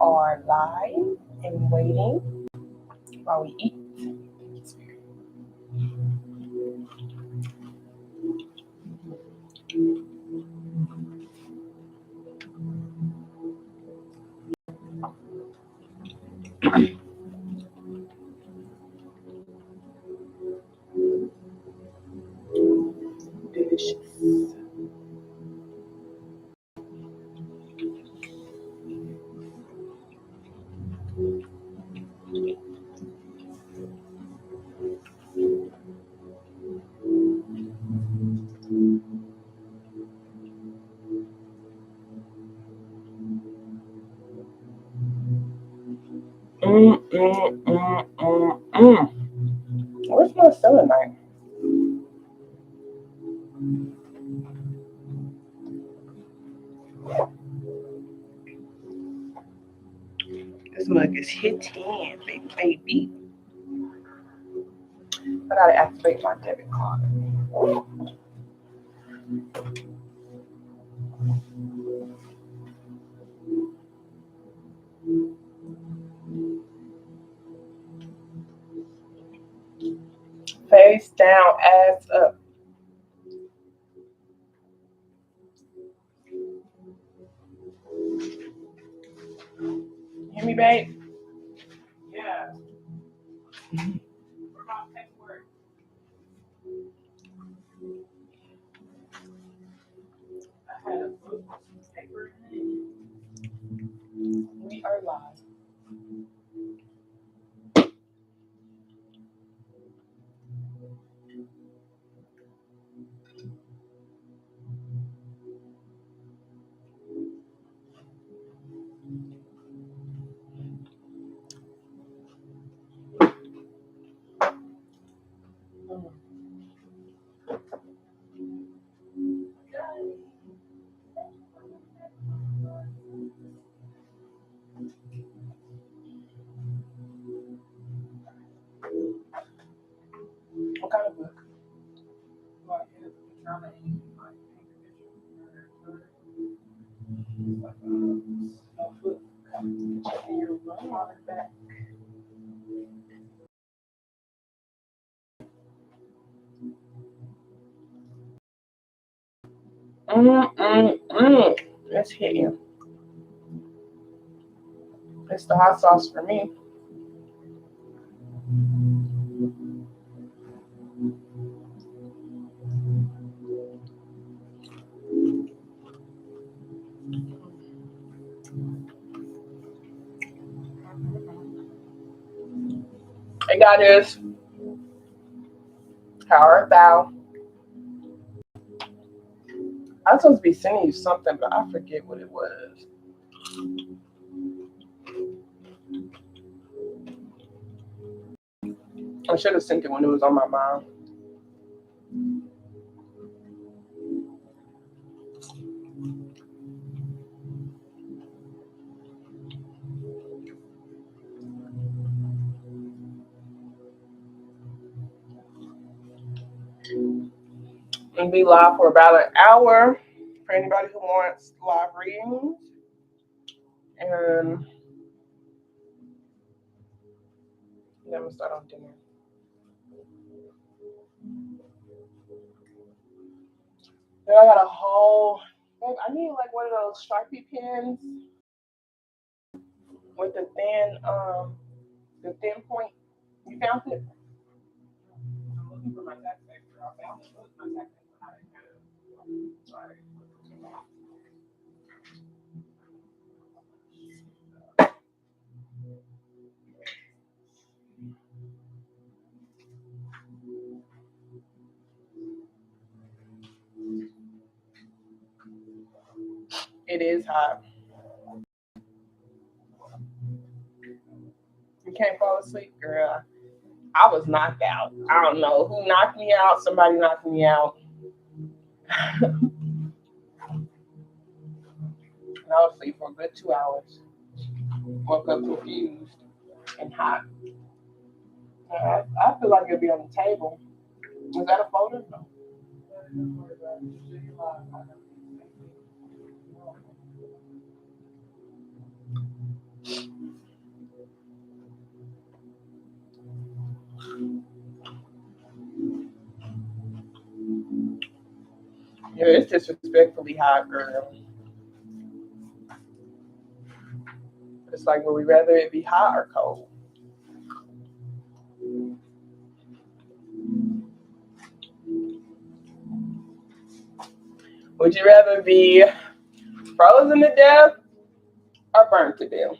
are live and waiting while we eat. Delicious. Where's my selenite? This mug is hitting, baby. I gotta activate my debit card. Face down, ass up. Hear me, babe? Yeah. We're about to take work. I had a book, paper, we are live. What kind of book? Let's hit you. It's the hot sauce for me. I got this. How art thou? I was supposed to be sending you something, but I forget what it was. I should have sent it when it was on my mind. And be live for about an hour for anybody who wants live readings. And then we'll start on dinner. Then I got a whole. I need like one of those Sharpie pens with the thin point. You found it? I'm looking for my tax paper. I found it. My tax paper. Sorry. It is hot. You can't fall asleep, girl. I was knocked out. I don't know who knocked me out. Somebody knocked me out. I was asleep for a good 2 hours. Woke up confused and hot. I feel like it'll be on the table. Is that a folder? No. It's disrespectfully hot, girl. It's like, would we rather it be hot or cold? Would you rather be frozen to death or burnt to death?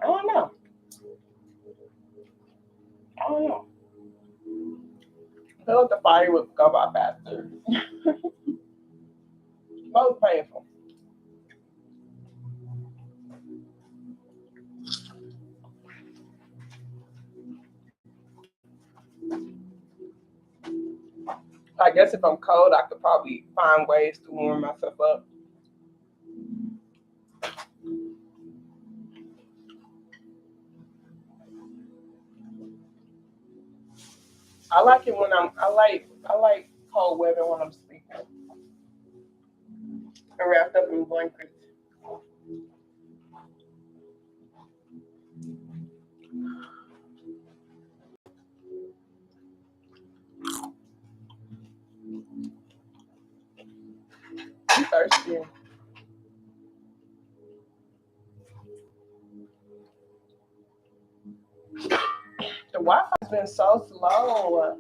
I don't know. I don't know. I feel like the fire would go by faster. Both painful. I guess if I'm cold, I could probably find ways to warm myself up. I like it when I like cold weather when I'm sleeping and wrapped up in blankets. I'm thirsty. The Wi-Fi's been so slow.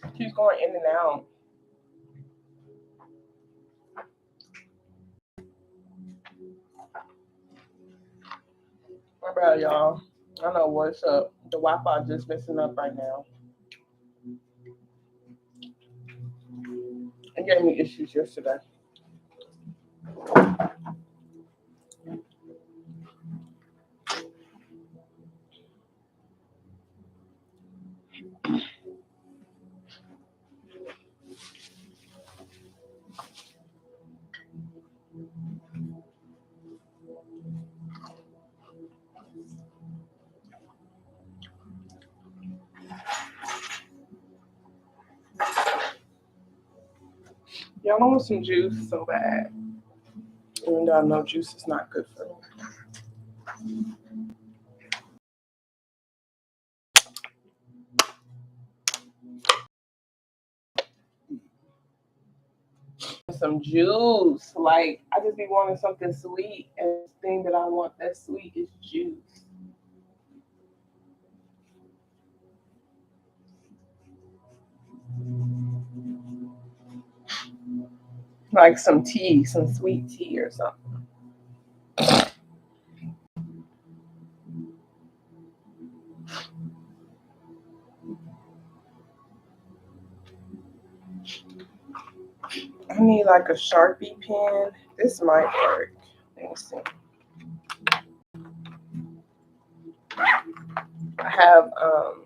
It keeps going in and out. What about y'all? I know what's up. The Wi-Fi just messing up right now. It gave me issues yesterday. Y'all want some juice so bad. Even though I know juice is not good for me. Some juice. Like, I just be wanting something sweet, and the thing that I want that sweet is juice. Like some tea, some sweet tea or something. I need like a Sharpie pen. This might work. Let me see. I have um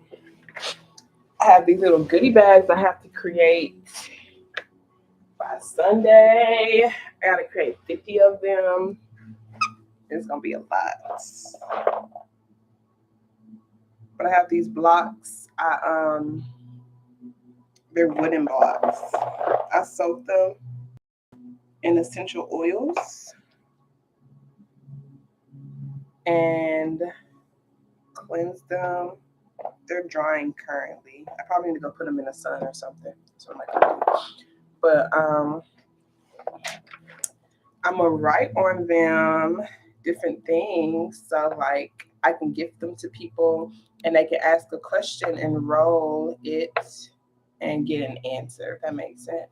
I have these little goodie bags I have to create by Sunday. I gotta create 50 of them. It's gonna be a lot. But I have these blocks. They're wooden blocks. I soak them in essential oils and cleanse them. They're drying currently. I probably need to go put them in the sun or something. That's what I'm gonna do. But I'm gonna write on them different things, so like I can gift them to people and they can ask a question and roll it and get an answer. If that makes sense.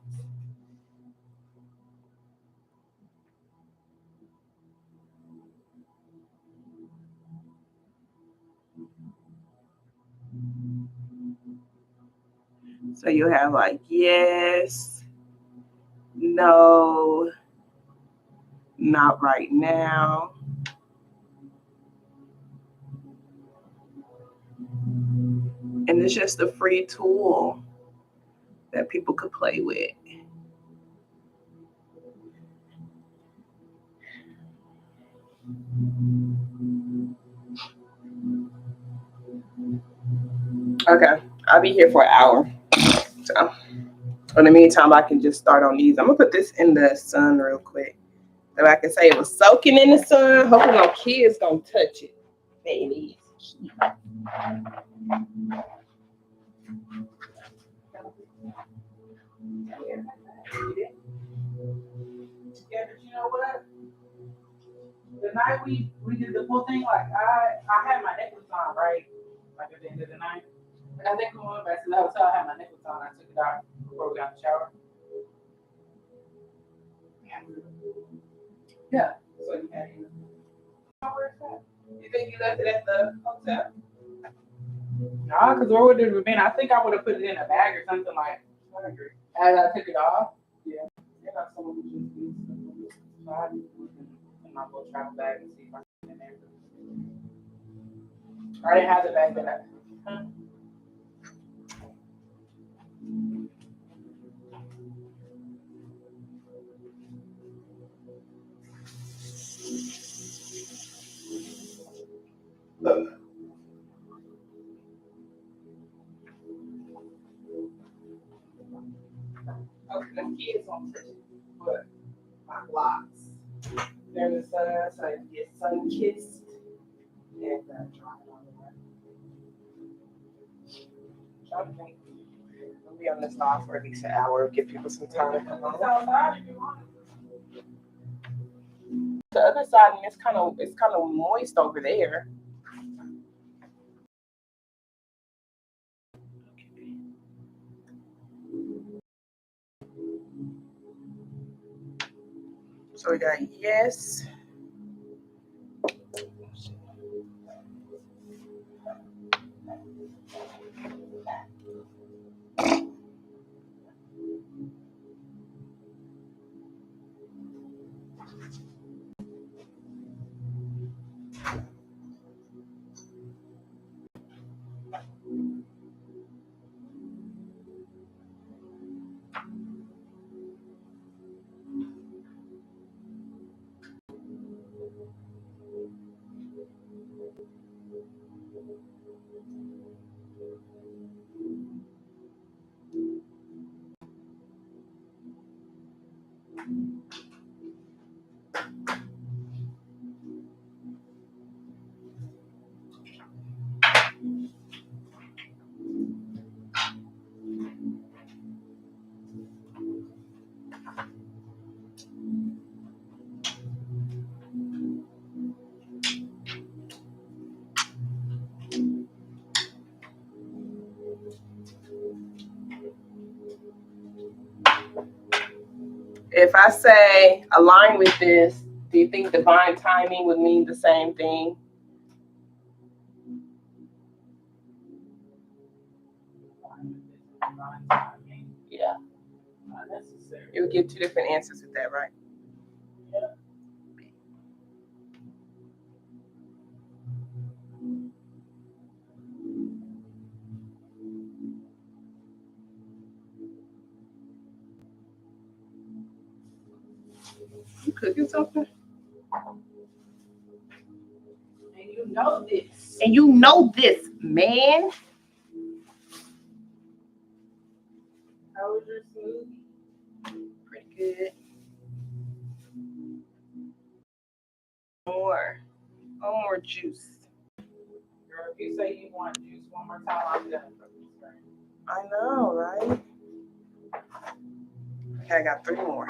So you have like yes, no, not right now. And it's just a free tool that people could play with. Okay, I'll be here for an hour. So in the meantime, I can just start on these. I'm gonna put this in the sun real quick. So I can say it was soaking in the sun. Hopefully no kids gonna touch it. Baby. Yeah, but you know what? The night we did the full thing, like I had my necklace on, right? Like at the end of the night. And I think we went back to the hotel, I had my necklace on, I took it out before we got in the shower. Yeah. So you had it. Where's that? You think you left it at the hotel? Nah, because where would it have been? I think I would have put it in a bag or something like as I took it off. Yeah. I got someone who just needs something. So I had to look in my little travel bag and see if I can get in there. I didn't have the bag that I. Huh? Okay, the kids don't touch it, but my blocks. They're in the sun, so I get sun kissed and dry it on the way. Trying to think. We'll be on this live for at least an hour, give people some time to come home. The other side, and it's kind of moist over there. So we got yes. If I say align with this, do you think divine timing would mean the same thing? Yeah. Not necessary. You would get two different answers with that, right? Yeah. You cooking something? And you know this. And you know this, man. How was your smoothie? Pretty good. More juice. Girl, if you say you want juice one more time, I'm done for this thing. I know, right? Okay, I got 3 more.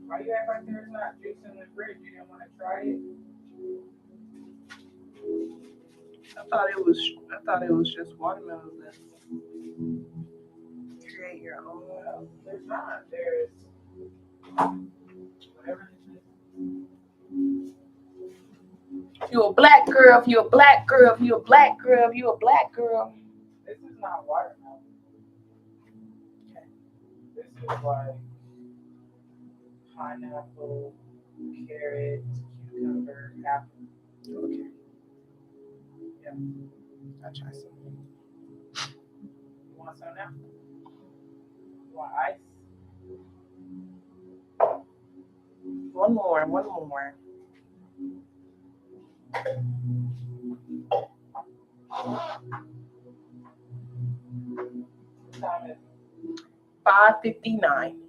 Why you act like there's not juice in the fridge? You didn't want to try it? I thought it was just watermelon zest. Create your own. Well, there's not. There's whatever this is. If you a black girl, if you a black girl, if you a black girl, if you a black girl. This is not watermelon. Okay. This is like pineapple, carrot, cucumber, apple. Okay. Yeah. I'll try some. You want some now? You want ice? One more. What time is it? 5:59.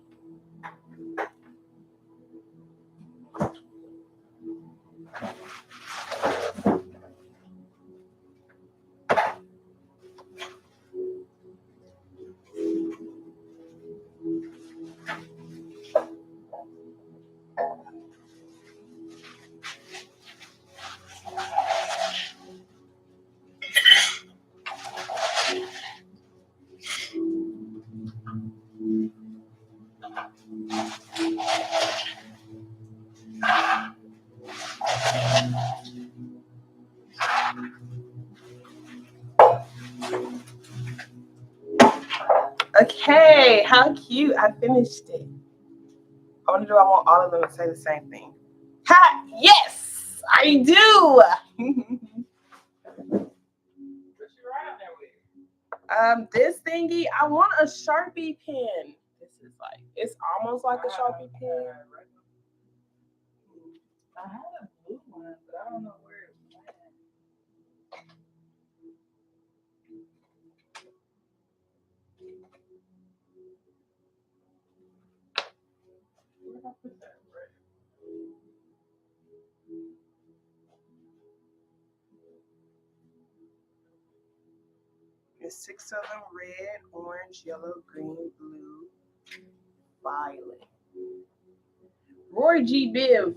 Okay, how cute. I finished it. I want all of them to say the same thing. Ha! Yes, I do. What you write on there with? This thingy, I want a Sharpie pen. This is like, it's almost like a Sharpie pen. I had a blue one, but I don't know where it went. Where did I put that? There's 6 of them: red, orange, yellow, green, blue, violet. Roy G. Biv.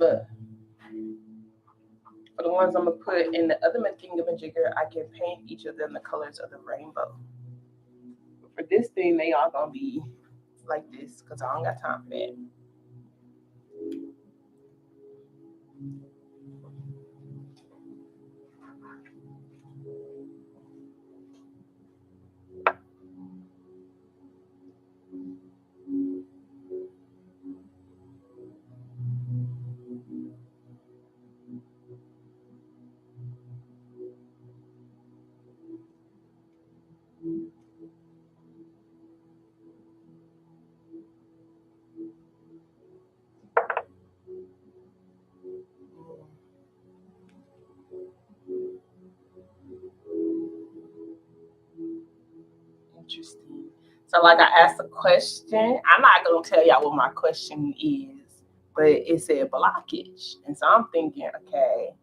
For the ones I'm gonna put in the other thingamajigger, I can paint each of them the colors of the rainbow. But for this thing, they all gonna be like this because I don't got time for that. Interesting. So, like, I asked a question. I'm not gonna tell y'all what my question is, but it said blockage, and so I'm thinking, okay,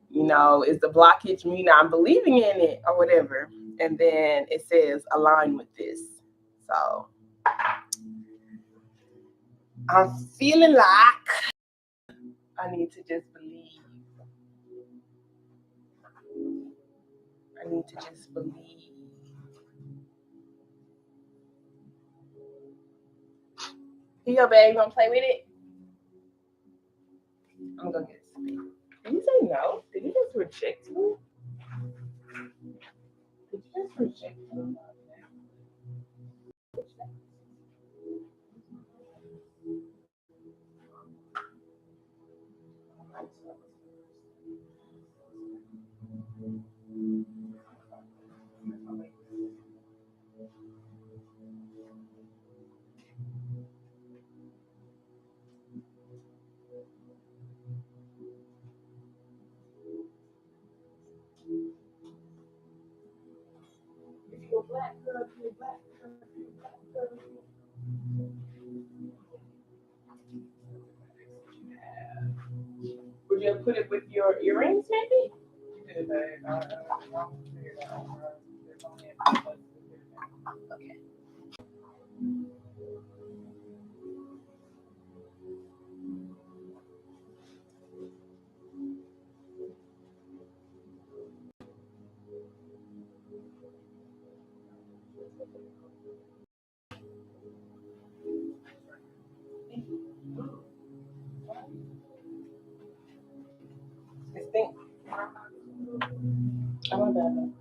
you know, is the blockage me not believing in it or whatever? And then it says align with this. So I'm feeling like I need to just believe. I need to just believe. Here, babe, you wanna play with it? I'm gonna get it. Did you say no? Did you just reject me? Did you just reject me? If you're a black girl, if you're a black girl, if you're a black girl. Would you put it with your earrings, maybe? You did, babe. I figured it out. There's only a few places to do that. Okay. It's pink. I want that.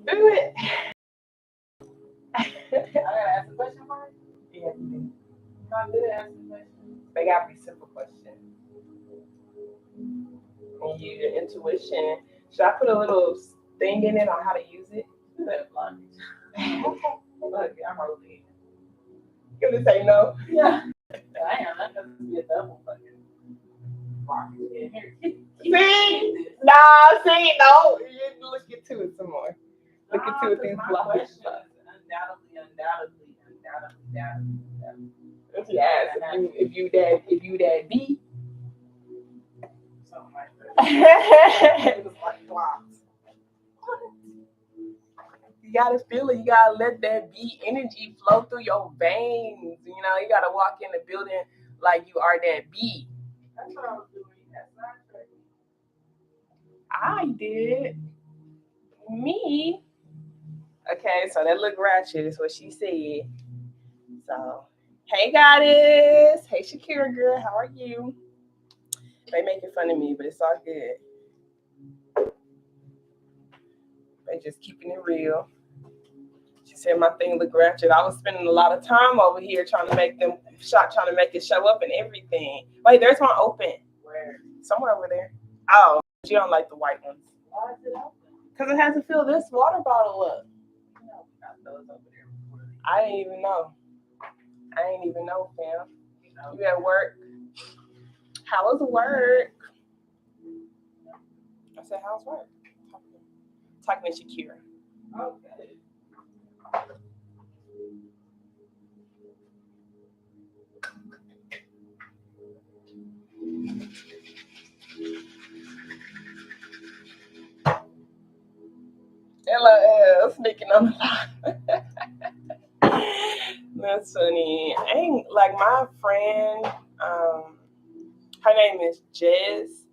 Do it. I gotta ask a question for you. Yeah, you I did ask you questions. They gotta be simple questions. And use your intuition. Should I put a little thing in it on how to use it? That blockage. Look, I'm rolling. Gonna say no. Yeah. Damn, that doesn't be a double fucking blockage in here. See? Nah, see, no. You look into it some more. Look into it these blockages. Undoubtedly. Yes, if you that B. Something like that. It was like blocks. You gotta feel it. You gotta let that B energy flow through your veins. You know, you gotta walk in the building like you are that B. That's what I was doing. Yes, I did. Me. Okay, so that look ratchet is what she said. So, hey goddess. Hey Shakira girl, how are you? They making fun of me, but it's all good. They just keeping it real. She said my thing look ratchet. I was spending a lot of time over here trying to make it show up and everything. Wait, there's one open. Where? Somewhere over there. Oh, you don't like the white ones. Why is it open? Because it has to fill this water bottle up. No, we got those over there. I didn't even know. Fam. You at work? How was work? I said, how's work? Talking to Shakira. Okay. LOL, sneaking on the line. That's funny. Ain't like my friend, her name is Jez,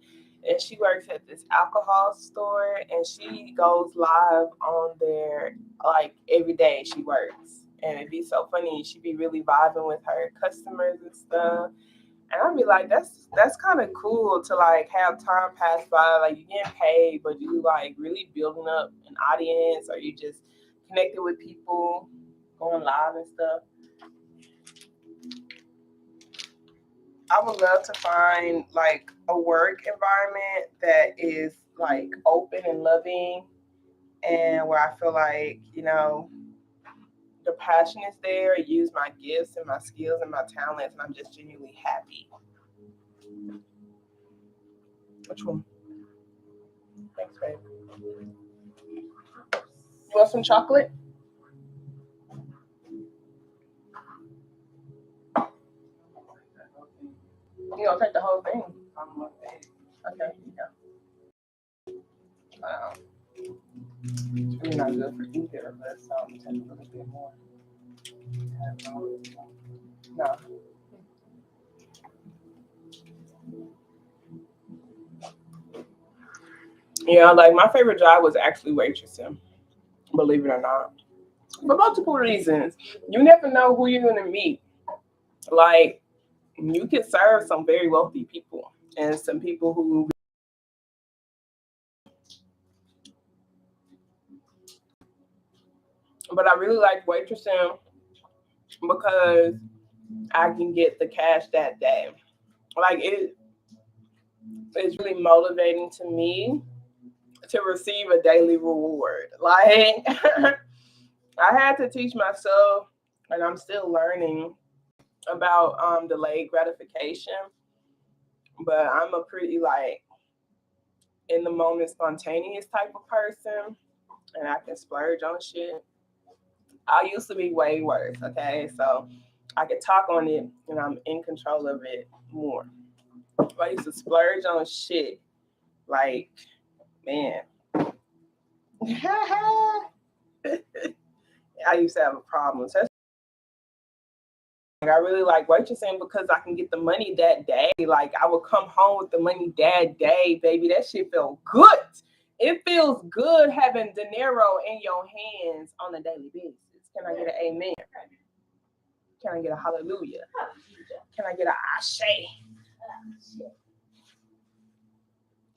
and she works at this alcohol store, and she goes live on there like every day she works. And it'd be so funny. She'd be really vibing with her customers and stuff. And I'd be like, that's kind of cool to like have time pass by, like you getting paid, but you like really building up an audience, or you just connected with people, going live and stuff. I would love to find like a work environment that is like open and loving, and where I feel like, you know, the passion is there, use my gifts and my skills and my talents, and I'm just genuinely happy. Which one? Thanks, babe. You want some chocolate? You gonna take the whole thing? Okay, yeah. It's really not good for either of us, so I'm gonna take a little bit more. No. Yeah, like my favorite job was actually waitressing, believe it or not. For multiple reasons. You never know who you're gonna meet. Like, you can serve some very wealthy people and some people who, but I really like waitressing because I can get the cash that day. Like, it's really motivating to me to receive a daily reward. Like, I had to teach myself, and I'm still learning about delayed gratification. But I'm a pretty like in the moment spontaneous type of person, and I can splurge on shit. I used to be way worse, okay? So I could talk on it and I'm in control of it more. I used to splurge on shit. Like, man. I used to have a problem. So I really like waitressing because I can get the money that day. Like, I would come home with the money that day, baby. That shit felt good. It feels good having dinero in your hands on a daily basis. Can I get an amen? Can I get a hallelujah? Can I get an ashe?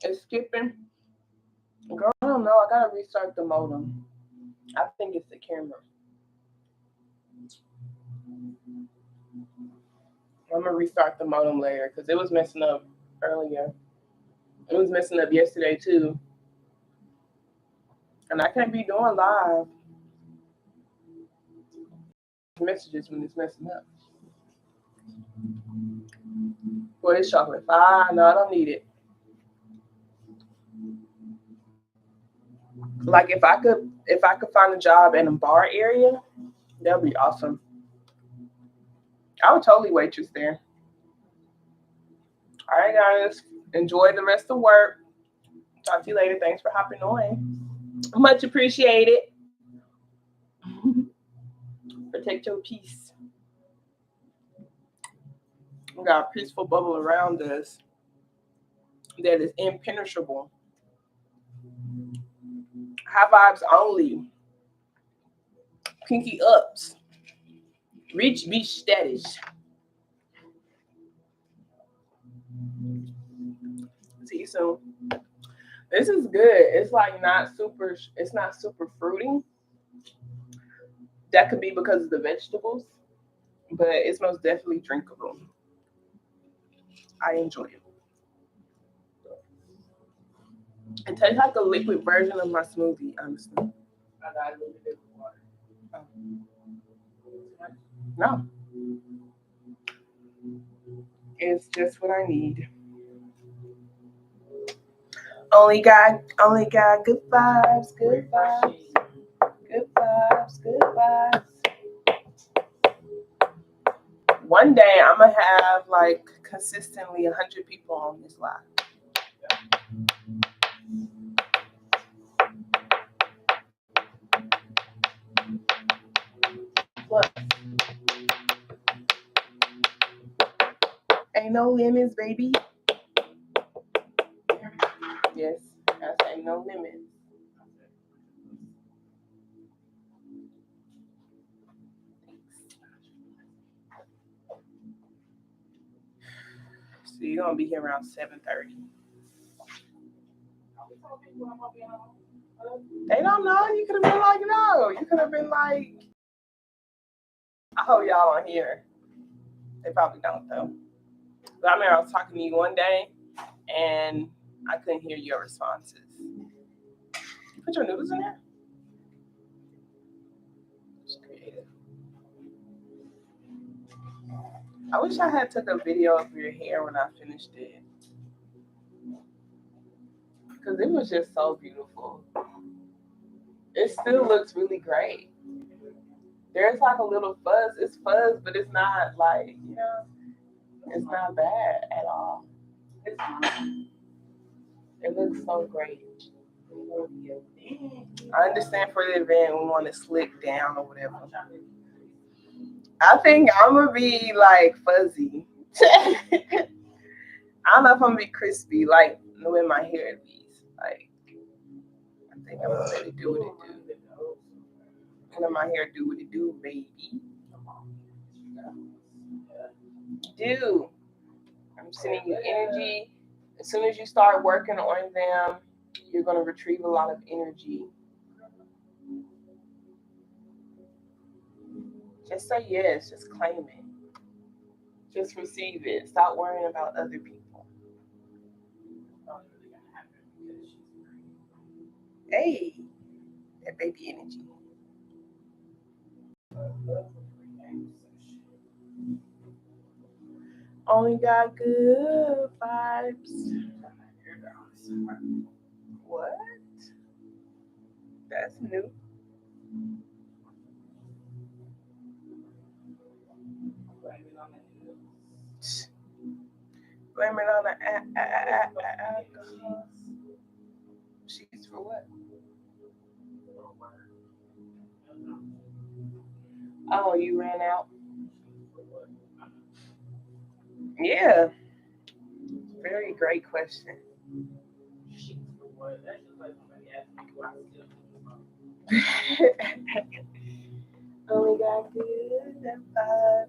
It's skipping. Girl, I don't know. I gotta restart the modem. I think it's the camera. I'm gonna restart the modem layer because it was messing up earlier. It was messing up yesterday too. And I can't be doing live messages when it's messing up. Boy, it's chocolate. No, I don't need it. Like if I could find a job in a bar area, that'd be awesome. I would totally waitress there. All right, guys. Enjoy the rest of work. Talk to you later. Thanks for hopping on. Much appreciated. Protect your peace. We got a peaceful bubble around us that is impenetrable. High vibes only. Pinky ups. Reach beach status. See you soon. This is good. It's like it's not super fruity. That could be because of the vegetables, but it's most definitely drinkable. I enjoy it. It tastes like a liquid version of my smoothie, honestly. I got a little bit of water. No. It's just what I need. Only got good vibes, good vibes, good vibes, good vibes. One day I'm gonna have like consistently 100 people on this live. Plus, ain't no limits, baby. Yes, I say no limits. So you're gonna be here around 7:30. They don't know. You could have been like, no. You could have been like, I hope y'all aren't here. They probably don't though. But I remember I was talking to you one day and I couldn't hear your responses. You put your noodles in there? It's creative. I wish I had took a video of your hair when I finished it. Because it was just so beautiful. It still looks really great. There's like a little fuzz. It's fuzz, but it's not like, it's not bad at all. It's fine. It looks so great. I understand for the event we want to slick down or whatever. I think I'm gonna be like fuzzy. I don't know if I'm gonna be crispy like the way my hair is. Like I think I'm gonna let it do what it do. Let my hair do what it do, baby. Do. I'm sending you energy. As soon as you start working on them, you're gonna retrieve a lot of energy. Just say yes. Just claim it. Just receive it. Stop worrying about other people. Hey, that baby energy. Only got good vibes. What? That's new. Blame it on the alcohol. She's for what? Oh, you ran out? Yeah. Very great question. Only got good vibes.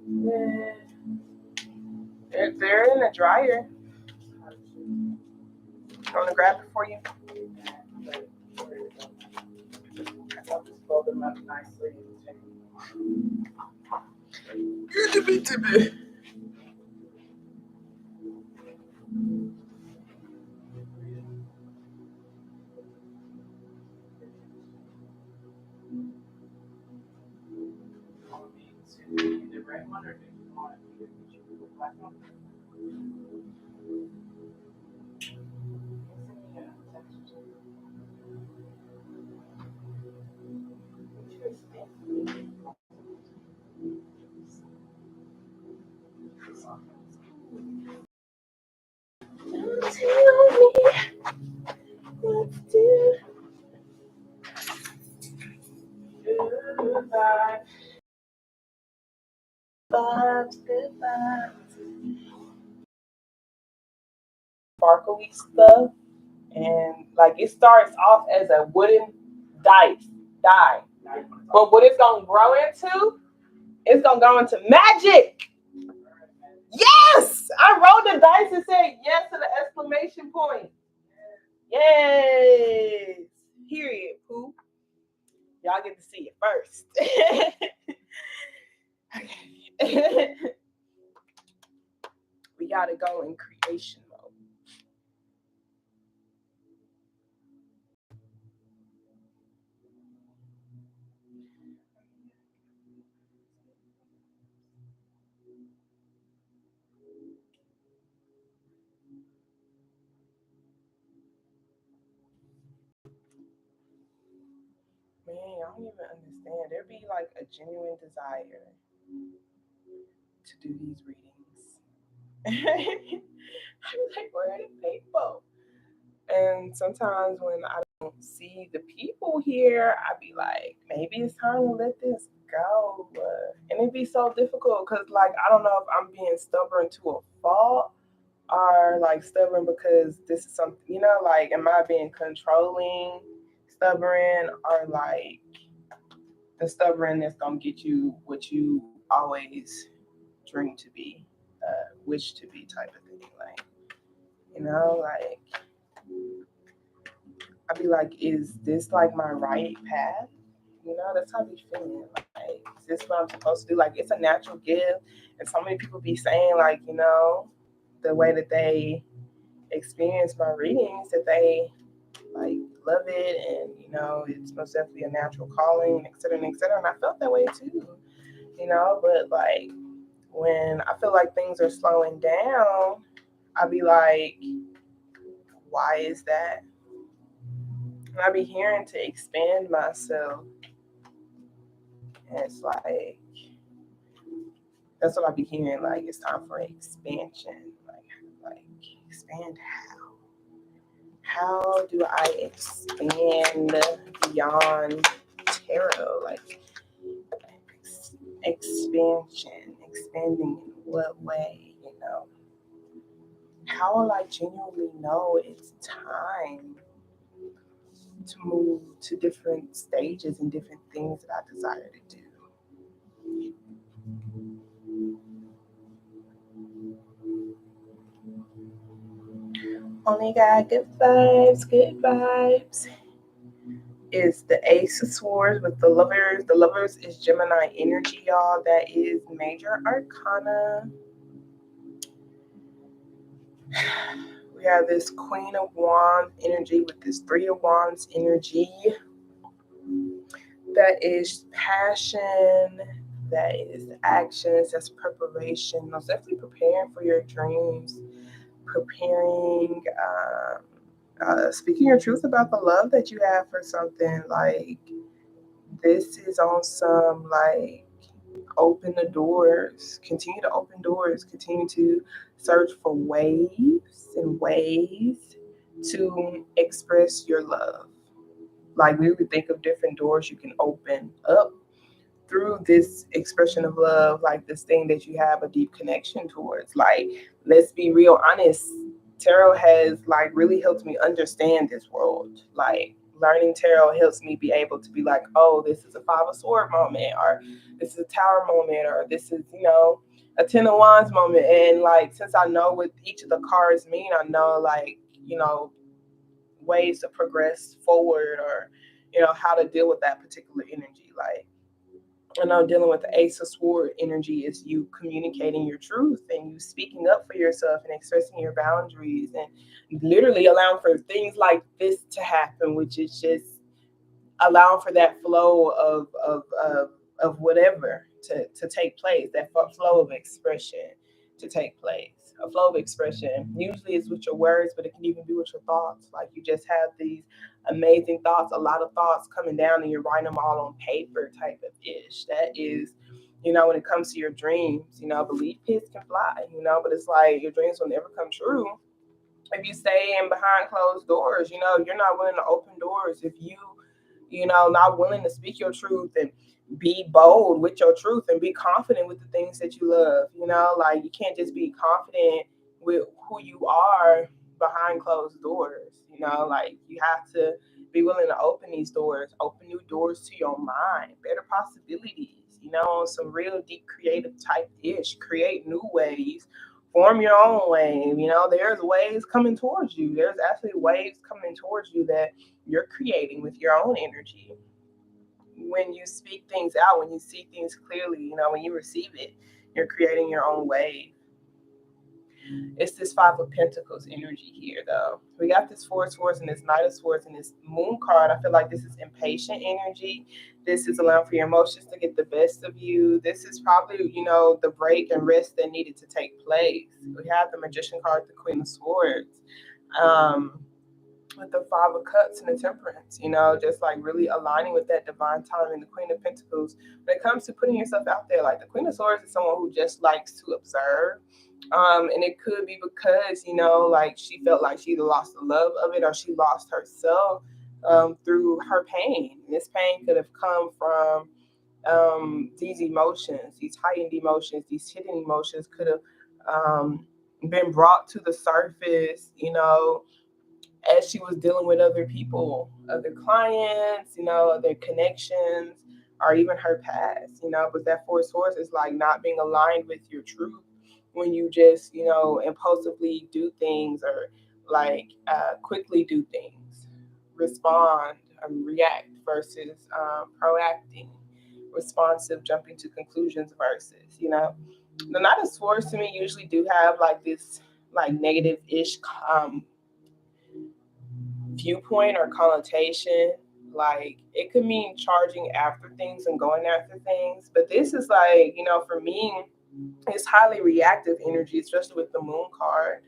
Yeah. They're in the dryer. I want to grab it for you. fold them up nicely. The red one, or do you want to do the black one? Don't tell me what to do. Goodbye. Goodbye. Sparkly stuff, and like it starts off as a wooden die, but what it's gonna grow into, it's gonna go into magic. Yes, I rolled the dice and said yes to the exclamation point. Yes, period. Pooh. Y'all get to see it first. Okay. We gotta go in creation mode. Man, I don't even understand. There'd be like a genuine desire to do these readings. I'm like, where are the people? And sometimes when I don't see the people here, I'd be like, maybe it's time to let this go. And it'd be so difficult because, like, I don't know if I'm being stubborn to a fault or like stubborn because this is something, like, am I being controlling, stubborn, or like the stubbornness gonna get you what you always dream to be, wish to be type of thing. Like, like I'd be like, is this like my right path? That's how I be feeling. Like, is this what I'm supposed to do? Like, it's a natural gift. And so many people be saying, like, the way that they experience my readings, that they like love it, and it's most definitely a natural calling, et cetera, et cetera. And I felt that way too, but like when I feel like things are slowing down, I'll be like, why is that? And I be hearing to expand myself. And it's like, that's what I be hearing. Like, it's time for expansion. Like expand how? How do I expand beyond tarot? Like, expansion, expanding in what way? How will I genuinely know it's time to move to different stages and different things that I desire to do? Only got good vibes, good vibes. Is the Ace of Swords with the Lovers. The Lovers is Gemini energy, y'all. That is major arcana. We have this Queen of Wands energy with this Three of Wands energy. That is passion. That is actions. That's preparation. That's definitely preparing for your dreams. Preparing, speaking your truth about the love that you have for something. Like, this is on some, like, open the doors. Continue to open doors. Continue to search for ways and ways to express your love. Like, we would think of different doors you can open up through this expression of love, like this thing that you have a deep connection towards. Like, let's be real honest, tarot has like really helped me understand this world. Like, learning tarot helps me be able to be like, oh, this is a Five of Sword moment, or this is a Tower moment, or this is, a Ten of Wands moment. And like, since I know what each of the cards mean, I know, like, ways to progress forward, or how to deal with that particular energy. Like, dealing with the Ace of Sword energy is you communicating your truth and you speaking up for yourself and expressing your boundaries and literally allowing for things like this to happen, which is just allowing for that flow of whatever to take place, that flow of expression to take place. A flow of expression usually is with your words, but it can even be with your thoughts. Like you just have these amazing thoughts, a lot of thoughts coming down, and you're writing them all on paper, type of ish. That is, when it comes to your dreams, believe pigs can fly, but it's like your dreams will never come true if you stay in behind closed doors. You're not willing to open doors. If you not willing to speak your truth and be bold with your truth and be confident with the things that you love. Like you can't just be confident with who you are behind closed doors. Like you have to be willing to open these doors, open new doors to your mind, better possibilities, on some real deep creative type ish, create new ways, form your own wave. There's waves coming towards you. There's actually waves coming towards you that you're creating with your own energy. When you speak things out, when you see things clearly, when you receive it, you're creating your own wave. It's this Five of Pentacles energy here, though. We got this Four of Swords and this Knight of Swords and this Moon card. I feel like this is impatient energy. This is allowing for your emotions to get the best of you. This is probably, the break and rest that needed to take place. We have the Magician card, the Queen of Swords. With the Five of Cups and the Temperance, just like really aligning with that divine timing. The Queen of Pentacles, when it comes to putting yourself out there, like the Queen of Swords is someone who just likes to observe. And it could be because, like she felt like she either lost the love of it or she lost herself through her pain. This pain could have come from these emotions, these heightened emotions, these hidden emotions could have been brought to the surface, as she was dealing with other people, other clients, other connections, or even her past, But that Four of Swords is like not being aligned with your truth when you just, impulsively do things or like quickly do things, respond, react versus proacting, responsive, jumping to conclusions versus, The Knight of Swords to me usually do have like this like negative-ish viewpoint or connotation. Like it could mean charging after things and going after things, but this is like, for me, it's highly reactive energy, especially with the Moon card.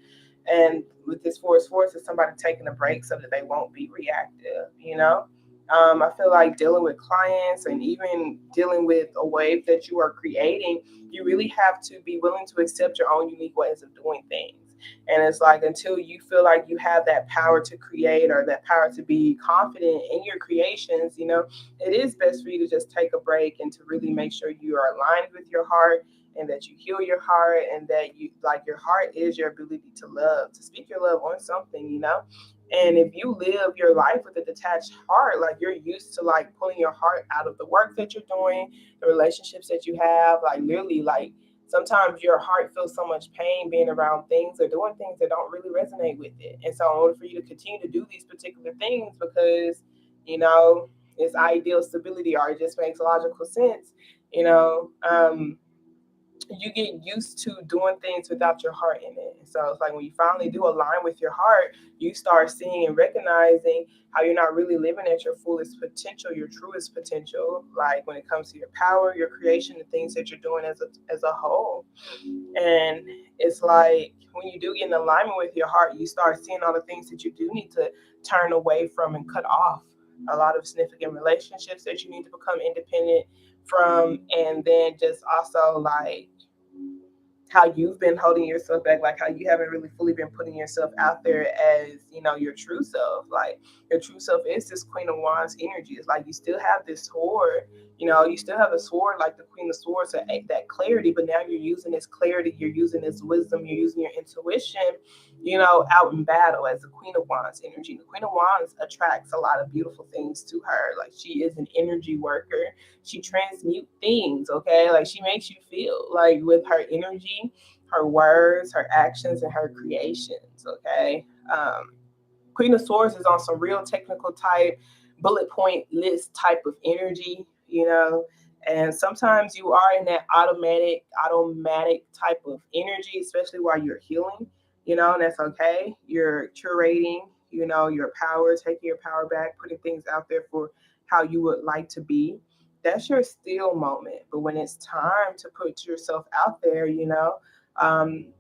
And with this Four of Swords, is somebody taking a break so that they won't be reactive. I feel like dealing with clients and even dealing with a wave that you are creating, you really have to be willing to accept your own unique ways of doing things. And it's like until you feel like you have that power to create or that power to be confident in your creations, it is best for you to just take a break and to really make sure you are aligned with your heart and that you heal your heart and that you like your heart is your ability to love, to speak your love on something. And if you live your life with a detached heart, like you're used to like pulling your heart out of the work that you're doing, the relationships that you have, like literally like sometimes your heart feels so much pain being around things or doing things that don't really resonate with it. And so in order for you to continue to do these particular things because, it's ideal stability or it just makes logical sense, you know, you get used to doing things without your heart in it. So it's like when you finally do align with your heart, you start seeing and recognizing how you're not really living at your fullest potential, your truest potential, like when it comes to your power, your creation, the things that you're doing as a whole. And it's like when you do get in alignment with your heart, you start seeing all the things that you do need to turn away from and cut off. A lot of significant relationships that you need to become independent from, and then just also like how you've been holding yourself back, like how you haven't really fully been putting yourself out there as, your true self. Like your true self is this Queen of Wands energy. It's like you still have this sword, you still have a sword like the Queen of Swords, that clarity, but now you're using this clarity, you're using this wisdom, you're using your intuition, out in battle as the Queen of Wands energy. The Queen of Wands attracts a lot of beautiful things to her. Like she is an energy worker. She transmute things, okay? Like she makes you feel like with her energy, her words, her actions, and her creations, okay? Queen of Swords is on some real technical type bullet point list type of energy, and sometimes you are in that automatic type of energy, especially while you're healing, and that's okay. You're curating, your power, taking your power back, putting things out there for how you would like to be. That's your still moment. But when it's time to put yourself out there, um,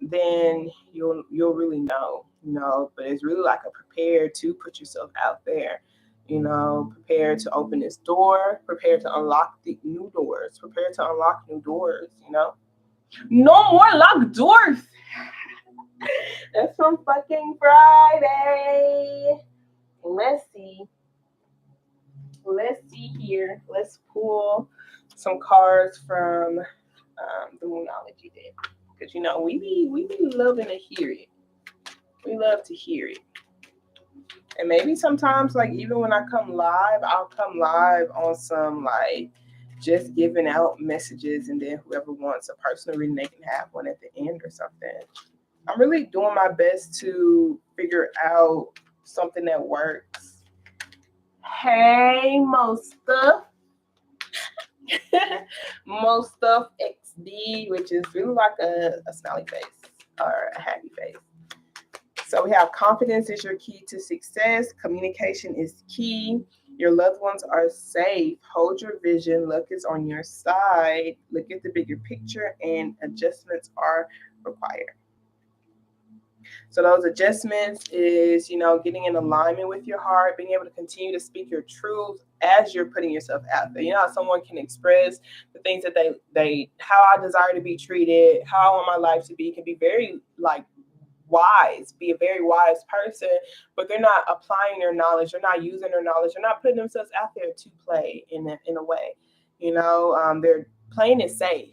then you'll really know, but it's really like a prepare to put yourself out there, prepare to open this door, prepare to unlock the new doors, prepare to unlock new doors, no more locked doors. That's from fucking Friday. Let's see here, let's pull some cards from the Moonology deck, because we be loving to hear it. We love to hear it. And maybe sometimes, like, even when I come live, I'll come live on some, like, just giving out messages, and then whoever wants a personal reading, they can have one at the end or something. I'm really doing my best to figure out something that works. Hey, most stuff. Most stuff XD, which is really like a smiley face or a happy face. So we have confidence is your key to success. Communication is key. Your loved ones are safe. Hold your vision. Luck is on your side. Look at the bigger picture, and adjustments are required. So those adjustments is, getting in alignment with your heart, being able to continue to speak your truth as you're putting yourself out there. You know how someone can express the things that they how I desire to be treated, how I want my life to be, can be very like wise, be a very wise person, but they're not applying their knowledge, they're not using their knowledge, they're not putting themselves out there to play in a way. They're playing it safe.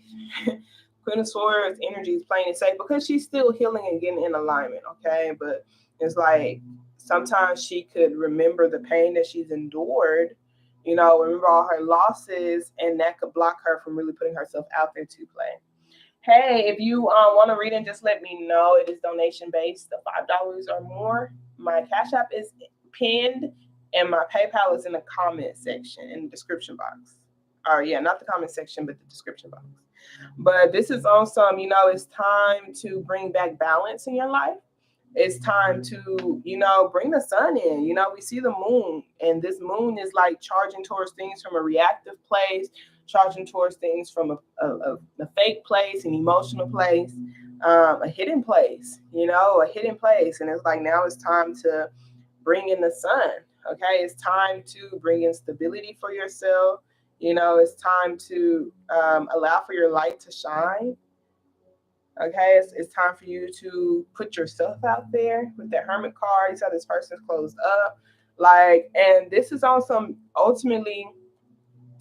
Queen of Swords energy is playing it safe because she's still healing and getting in alignment, okay? But it's like sometimes she could remember the pain that she's endured, remember all her losses, and that could block her from really putting herself out there to play. Hey, if you want to read and just let me know. It is donation based, the $5 or more. My Cash App is pinned, and my PayPal is in the comment section, in the description box. Or yeah, not the comment section, but the description box. But this is awesome. It's time to bring back balance in your life. It's time to, bring the sun in. We see the moon, and this moon is like charging towards things from a reactive place, charging towards things from a fake place, an emotional place, a hidden place, a hidden place. And it's like now it's time to bring in the sun. Okay, it's time to bring in stability for yourself. It's time to allow for your light to shine. Okay, it's time for you to put yourself out there with the Hermit card. You saw this person's closed up. And this is also ultimately,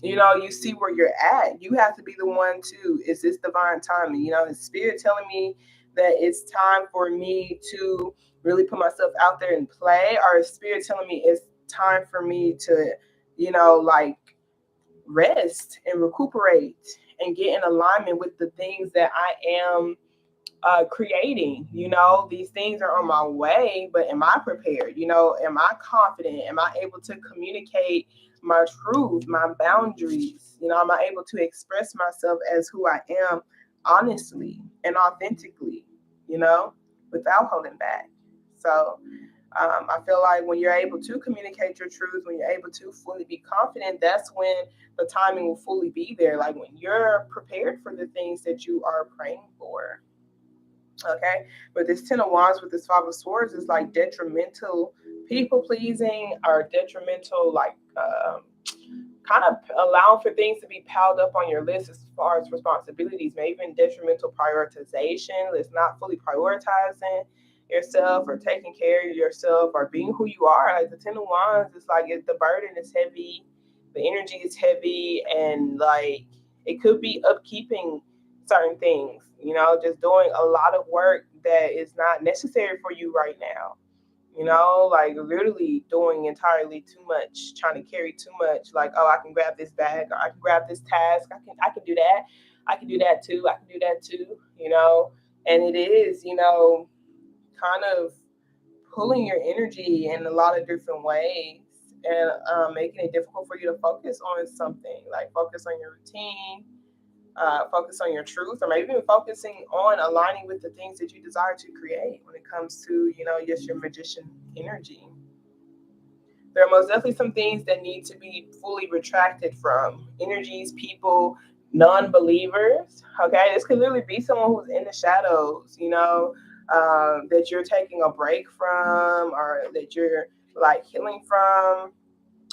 you see where you're at. You have to be the one to, is this divine timing? Is spirit telling me that it's time for me to really put myself out there and play? Or is spirit telling me it's time for me to, rest and recuperate and get in alignment with the things that I am creating? These things are on my way, but am I prepared? Am I confident? Am I able to communicate my truth, my boundaries? Am I able to express myself as who I am honestly and authentically, without holding back? So I feel like when you're able to communicate your truth, when you're able to fully be confident, that's when the timing will fully be there. Like when you're prepared for the things that you are praying for. Okay, but this Ten of Wands with this Five of Swords is like detrimental people pleasing, or detrimental, like kind of allowing for things to be piled up on your list as far as responsibilities, maybe even detrimental prioritization. It's not fully prioritizing yourself or taking care of yourself or being who you are. Like the Ten of Wands, it's like the burden is heavy, the energy is heavy, and like it could be upkeeping certain things, just doing a lot of work that is not necessary for you right now. Like literally doing entirely too much, trying to carry too much. Like, oh, I can grab this bag, or I can grab this task. I can do that. I can do that too. I can do that too. And it is, kind of pulling your energy in a lot of different ways. and making it difficult for you to focus on something, like focus on your routine, focus on your truth, or maybe even focusing on aligning with the things that you desire to create when it comes to, just your magician energy. There are most definitely some things that need to be fully retracted from energies, people, non-believers. Okay, this could literally be someone who's in the shadows, that you're taking a break from, or that you're like healing from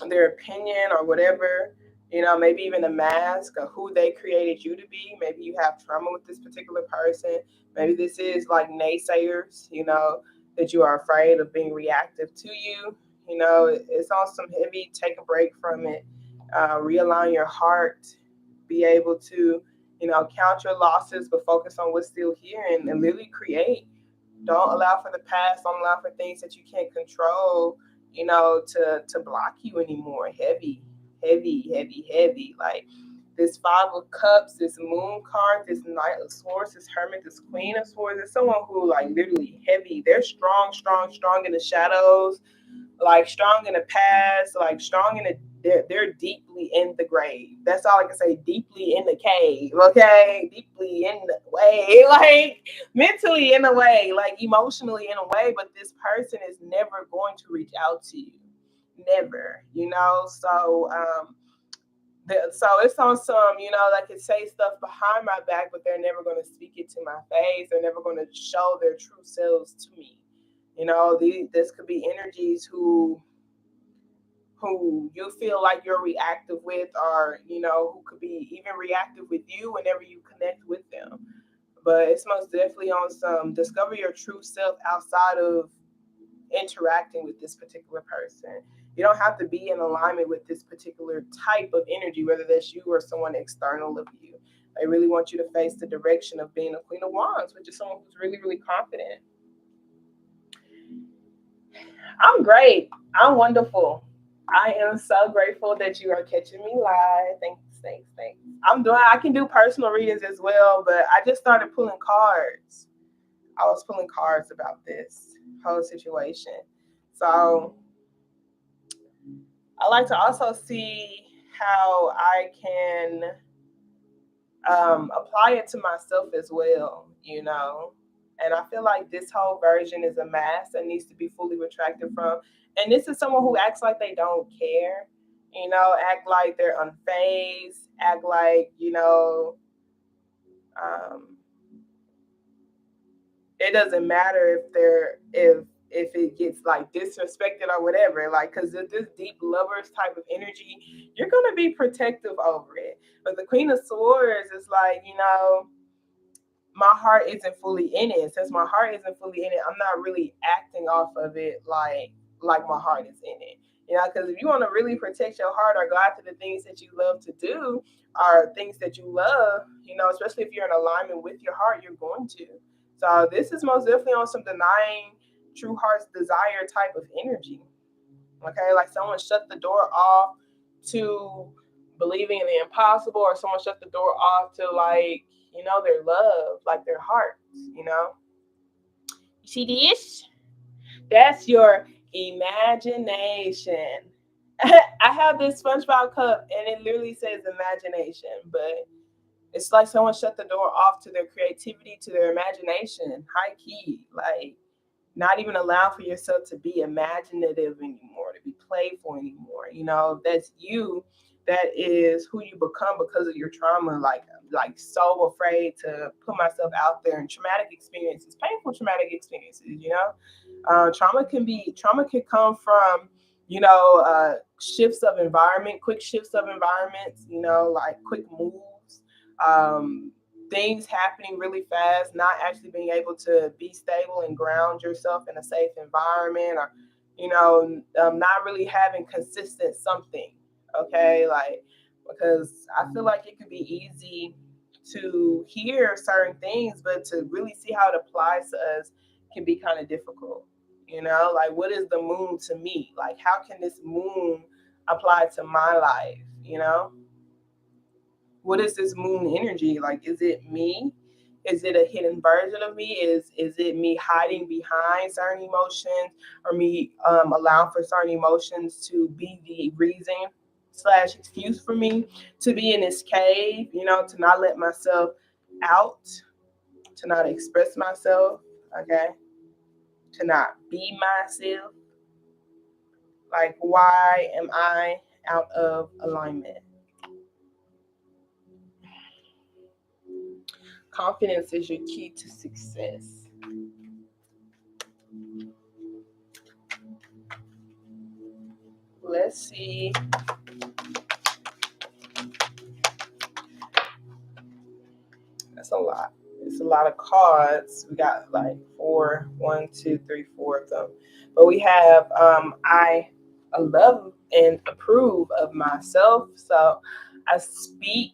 their opinion or whatever. Maybe even a mask of who they created you to be. Maybe you have trauma with this particular person. Maybe this is like naysayers, that you are afraid of being reactive to you. It's on some heavy, take a break from it, realign your heart, be able to, count your losses, but focus on what's still here, and literally create. Don't allow for the past. Don't allow for things that you can't control, to block you anymore. Heavy, heavy, heavy, heavy. Like this Five of Cups, this Moon card, this Knight of Swords, this Hermit, this Queen of Swords. There's someone who like literally heavy. They're strong, strong, strong in the shadows, like strong in the past, like strong in the. They're deeply in the grave. That's all I can say. Deeply in the cave, okay? Deeply in the way, like mentally in a way, like emotionally in a way. But this person is never going to reach out to you, never. So it's on some, that could say stuff behind my back, but they're never going to speak it to my face. They're never going to show their true selves to me. This could be energies who you feel like you're reactive with, or who could be even reactive with you whenever you connect with them. But it's most definitely on some discover your true self outside of interacting with this particular person. You don't have to be in alignment with this particular type of energy, whether that's you or someone external of you. I really want you to face the direction of being a Queen of Wands, which is someone who's really, really confident. I'm great. I'm wonderful. I am so grateful that you are catching me live. Thanks, thanks, thanks. I can do personal readings as well, but I just started pulling cards. I was pulling cards about this whole situation. So I like to also see how I can apply it to myself as well, And I feel like this whole version is a mask that needs to be fully retracted from. And this is someone who acts like they don't care, act like they're unfazed, act like, um, it doesn't matter if it gets like disrespected or whatever, like because this deep lovers type of energy, you're gonna be protective over it. But the Queen of Swords is like, my heart isn't fully in it. Since my heart isn't fully in it, I'm not really acting off of it like my heart is in it. Because if you want to really protect your heart or go after the things that you love to do or things that you love, especially if you're in alignment with your heart, you're going to. So this is most definitely on some denying true heart's desire type of energy. Okay, like someone shut the door off to believing in the impossible, or someone shut the door off to like, their love, like their hearts, You see this? That's your imagination. I have this SpongeBob cup and it literally says imagination, but it's like someone shut the door off to their creativity, to their imagination, high key, like not even allow for yourself to be imaginative anymore, to be playful anymore. That's you. That is who you become because of your trauma. Like so afraid to put myself out there in traumatic experiences, painful traumatic experiences. Trauma can come from shifts of environment, quick shifts of environments. Like quick moves. Um, Things happening really fast, not actually being able to be stable and ground yourself in a safe environment, or not really having consistent something. Okay, like because I feel like it could be easy to hear certain things, but to really see how it applies to us can be kind of difficult. Like what is the moon to me? Like how can this moon apply to my life? What is this moon energy? Like, is it me? Is it a hidden version of me? Is it me hiding behind certain emotions, or me allowing for certain emotions to be the reason slash excuse for me to be in this cave? To not let myself out, to not express myself, okay, to not be myself. Like, why am I out of alignment? Confidence is your key to success. Let's see. That's a lot. It's a lot of cards. We got like four, 1, 2, 3, 4 of them. But we have I love and approve of myself. So I speak.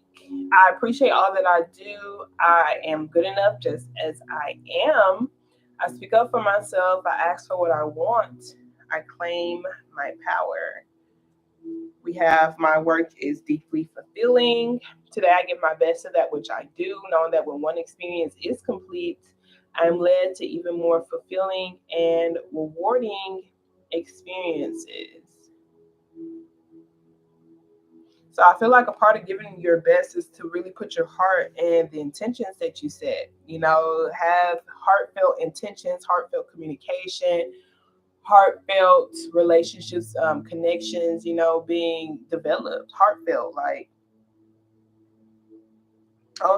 I appreciate all that I do. I am good enough just as I am. I speak up for myself. I ask for what I want. I claim my power. We have my work is deeply fulfilling. Today I give my best to that which I do, knowing that when one experience is complete, I'm led to even more fulfilling and rewarding experiences. So I feel like a part of giving your best is to really put your heart and the intentions that you set. Have heartfelt intentions, heartfelt communication, heartfelt relationships, connections, being developed, heartfelt, like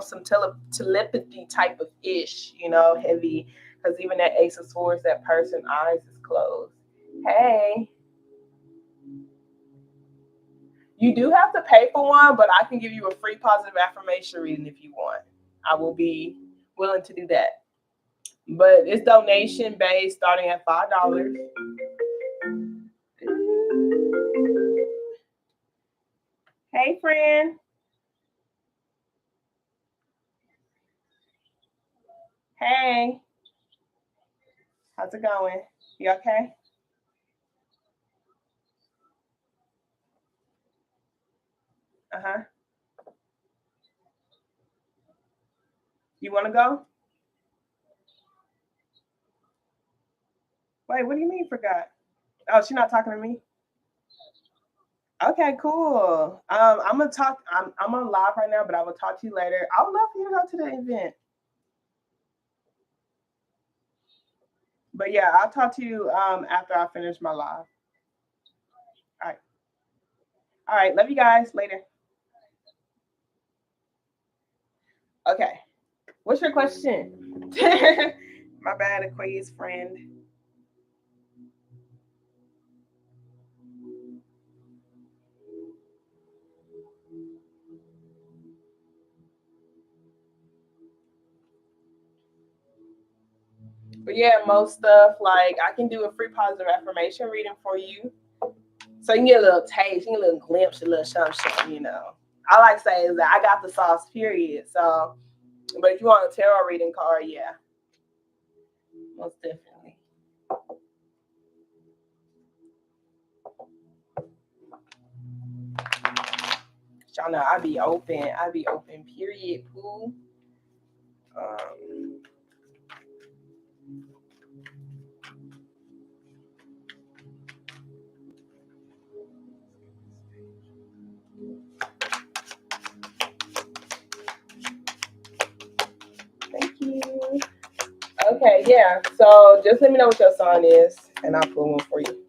some telepathy type of ish, heavy, because even that Ace of Swords, that person eyes is closed. Hey, you do have to pay for one, but I can give you a free positive affirmation reading if you want. I will be willing to do that. But it's donation based, starting at $5. Hey, friend. Hey, how's it going? You okay? Uh huh. You want to go? Wait, what do you mean forgot? Oh, she's not talking to me. Okay, cool. I'm gonna talk. I'm on live right now, but I will talk to you later. I would love for you to go to the event. But yeah, I'll talk to you after I finish my live. All right. All right. Love you guys. Later. Okay. What's your question? My bad, Aquarius friend. But yeah, most stuff like I can do a free positive affirmation reading for you, so you can get a little taste, you can get a little glimpse, a little something. I like saying that I got the sauce, period. So, but if you want a tarot reading card, yeah, most definitely. Y'all know I be open. I be open. Period. Pooh. Um, thank you. Okay, yeah. So just let me know what your sign is, and I'll pull one for you.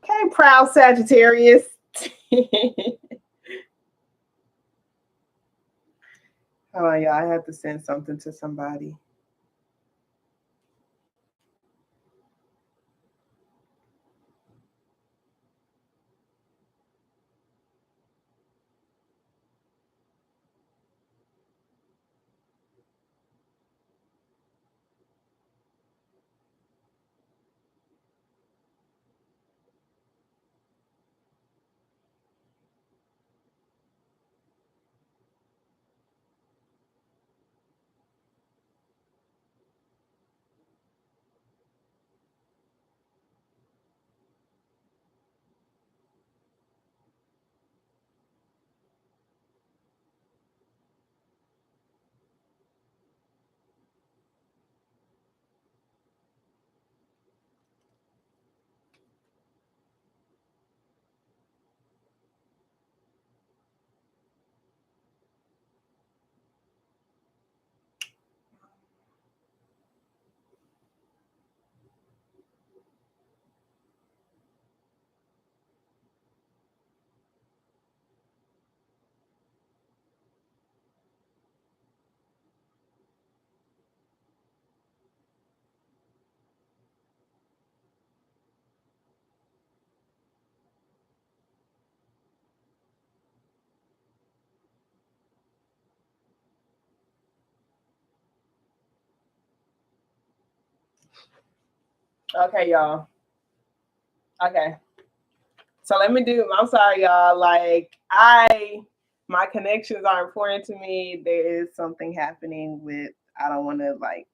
Okay, proud Sagittarius. Hold on, y'all. I have to send something to somebody. Okay, y'all. Okay. So let me do, I'm sorry, y'all. Like, my connections are important to me. There is something happening with, I don't want to like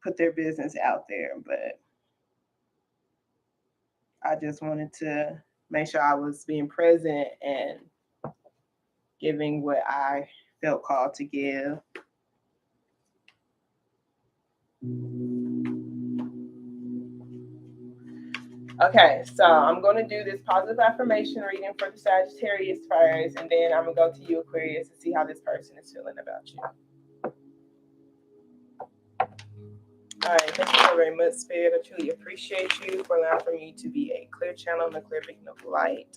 put their business out there, but I just wanted to make sure I was being present and giving what I felt called to give. Okay, so I'm going to do this positive affirmation reading for the Sagittarius first, and then I'm going to go to you, Aquarius, to see how this person is feeling about you. All right, thank you so very much, Spirit. I truly appreciate you for allowing for me to be a clear channel and a clear beacon of light.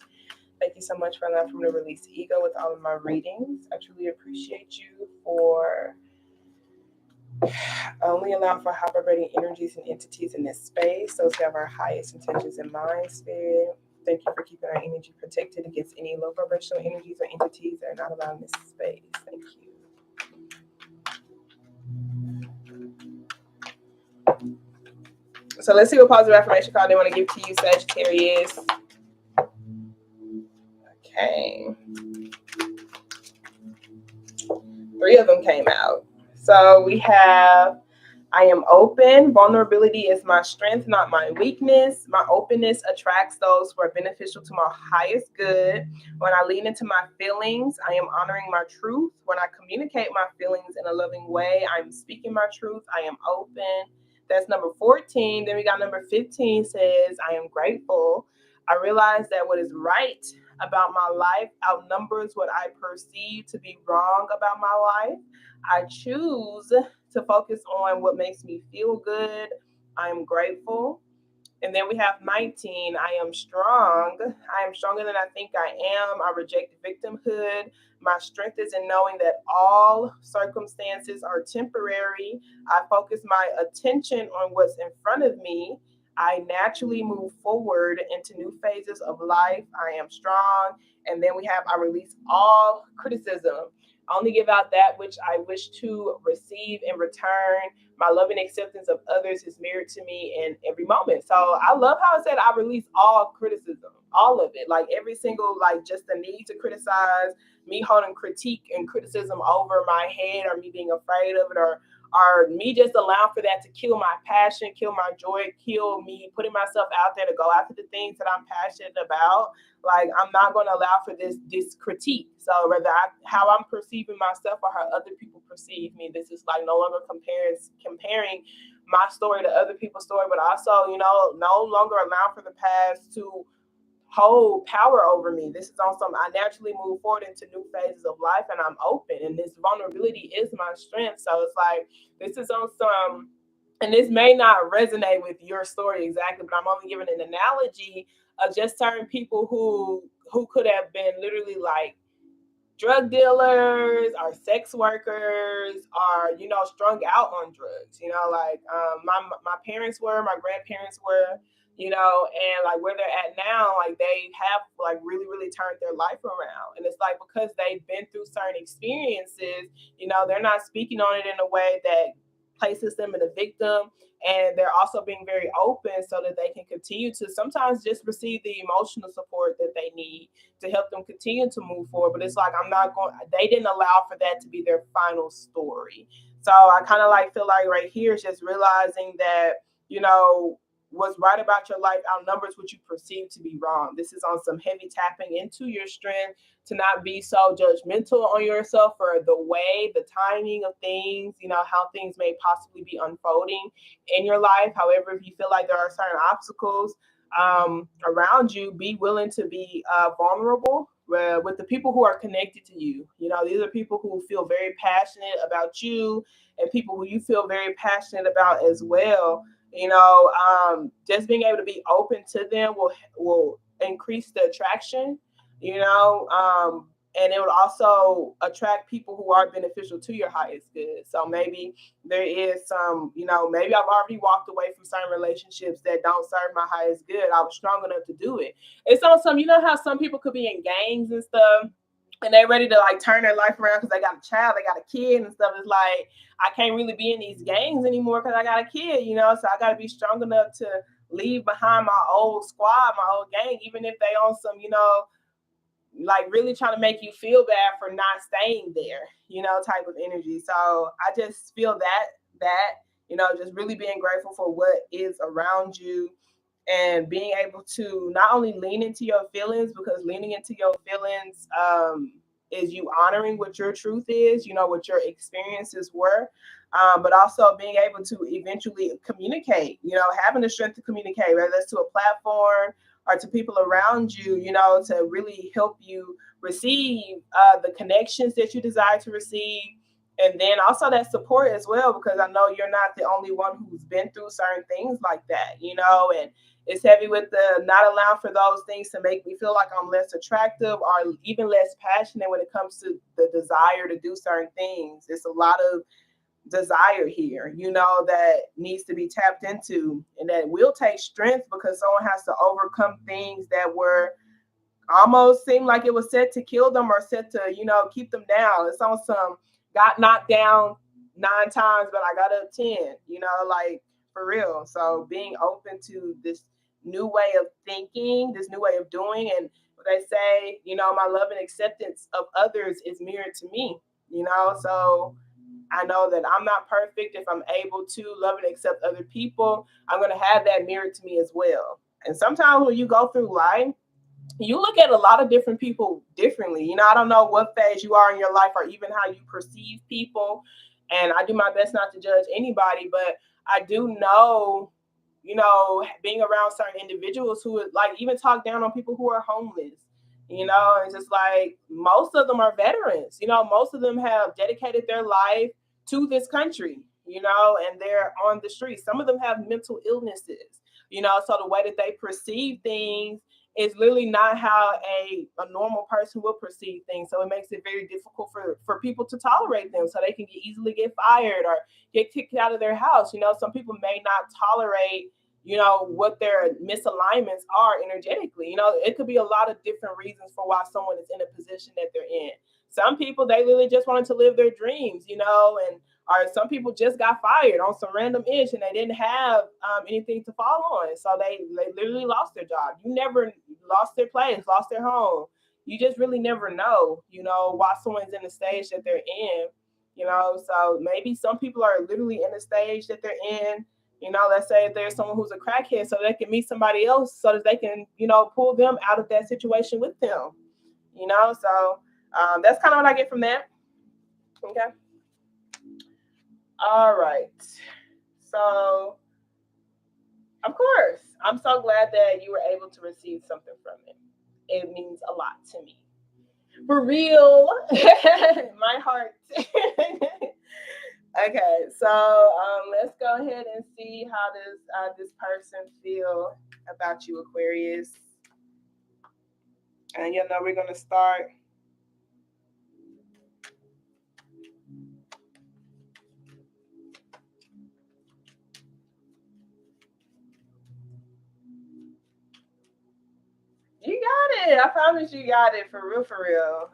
Thank you so much for allowing for me to release ego with all of my readings. I truly appreciate you for only allowing for high vibrating energies and entities in this space. Those who have our highest intentions in mind, Spirit. Thank you for keeping our energy protected against any low vibrational energies or entities that are not allowed in this space. Thank you. So let's see what positive affirmation card they want to give to you, Sagittarius. Okay. 3 of them came out. So we have, I am open. Vulnerability is my strength, not my weakness. My openness attracts those who are beneficial to my highest good. When I lean into my feelings, I am honoring my truth. When I communicate my feelings in a loving way, I'm speaking my truth. I am open. That's number 14. Then we got number 15 says, I am grateful. I realize that what is right about my life outnumbers what I perceive to be wrong about my life. I choose to focus on what makes me feel good. I am grateful. And then we have 19. I am strong. I am stronger than I think I am. I reject victimhood. My strength is in knowing that all circumstances are temporary. I focus my attention on what's in front of me. I naturally move forward into new phases of life. I am strong. And then we have, I release all criticism. I only give out that which I wish to receive in return. My love and acceptance of others is mirrored to me in every moment. So I love how it said I release all criticism, all of it, like every single, like just the need to criticize, me holding critique and criticism over my head, or me being afraid of it, or me just allowing for that to kill my passion, kill my joy, kill me putting myself out there to go after the things that I'm passionate about. Like, I'm not going to allow for this critique. So whether how I'm perceiving myself or how other people perceive me, this is like no longer comparing my story to other people's story, but also, no longer allow for the past to hold power over me. This is on some, I naturally move forward into new phases of life, and I'm open, and this vulnerability is my strength. So it's like, this is on some, and this may not resonate with your story exactly, but I'm only giving an analogy of just certain people who could have been literally like drug dealers or sex workers or strung out on drugs, like my parents were, my grandparents were, and like where they're at now, like they have like really really turned their life around. And it's like, because they've been through certain experiences, they're not speaking on it in a way that places them in a victim, and they're also being very open so that they can continue to sometimes just receive the emotional support that they need to help them continue to move forward. But it's like, they didn't allow for that to be their final story. So I kind of like feel like right here is just realizing that, what's right about your life outnumbers what you perceive to be wrong. This is on some heavy tapping into your strength, to not be so judgmental on yourself for the way, the timing of things, how things may possibly be unfolding in your life. However, if you feel like there are certain obstacles around you, be willing to be vulnerable with the people who are connected to you. These are people who feel very passionate about you, and people who you feel very passionate about as well. Just being able to be open to them will increase the attraction, and it would also attract people who are beneficial to your highest good. So maybe there is some, maybe I've already walked away from certain relationships that don't serve my highest good. I was strong enough to do it. It's on some, how some people could be in gangs and stuff, and they're ready to like turn their life around because they got a child, they got a kid and stuff. It's like I can't really be in these gangs anymore because I got a kid, you know. So I got to be strong enough to leave behind my old squad, my old gang, even if they on some, you know, like really trying to make you feel bad for not staying there, you know, type of energy. So I just feel that, you know, just really being grateful for what is around you and being able to not only lean into your feelings, because leaning into your feelings is you honoring what your truth is, you know, what your experiences were, but also being able to eventually communicate, you know, having the strength to communicate, whether it's to a platform or to people around you, you know, to really help you receive the connections that you desire to receive. And then also that support as well, because I know you're not the only one who's been through certain things like that, you know, and it's heavy with the not allowing for those things to make me feel like I'm less attractive or even less passionate when it comes to the desire to do certain things. It's a lot of desire here, you know, that needs to be tapped into, and that will take strength because someone has to overcome things that were almost seemed like it was set to kill them or set to, you know, keep them down. It's on some got knocked down 9 times, but I got up 10, you know, like for real. So being open to this new way of thinking, this new way of doing, and what they say, you know, my love and acceptance of others is mirrored to me, you know. So I know that I'm not perfect. If I'm able to love and accept other people, I'm going to have that mirrored to me as well. And sometimes when you go through life, you look at a lot of different people differently. You know, I don't know what phase you are in your life or even how you perceive people. And I do my best not to judge anybody, but I do know, you know, being around certain individuals who would like even talk down on people who are homeless, you know, and just like most of them are veterans, you know, most of them have dedicated their life to this country, you know, and they're on the streets. Some of them have mental illnesses, you know, so the way that they perceive things is literally not how a normal person will perceive things. So it makes it very difficult for people to tolerate them. So they can easily get fired or get kicked out of their house. You know, some people may not tolerate, you know, what their misalignments are energetically. You know, it could be a lot of different reasons for why someone is in a position that they're in. Some people, they literally just wanted to live their dreams, you know, and or some people just got fired on some random ish and they didn't have anything to fall on. So they literally lost their job. You never lost their place, lost their home. You just really never know, you know, why someone's in the stage that they're in, you know. So maybe some people are literally in the stage that they're in. You know, let's say if there's someone who's a crackhead, so they can meet somebody else so that they can, you know, pull them out of that situation with them, you know. So that's kind of what I get from that. Okay. All right. So, of course, I'm so glad that you were able to receive something from it. It means a lot to me. For real. My heart. Okay, so let's go ahead and see how does this person feel about you, Aquarius. And you know we're gonna start. You got it. I promise you got it for real, for real.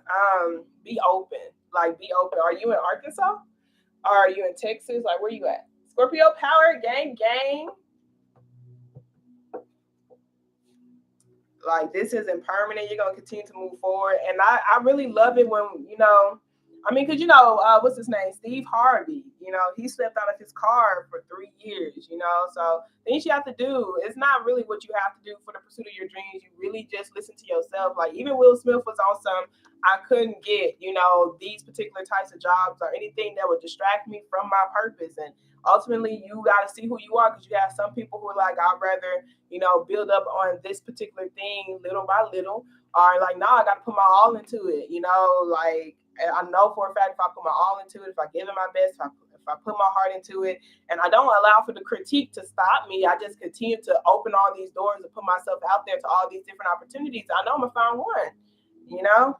Be open. Like be open. Are you in Arkansas? Are you in Texas? Like where you at? Scorpio power, gang, gang. Like this isn't permanent. You're gonna continue to move forward, and I really love it when you know. I mean, because you know, what's his name? Steve Harvey. You know, he slept out of his car for 3 years. You know, so things you have to do. It's not really what you have to do for the pursuit of your dreams. You really just listen to yourself. Like even Will Smith was on some. I couldn't get, you know, these particular types of jobs or anything that would distract me from my purpose. And ultimately, you got to see who you are because you have some people who are like, I'd rather, you know, build up on this particular thing little by little, or like, no, I got to put my all into it. You know, like I know for a fact if I put my all into it, if I give it my best, if I put my heart into it, and I don't allow for the critique to stop me, I just continue to open all these doors and put myself out there to all these different opportunities. I know I'm gonna find one. You know,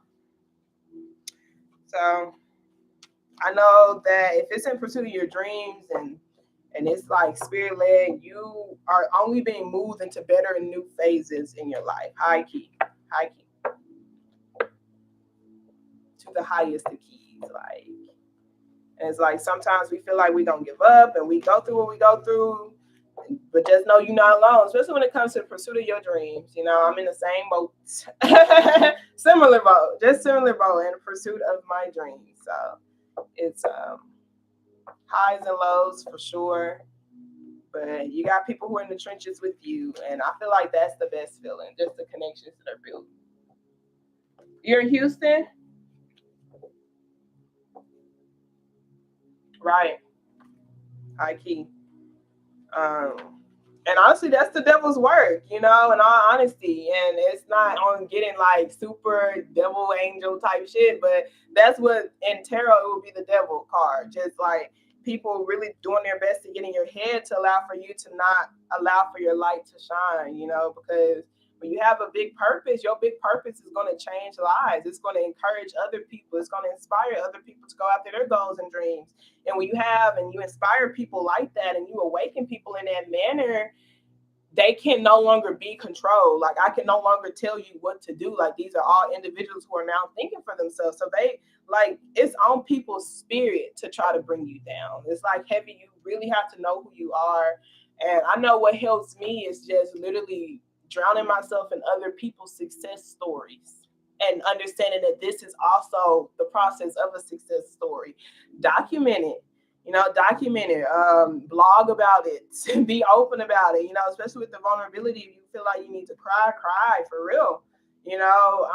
so I know that if it's in pursuit of your dreams and it's like spirit led, you are only being moved into better and new phases in your life. High key, high key. to the highest of keys. Like, and it's like sometimes we feel like we don't give up and we go through what we go through, but just know you're not alone, especially when it comes to the pursuit of your dreams. You know, I'm in the same boat, similar boat in the pursuit of my dreams. So it's highs and lows for sure, but you got people who are in the trenches with you, and I feel like that's the best feeling, just the connections that are built. You're in Houston, right? High key. Um, and honestly, that's the devil's work, you know, in all honesty. And it's not on getting like super devil angel type shit, but that's what in tarot it would be the devil card. Just like people really doing their best to get in your head to allow for you to not allow for your light to shine, you know, because when you have a big purpose, your big purpose is going to change lives. It's going to encourage other people. It's going to inspire other people to go after their goals and dreams. And when you have and you inspire people like that and you awaken people in that manner, they can no longer be controlled. Like I can no longer tell you what to do. Like these are all individuals who are now thinking for themselves. So they like it's on people's spirit to try to bring you down. It's like heavy. You really have to know who you are. And I know what helps me is just literally drowning myself in other people's success stories and understanding that this is also the process of a success story. Document it, you know, document it, blog about it, be open about it, you know, especially with the vulnerability. If you feel like you need to cry, cry for real. You know,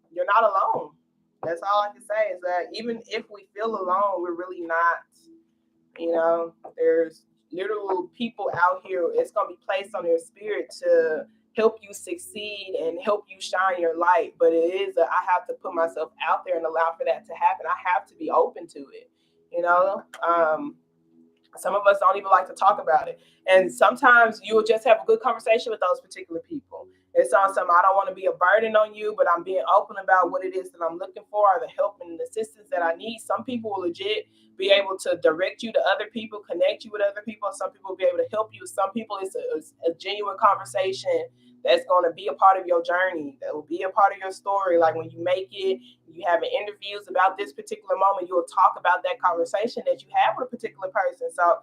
you're not alone. That's all I can say is that even if we feel alone, we're really not, you know, there's literal people out here. It's going to be placed on your spirit to help you succeed and help you shine your light. But it is, I have to put myself out there and allow for that to happen. I have to be open to it, you know. Some of us don't even like to talk about it. And sometimes you'll just have a good conversation with those particular people. It's on some, I don't want to be a burden on you, but I'm being open about what it is that I'm looking for, or the help and the assistance that I need. Some people will legit be able to direct you to other people, connect you with other people. Some people will be able to help you. Some people, it's a genuine conversation that's going to be a part of your journey, that will be a part of your story. Like when you make it, you have interviews about this particular moment, you'll talk about that conversation that you have with a particular person. So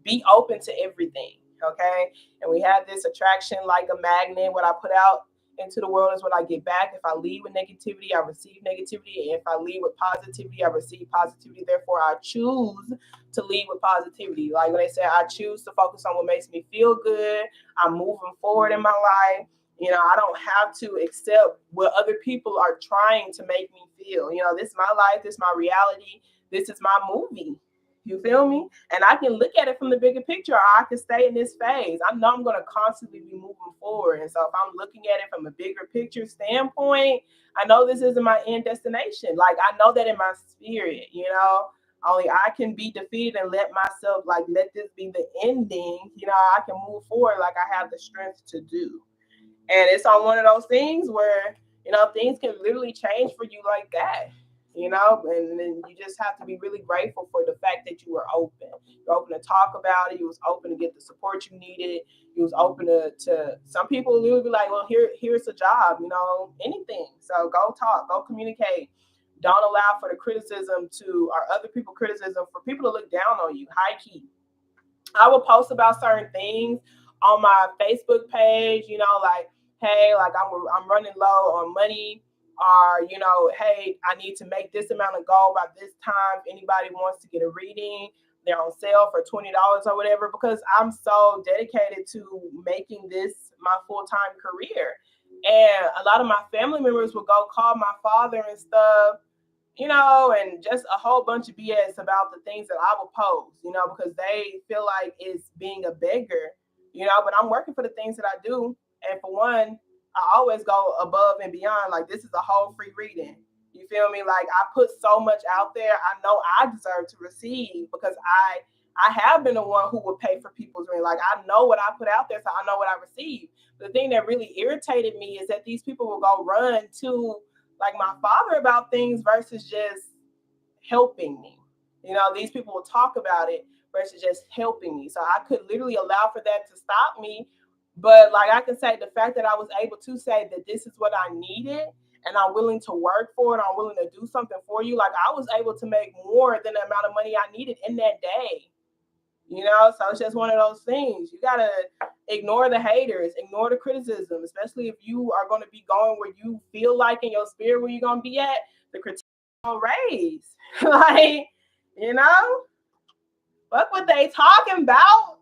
be open to everything, okay? And we have this attraction like a magnet. What I put out into the world is what I get back. If I lead with negativity, I receive negativity. And if I lead with positivity, I receive positivity. Therefore, I choose to lead with positivity. Like when they say I choose to focus on what makes me feel good, I'm moving forward in my life. You know, I don't have to accept what other people are trying to make me feel. You know, this is my life, this is my reality, this is my movie. You feel me? And I can look at it from the bigger picture, or I can stay in this phase. I know I'm going to constantly be moving forward. And so if I'm looking at it from a bigger picture standpoint, I know this isn't my end destination. Like I know that in my spirit, you know, only I can be defeated and let myself, like, let this be the ending. You know, I can move forward like I have the strength to do. And it's on one of those things where, you know, things can literally change for you like that, you know, and then you just have to be really grateful for the fact that you were open. You're open to talk about it. You was open to get the support you needed. You was open to some people literally be like, well, here's a job, you know, anything. So go talk, go communicate. Don't allow for the criticism or other people criticism for people to look down on you. High key. I will post about certain things on my Facebook page, you know, like, hey, like I'm running low on money, or, you know, hey, I need to make this amount of goal by this time. If anybody wants to get a reading, they're on sale for $20 or whatever, because I'm so dedicated to making this my full-time career. And a lot of my family members will go call my father and stuff, you know, and just a whole bunch of BS about the things that I will post, you know, because they feel like it's being a beggar, you know, but I'm working for the things that I do. And for one, I always go above and beyond. Like this is a whole free reading. You feel me? Like I put so much out there. I know I deserve to receive because I have been the one who would pay for people's rent. Like I know what I put out there, so I know what I receive. The thing that really irritated me is that these people will go run to like my father about things versus just helping me. You know, these people will talk about it versus just helping me. So I could literally allow for that to stop me. But like I can say, the fact that I was able to say that this is what I needed and I'm willing to work for it, I'm willing to do something for you, like I was able to make more than the amount of money I needed in that day. So it's just one of those things. You gotta ignore the haters, ignore the criticism, especially if you are going to be going where you feel like in your spirit where you're going to be at. The critique will raise. Like, you know, fuck what they talking about.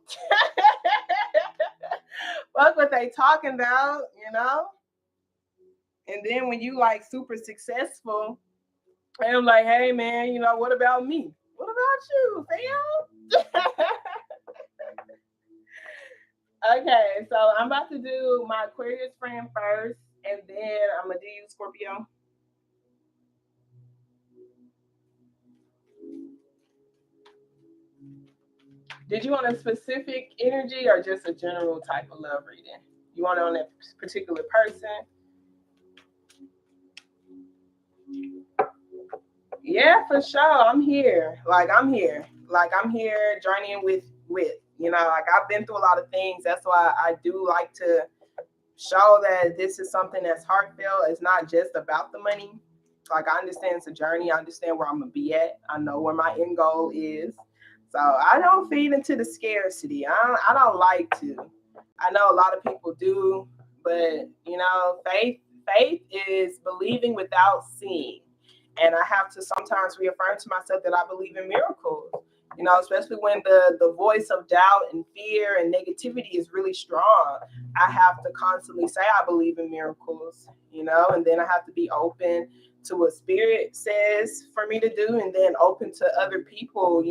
Fuck what they talking about, And then when you like super successful, and I'm like, hey man, what about me? What about you, fam? Okay, so I'm about to do my Aquarius friend first, and then I'm gonna do you, Scorpio. Did you want a specific energy or just a general type of love reading? You want it on that particular person? Yeah, for sure. I'm here. I'm here journeying like I've been through a lot of things. That's why I do like to show that this is something that's heartfelt. It's not just about the money. Like I understand it's a journey. I understand where I'm gonna be at. I know where my end goal is. So I don't feed into the scarcity. I don't like to. I know a lot of people do, but faith is believing without seeing. And I have to sometimes reaffirm to myself that I believe in miracles. Especially when the voice of doubt and fear and negativity is really strong. I have to constantly say I believe in miracles, and then I have to be open to what spirit says for me to do, and then open to other people.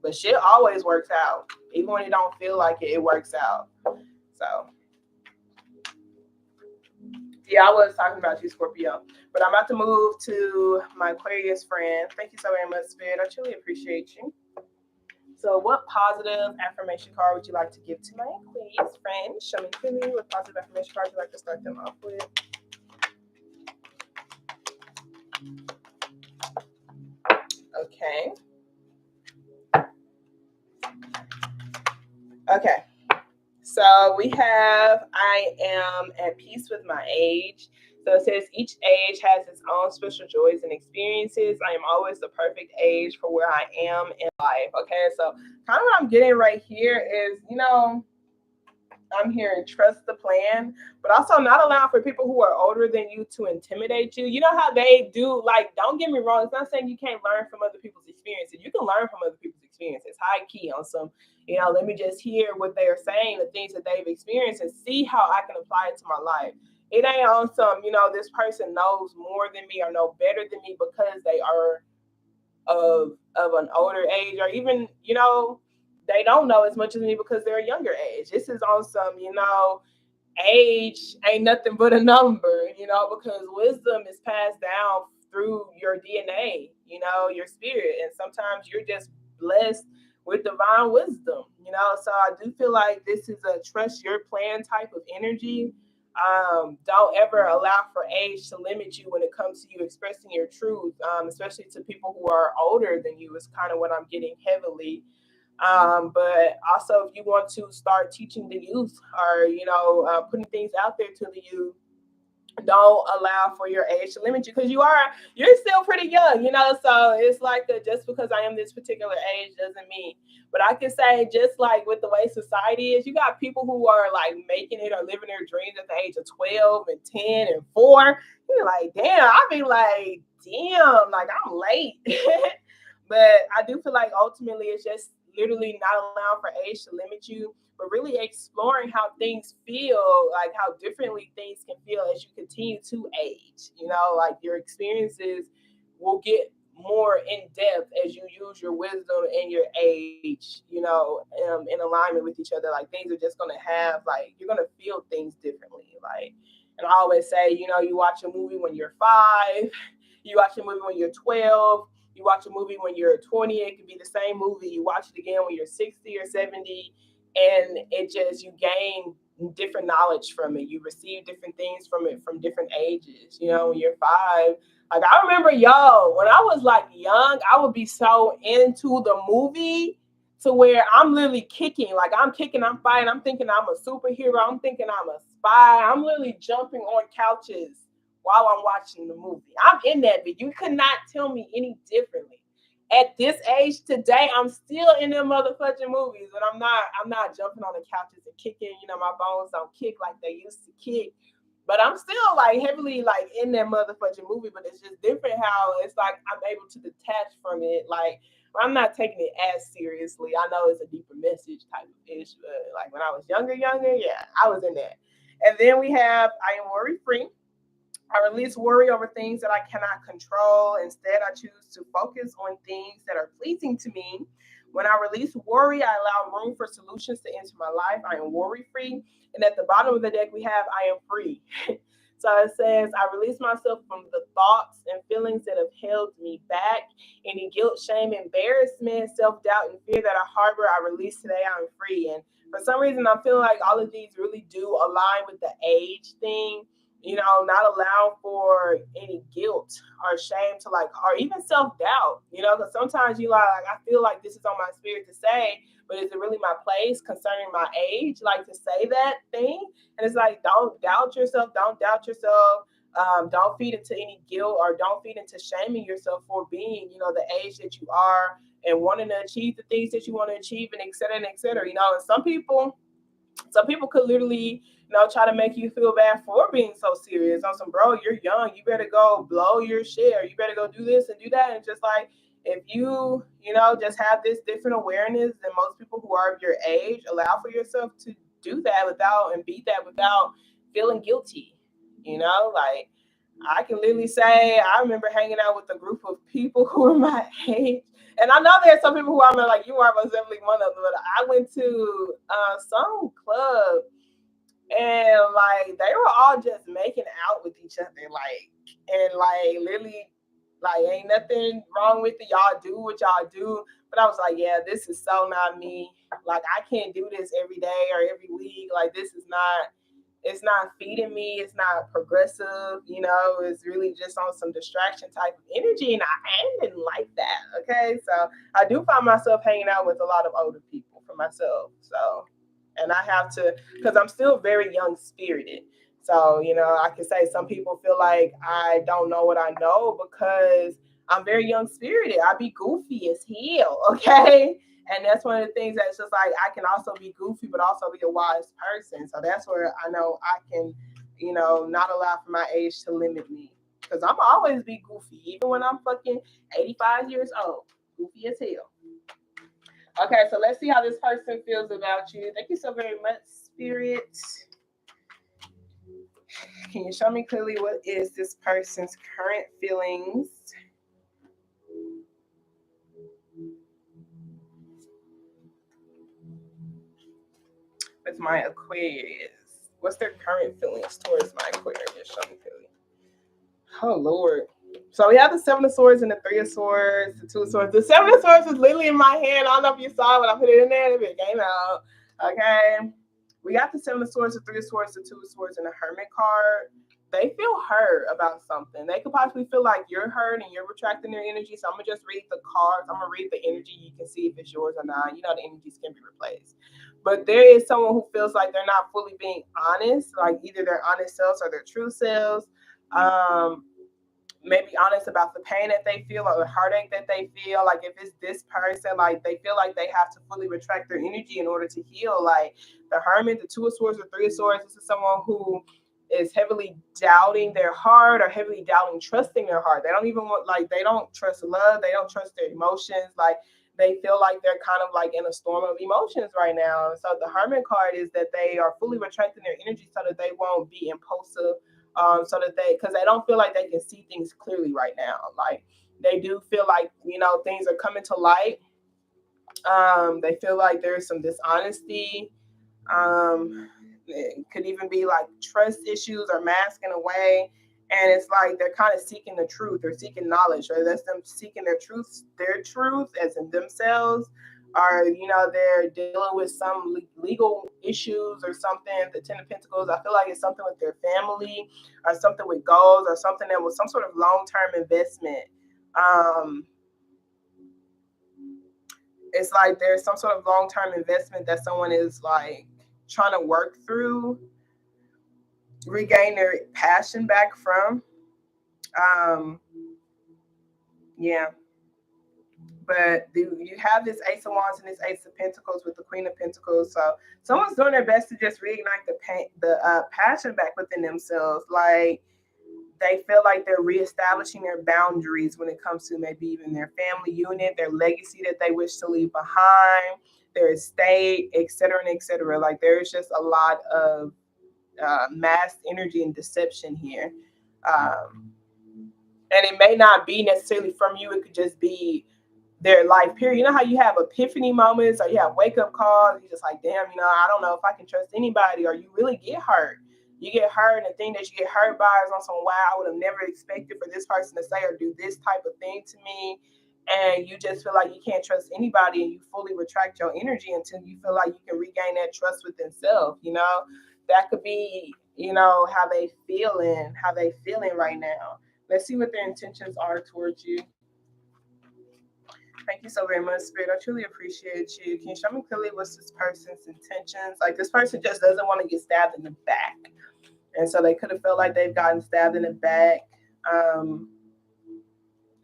But shit always works out. Even when it don't feel like it works out. So yeah, I was talking about you, Scorpio. But I'm about to move to my Aquarius friend. Thank you so very much, Spirit. I truly appreciate you. So what positive affirmation card would you like to give to my Aquarius friend? Show me clearly what positive affirmation card you'd like to start them off with. Okay. Okay. So we have, I am at peace with my age. So it says each age has its own special joys and experiences. I am always the perfect age for where I am in life. Okay, so kind of what I'm getting right here is, I'm hearing trust the plan, but also not allowing for people who are older than you to intimidate you. You know how they do, like, don't get me wrong. It's not saying you can't learn from other people's experiences. You can learn from other people's experiences. High key on some, let me just hear what they are saying, the things that they've experienced, and see how I can apply it to my life. It ain't on some, this person knows more than me or know better than me because they are of an older age, or even, they don't know as much as me because they're a younger age. This is on some, age ain't nothing but a number, because wisdom is passed down through your DNA, your spirit. And sometimes you're just blessed with divine wisdom, So I do feel like this is a trust your plan type of energy. Don't ever allow for age to limit you when it comes to you expressing your truth, especially to people who are older than you, is kind of what I'm getting heavily. But also, if you want to start teaching the youth or, putting things out there to the youth, don't allow for your age to limit you, because you're still pretty young, so it's like just because I am this particular age doesn't mean. But I can say, just like with the way society is, you got people who are like making it or living their dreams at the age of 12 and 10 and 4. You're like, damn. I be like, damn, like I'm late. But I do feel like ultimately it's just literally not allowing for age to limit you, but really exploring how things feel, like how differently things can feel as you continue to age. Like your experiences will get more in depth as you use your wisdom and your age, in alignment with each other. Like things are just going to have, like, you're going to feel things differently. Like, and I always say, you watch a movie when you're 5, you watch a movie when you're 12, you watch a movie when you're 20, it could be the same movie. You watch it again when you're 60 or 70, and it just, you gain different knowledge from it. You receive different things from it from different ages. When you're 5, like I remember, when I was like young, I would be so into the movie to where I'm literally kicking, like I'm kicking, I'm fighting, I'm thinking I'm a superhero, I'm thinking I'm a spy, I'm literally jumping on couches while I'm watching the movie. I'm in that, but you could not tell me any differently. At this age today, I'm still in them motherfucking movies, and I'm not jumping on the couches and kicking. You know, my bones don't kick like they used to kick. But I'm still like heavily like in that motherfucking movie, but it's just different how it's like I'm able to detach from it. Like I'm not taking it as seriously. I know it's a deeper message type of ish, but like when I was younger, yeah, I was in that. And then we have I am worry free. I release worry over things that I cannot control. Instead, I choose to focus on things that are pleasing to me. When I release worry, I allow room for solutions to enter my life. I am worry free. And at the bottom of the deck, we have I am free. So it says, I release myself from the thoughts and feelings that have held me back. Any guilt, shame, embarrassment, self doubt, and fear that I harbor, I release today. I'm free. And for some reason, I'm feeling like all of these really do align with the age thing, not allow for any guilt or shame to like, or even self doubt, because sometimes you like, I feel like this is on my spirit to say, but is it really my place concerning my age, like to say that thing? And it's like, don't doubt yourself, don't doubt yourself. Don't feed into any guilt or don't feed into shaming yourself for being, the age that you are and wanting to achieve the things that you want to achieve and et cetera, and et cetera. And some people could literally, try to make you feel bad for being so serious. On some, bro, you're young. You better go blow your shit, or you better go do this and do that. And just like, if you, just have this different awareness than most people who are of your age, allow for yourself to do that without and be that without feeling guilty. Like I can literally say I remember hanging out with a group of people who were my age. And I know there's some people who are like, you are most definitely one of them. But I went to some club and like they were all just making out with each other, like, and like literally, like ain't nothing wrong with it. Y'all do what y'all do. But I was like, yeah, this is so not me. Like I can't do this every day or every week. Like this is not, it's not feeding me, it's not progressive, it's really just on some distraction type of energy, and I didn't like that. Okay, so I do find myself hanging out with a lot of older people for myself. So, and I have to, because I'm still very young spirited. So, I can say some people feel like I don't know what I know because I'm very young spirited. I be goofy as hell. Okay, and that's one of the things that's just like I can also be goofy, but also be a wise person. So that's where I know I can, not allow for my age to limit me. Because I'm always be goofy, even when I'm fucking 85 years old. Goofy as hell. Okay, so let's see how this person feels about you. Thank you so very much, Spirit. Can you show me clearly what is this person's current feelings? With my Aquarius. What's their current feelings towards my Aquarius? Show me clearly. Oh Lord. So we have the Seven of Swords and the Three of Swords, the Two of Swords. The Seven of Swords is literally in my hand. I don't know if you saw it when I put it in there. It came out. Okay. We got the Seven of Swords, the Three of Swords, the Two of Swords, and the Hermit card. They feel hurt about something. They could possibly feel like you're hurt and you're retracting their energy. So I'm gonna just read the cards. I'm gonna read the energy. You can see if it's yours or not. The energies can be replaced. But there is someone who feels like they're not fully being honest, like either their honest selves or their true selves. Um, Maybe honest about the pain that they feel or the heartache that they feel. Like if it's this person, like they feel like they have to fully retract their energy in order to heal. Like the Hermit, the Two of Swords, the Three of Swords, this is someone who is heavily doubting their heart or heavily doubting trusting their heart. They don't even want, like, they don't trust love, they don't trust their emotions. Like they feel like they're kind of like in a storm of emotions right now. So the Hermit card is that they are fully retracting their energy so that they won't be impulsive, so that because they don't feel like they can see things clearly right now. Like they do feel like things are coming to light. They feel like there's some dishonesty. It could even be like trust issues or masking away. And it's like they're kind of seeking the truth or seeking knowledge, or that's them seeking their truth as in themselves, or they're dealing with some legal issues or something. The Ten of Pentacles, I feel like it's something with their family or something with goals or something that was some sort of long-term investment. um it's like there's some sort of long-term investment that someone is like trying to work through, regain their passion back from. Um, yeah. But you have this Ace of Wands and this Ace of Pentacles with the Queen of Pentacles. So someone's doing their best to just reignite the passion back within themselves. Like they feel like they're reestablishing their boundaries when it comes to maybe even their family unit, their legacy that they wish to leave behind, their estate, etc., and etc. Like there's just a lot of mass energy and deception here. Um, and it may not be necessarily from you. It could just be their life period. You know how you have epiphany moments or you have wake up calls, you're just like, damn, I don't know if I can trust anybody, or you really get hurt. You get hurt, and the thing that you get hurt by is on some, wow, I would have never expected for this person to say or do this type of thing to me. And you just feel like you can't trust anybody, and you fully retract your energy until you feel like you can regain that trust within self. That could be, how they feeling right now. Let's see what their intentions are towards you. Thank you so very much, Spirit. I truly appreciate you. Can you show me clearly what's this person's intentions? Like this person just doesn't want to get stabbed in the back. And so they could have felt like they've gotten stabbed in the back.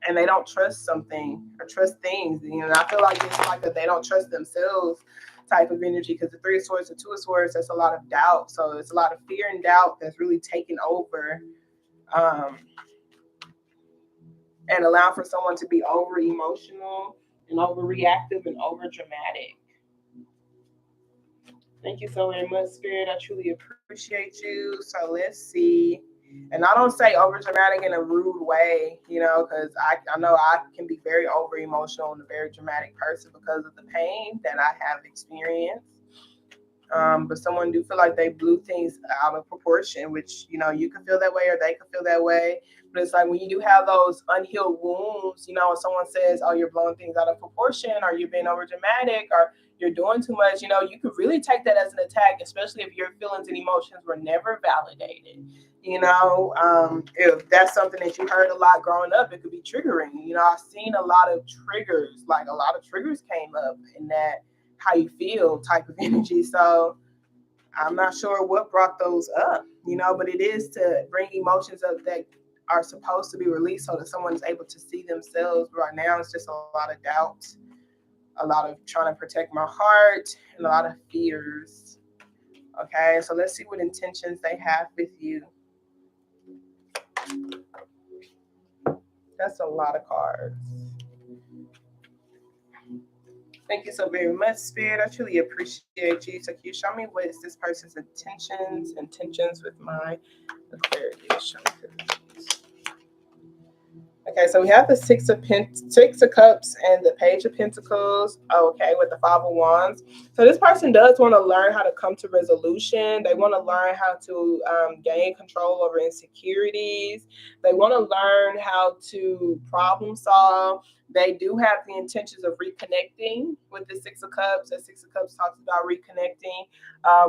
And they don't trust something or trust things. I feel like it's like they don't trust themselves type of energy, because the Three of Swords, the Two of Swords, that's a lot of doubt. So it's a lot of fear and doubt that's really taken over. And allow for someone to be over emotional and overreactive and over dramatic. Thank you so very much, Spirit. I truly appreciate you. So let's see. And I don't say over dramatic in a rude way, because I know I can be very over emotional and a very dramatic person because of the pain that I have experienced. But someone do feel like they blew things out of proportion, which, you can feel that way or they can feel that way. But it's like when you do have those unhealed wounds, if someone says, oh, you're blowing things out of proportion, or you're being over dramatic, or you're doing too much, you could really take that as an attack, especially if your feelings and emotions were never validated. If that's something that you heard a lot growing up, it could be triggering. I've seen a lot of triggers, like a lot of triggers came up in that how you feel type of energy. So I'm not sure what brought those up, but it is to bring emotions up that are supposed to be released so that someone is able to see themselves. Right now, it's just a lot of doubt, a lot of trying to protect my heart, and a lot of fears. Okay, so let's see what intentions they have with you. That's a lot of cards. Thank you so very much, Spirit. I truly appreciate you. So can you show me what is this person's intentions with my clarity? Show me this. Okay, so we have the Six of Cups and the Page of Pentacles. Okay, with the Five of Wands. So this person does want to learn how to come to resolution. They want to learn how to gain control over insecurities. They want to learn how to problem solve. They do have the intentions of reconnecting with the Six of Cups. The Six of Cups talks about reconnecting,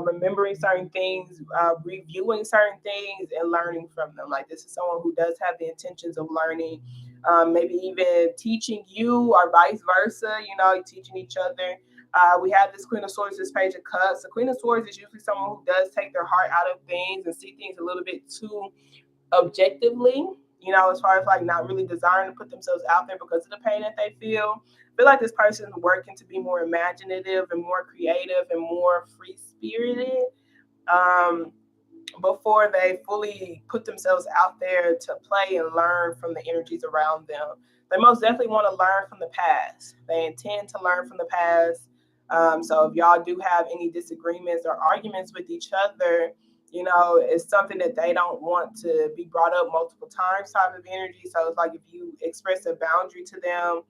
remembering certain things, reviewing certain things, and learning from them. Like this is someone who does have the intentions of learning, maybe even teaching you or vice versa, teaching each other. We have this Queen of Swords, this Page of Cups. The Queen of Swords is usually someone who does take their heart out of things and see things a little bit too objectively, as far as like not really desiring to put themselves out there because of the pain that they feel. I feel like this person is working to be more imaginative and more creative and more free-spirited before they fully put themselves out there to play and learn from the energies around them. They most definitely want to learn from the past. They intend to learn from the past. So if y'all do have any disagreements or arguments with each other, it's something that they don't want to be brought up multiple times type of energy. So it's like if you express a boundary to them,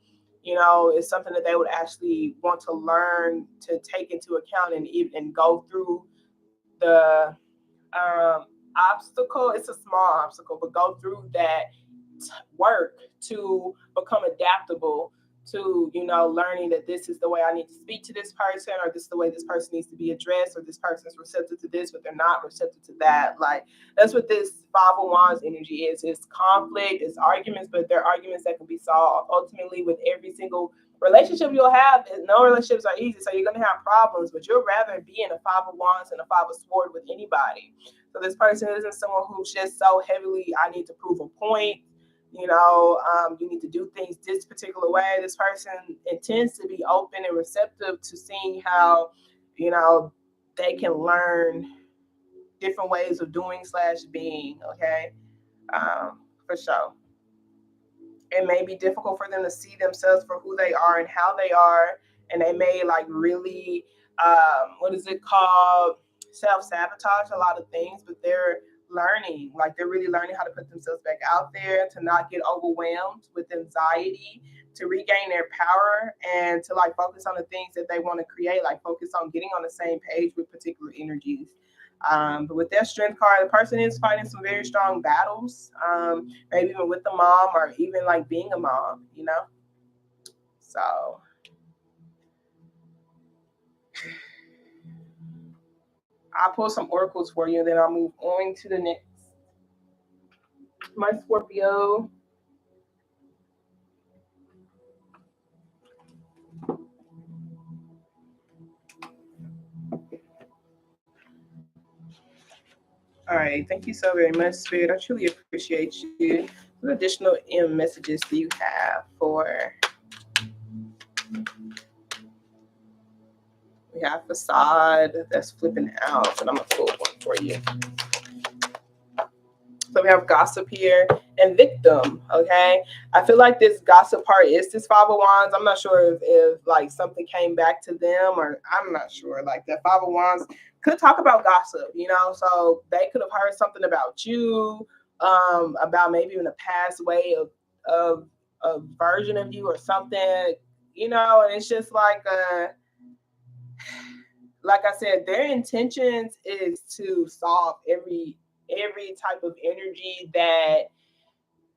it's something that they would actually want to learn to take into account and go through the obstacle. It's a small obstacle, but go through that work to become adaptable to, learning that this is the way I need to speak to this person, or this is the way this person needs to be addressed, or this person's receptive to this, but they're not receptive to that. Like, that's what this Five of Wands energy is. It's conflict, it's arguments, but they're arguments that can be solved. Ultimately, with every single relationship you'll have, no relationships are easy, so you're going to have problems, but you'll rather be in a Five of Wands and a Five of Swords with anybody. So this person isn't someone who's just so heavily, I need to prove a point. You need to do things this particular way. This person intends to be open and receptive to seeing how, they can learn different ways of doing / being, okay? For sure. It may be difficult for them to see themselves for who they are and how they are, and they may like really, what is it called? Self-sabotage a lot of things, but they're learning, like they're really learning how to put themselves back out there, to not get overwhelmed with anxiety, to regain their power, and to like focus on the things that they want to create, like focus on getting on the same page with particular energies. But with that strength card, the person is fighting some very strong battles, maybe even with the mom or even like being a mom, So I'll pull some oracles for you, and then I'll move on to the next. My Scorpio. All right, thank you so very much, Spirit. I truly appreciate you. What additional messages do you have for? We have Facade that's flipping out, and I'm gonna pull one for you. So we have Gossip here and Victim. Okay, I feel like this Gossip part is this Five of Wands. I'm not sure if like something came back to them, or I'm not sure. Like that Five of Wands could talk about gossip, so they could have heard something about you, about maybe even a past way of a version of you or something, and it's just like I said, their intentions is to solve every type of energy that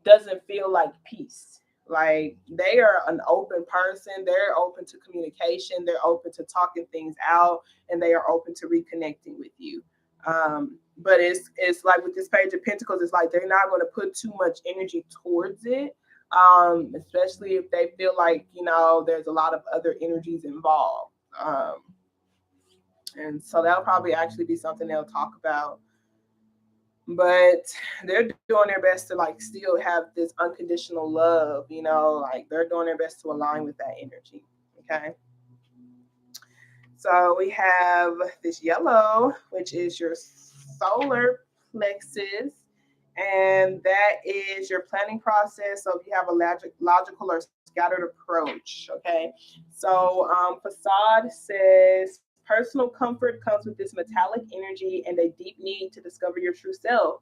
doesn't feel like peace. Like they are an open person, they're open to communication, they're open to talking things out, and they are open to reconnecting with you. But it's like with this Page of Pentacles, it's like they're not going to put too much energy towards it, especially if they feel like there's a lot of other energies involved. And so that'll probably actually be something they'll talk about. But they're doing their best to like still have this unconditional love, like they're doing their best to align with that energy. Okay. So we have this yellow, which is your solar plexus, and that is your planning process. So if you have a logical or scattered approach, okay. So Facade says personal comfort comes with this metallic energy and a deep need to discover your true self.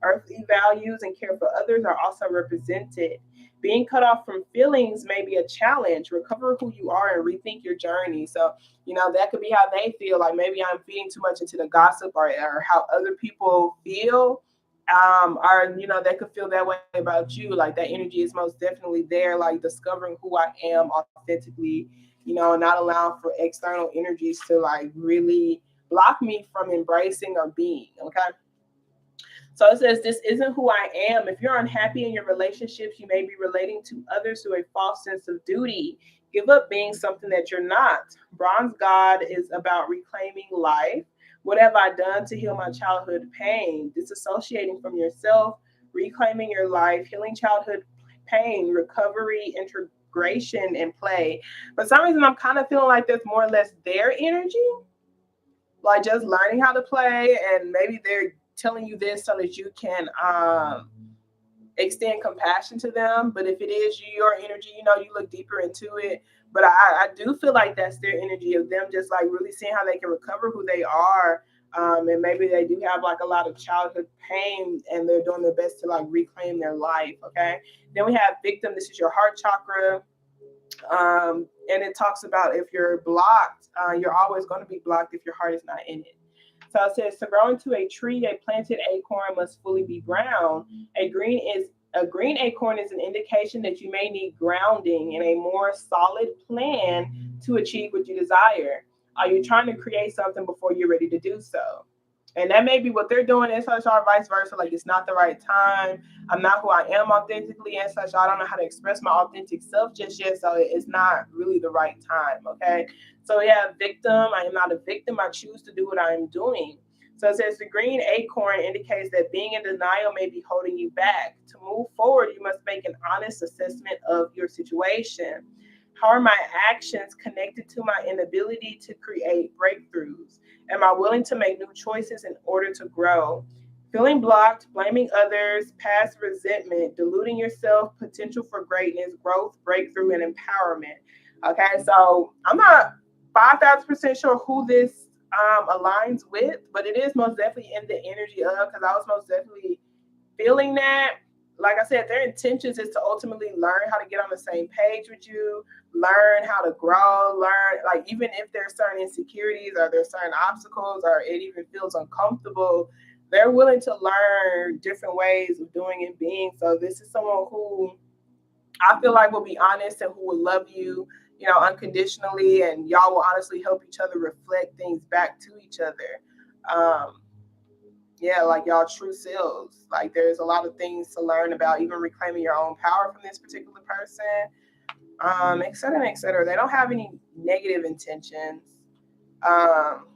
Earthly values and care for others are also represented. Being cut off from feelings may be a challenge. Recover who you are and rethink your journey. So, that could be how they feel. Like maybe I'm feeding too much into the gossip or how other people feel. Or, they could feel that way about you. Like that energy is most definitely there, like discovering who I am authentically, not allowing for external energies to like really block me from embracing or being. Okay. So it says, this isn't who I am. If you're unhappy in your relationships, you may be relating to others through a false sense of duty. Give up being something that you're not. Bronze God is about reclaiming life. What have I done to heal my childhood pain? Disassociating from yourself, reclaiming your life, healing childhood pain, recovery, integration, and play. For some reason, I'm kind of feeling like that's more or less their energy, like just learning how to play, and maybe they're telling you this so that you can extend compassion to them. But if it is your energy, you look deeper into it. But I do feel like that's their energy of them just like really seeing how they can recover who they are. And maybe they do have like a lot of childhood pain and they're doing their best to like reclaim their life. Okay. Then we have Victim. This is your heart chakra. And it talks about if you're blocked, you're always going to be blocked if your heart is not in it. So it says, to grow into a tree, a planted acorn must fully be brown. A green acorn is an indication that you may need grounding in a more solid plan to achieve what you desire. Are you trying to create something before you're ready to do so? And that may be what they're doing and such, or vice versa. Like, it's not the right time. I'm not who I am authentically and such. I don't know how to express my authentic self just yet. So it's not really the right time. Okay. So yeah, victim. I am not a victim. I choose to do what I am doing. So it says the green acorn indicates that being in denial may be holding you back. To move forward, you must make an honest assessment of your situation. How are my actions connected to my inability to create breakthroughs? Am I willing to make new choices in order to grow? Feeling blocked, blaming others, past resentment, deluding yourself, potential for greatness, growth, breakthrough, and empowerment. Okay, so I'm not 5,000% sure who this aligns with, but it is most definitely in the energy of, because I was most definitely feeling that. Like I said, their intentions is to ultimately learn how to get on the same page with you, learn how to grow, learn, like, even if there's certain insecurities or there's certain obstacles or it even feels uncomfortable, they're willing to learn different ways of doing and being. So this is someone who I feel like will be honest and who will love you, unconditionally, and y'all will honestly help each other reflect things back to each other. Um, yeah, like y'all true selves. Like, there's a lot of things to learn about, even reclaiming your own power from this particular person, et cetera, et cetera. They don't have any negative intentions. Um,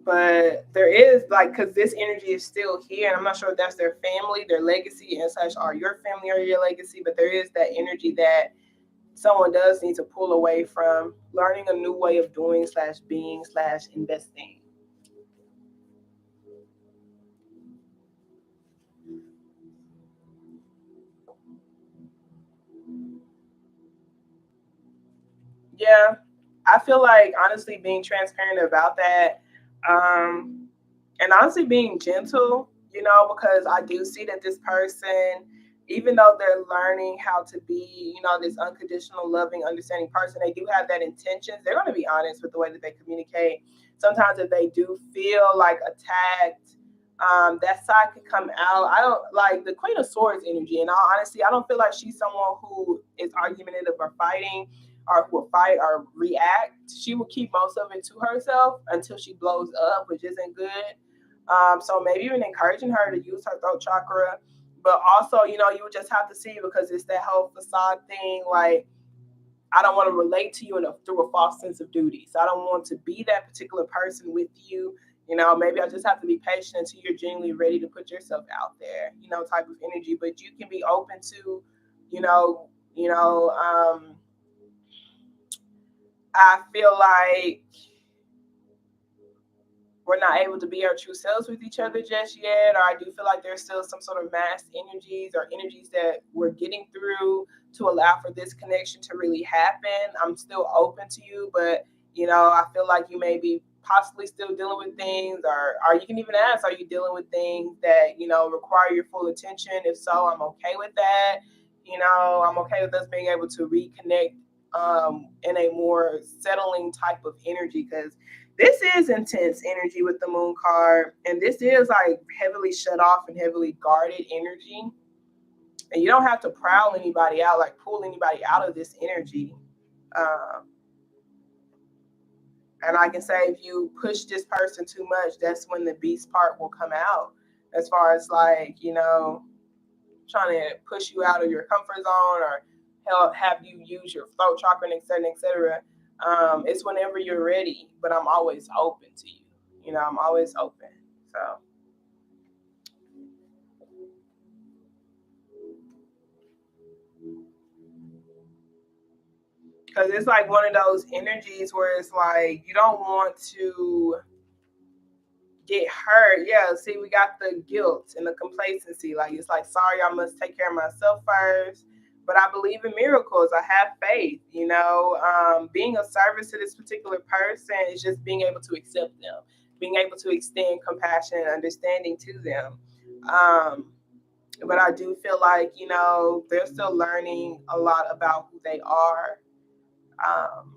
but there is, like, because this energy is still here, and I'm not sure if that's their family, their legacy, and such, or your family or your legacy, but there is that energy that someone does need to pull away from, learning a new way of doing slash being slash investing. Yeah, I feel like honestly being transparent about that, um, and honestly being gentle, because I do see that this person, even though they're learning how to be, this unconditional, loving, understanding person, they do have that intentions. They're going to be honest with the way that they communicate. Sometimes if they do feel like attacked, that side could come out. I don't like the Queen of Swords energy. In all honesty, I don't feel like she's someone who is argumentative or fighting, or will fight or react. She will keep most of it to herself until she blows up, which isn't good. So maybe even encouraging her to use her throat chakra, but also, you would just have to see, because it's that whole facade thing. Like, I don't want to relate to you through a false sense of duty. So I don't want to be that particular person with you. Maybe I just have to be patient until you're genuinely ready to put yourself out there, type of energy. But you can be open to, you know, you know, I feel like we're not able to be our true selves with each other just yet, or I do feel like there's still some sort of masked energies or energies that we're getting through to allow for this connection to really happen. I'm still open to you, but I feel like you may be possibly still dealing with things, or you can even ask, are you dealing with things that require your full attention? If so, I'm okay with that. I'm okay with us being able to reconnect in a more settling type of energy, because this is intense energy with the moon card, and this is like heavily shut off and heavily guarded energy. And you don't have to prowl anybody out, like pull anybody out of this energy. Um, and I can say, if you push this person too much, that's when the beast part will come out. As far as, like, trying to push you out of your comfort zone, or have you use your throat chakra, and et cetera, et cetera. It's whenever you're ready, but I'm always open to you. I'm always open. So, because it's like one of those energies where it's like you don't want to get hurt. Yeah, see, we got the guilt and the complacency. Like, it's like, sorry, I must take care of myself first. But I believe in miracles. I have faith. Being of service to this particular person is just being able to accept them, being able to extend compassion and understanding to them. Um, but I do feel like, they're still learning a lot about who they are. Um,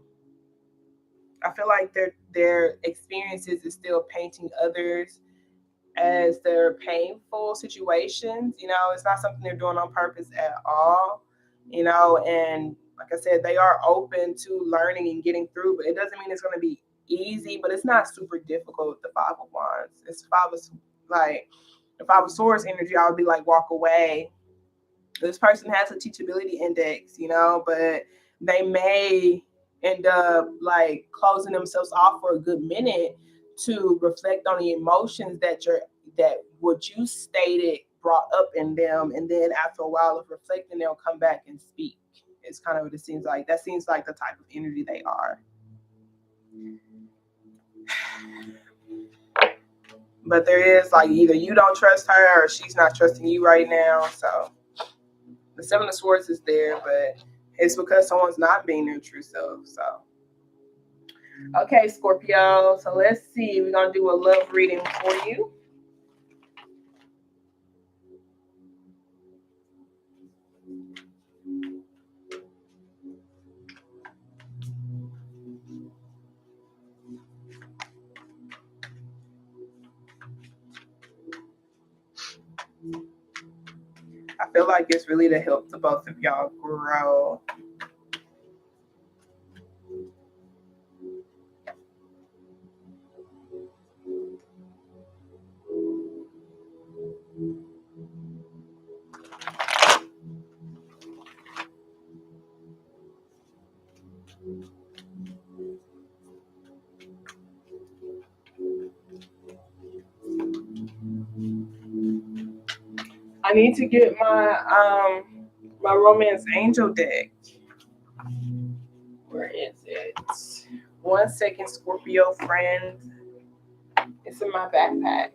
I feel like their experiences is still painting others as their painful situations. It's not something they're doing on purpose at all. And like I said, they are open to learning and getting through, but it doesn't mean it's going to be easy, but it's not super difficult with the Five of Wands. It's five of, like, the Five of Swords energy, I would be like, walk away. This person has a teachability index, but they may end up like closing themselves off for a good minute to reflect on the emotions that what you stated brought up in them, and then after a while of reflecting, they'll come back and speak. It's kind of what it seems like. That seems like the type of energy they are. But there is like either you don't trust her or she's not trusting you right now. So the Seven of Swords is there, but it's because someone's not being their true self. So, okay, Scorpio. So let's see. We're going to do a love reading for you. I feel like it's really to help the both of y'all grow. I need to get my romance angel deck. Where is it? 1 second, Scorpio friend. It's in my backpack.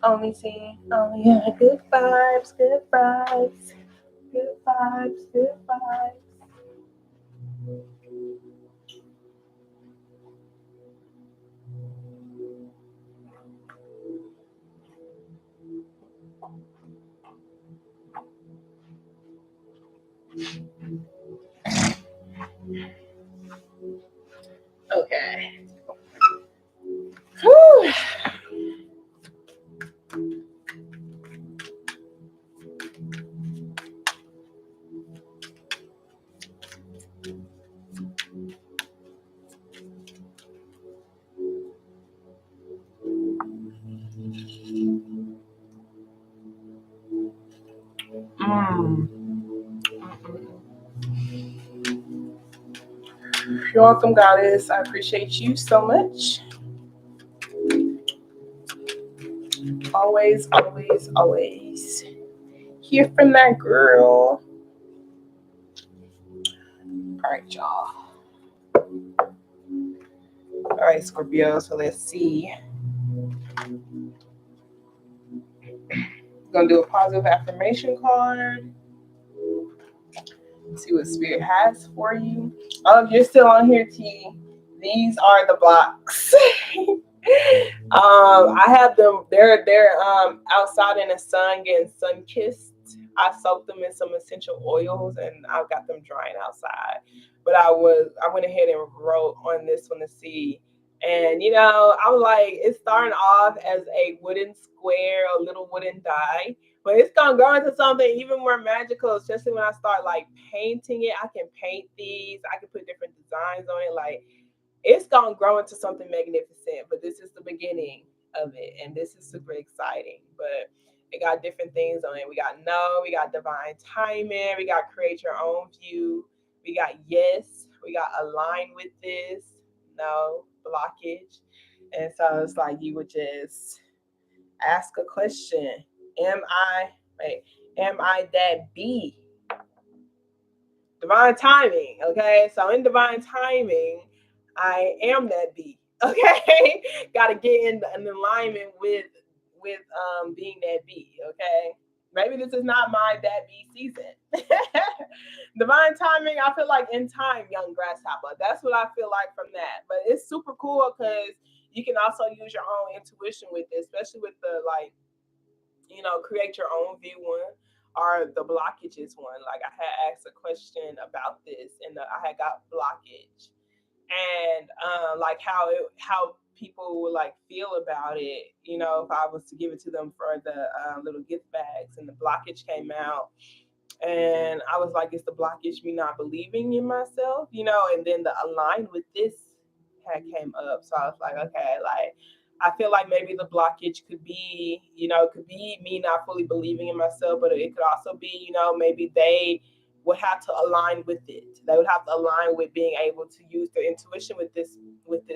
Only see, only good vibes, good vibes, good vibes, good vibes. Okay. Whew. Mm. You're welcome, Goddess. I appreciate you so much. Always, always, always. Hear from that girl. All right, y'all. All right, Scorpio. So let's see. Gonna do a positive affirmation card. See what Spirit has for you. Oh, if you're still on here, T, these are the blocks. I have them. They're outside in the sun, getting sun kissed. I soaked them in some essential oils, and I got them drying outside. But I went ahead and wrote on this one to see. And I'm like, it's starting off as a wooden square, a little wooden die, but it's gonna grow into something even more magical, especially when I start like painting it. I can paint these, I can put different designs on it. Like, it's gonna grow into something magnificent, but this is the beginning of it, and this is super exciting. But it got different things on it. We got no, we got divine timing, we got create your own view, we got yes, we got align with this, no blockage. And so it's like you would just ask a question. Am I am I that B? Divine timing, okay? So in divine timing, I am that B. Okay. Gotta get in alignment with being that B, okay? Maybe this is not my that B season. Divine timing, I feel like in time, young grasshopper. That's what I feel like from that. But it's super cool because you can also use your own intuition with it, especially with the like, create your own view one or the blockages one. Like I had asked a question about this and I had got blockage. and like how people would like feel about it, you know, if I was to give it to them for the little gift bags. And the blockage came out, and I was like, "Is the blockage me not believing in myself?" You know, and then the align with this had came up, so I was like, "Okay, like." I feel like maybe the blockage could be, you know, it could be me not fully believing in myself, but it could also be, you know, maybe they would have to align with it. They would have to align with being able to use their intuition with this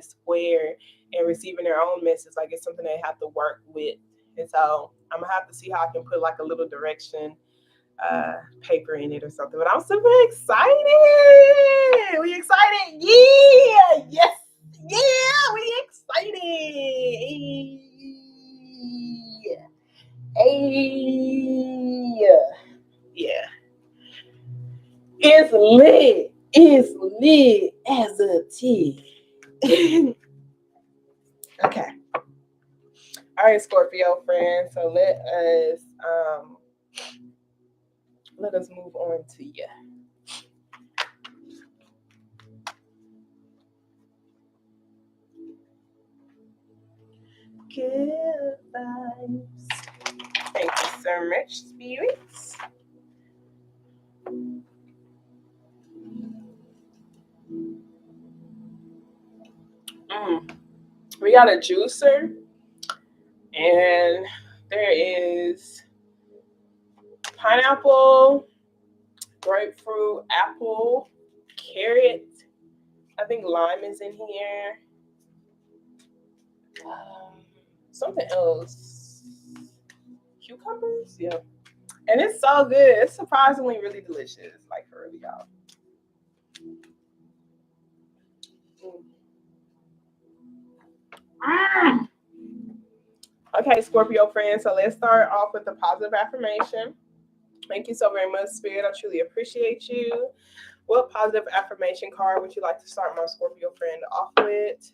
square and receiving their own message. Like it's something they have to work with. And so I'm gonna have to see how I can put like a little direction paper in it or something. But I'm super excited. We excited? Yeah, yes, yeah, we excited. Hey, yeah, it's lit. It's lit as a tea. Okay. All right, Scorpio friends. So let us move on to you. Good vibes. Thank you so much, spirits. We got a juicer, and there is pineapple, grapefruit, apple, carrot. I think lime is in here. Something else. Cucumbers? Yeah. And it's so good. It's surprisingly really delicious. Like for real, y'all. Mm. Okay, Scorpio friends. So let's start off with the positive affirmation. Thank you so very much, Spirit. I truly appreciate you. What positive affirmation card would you like to start my Scorpio friend off with?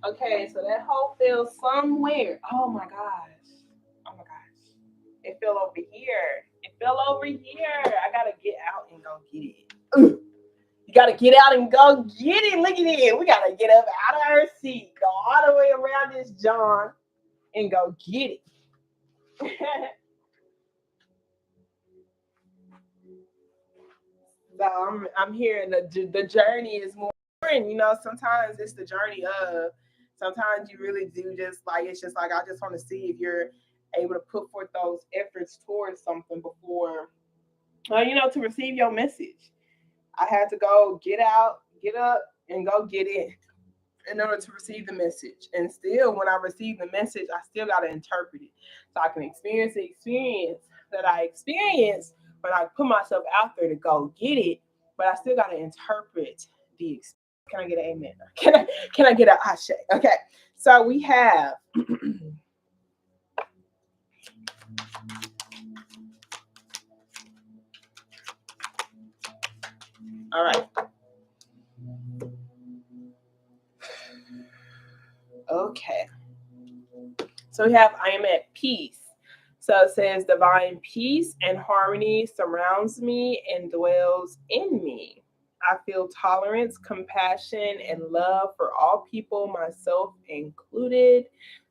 Okay, so that hole fell somewhere. Oh my gosh. Oh my gosh. It fell over here. It fell over here. I gotta get out and go get it. Ugh. You gotta get out and go get it. Look at it. We gotta get up out of our seat, go all the way around this John, and go get it. So I'm hearing the journey is more. You know, sometimes it's the journey of. Sometimes you really do just like it's just like I just want to see if you're able to put forth those efforts towards something before, you know, to receive your message. I had to go get out, get up, and go get it in order to receive the message. And still, when I receive the message, I still got to interpret it so I can experience the experience that I experienced when I put myself out there to go get it. But I still got to interpret the experience. Can I get an amen? Can I get an ashe? Okay. So we have all right. Okay. So we have I am at peace. So it says divine peace and harmony surrounds me and dwells in me. I feel tolerance, compassion, and love for all people, myself included.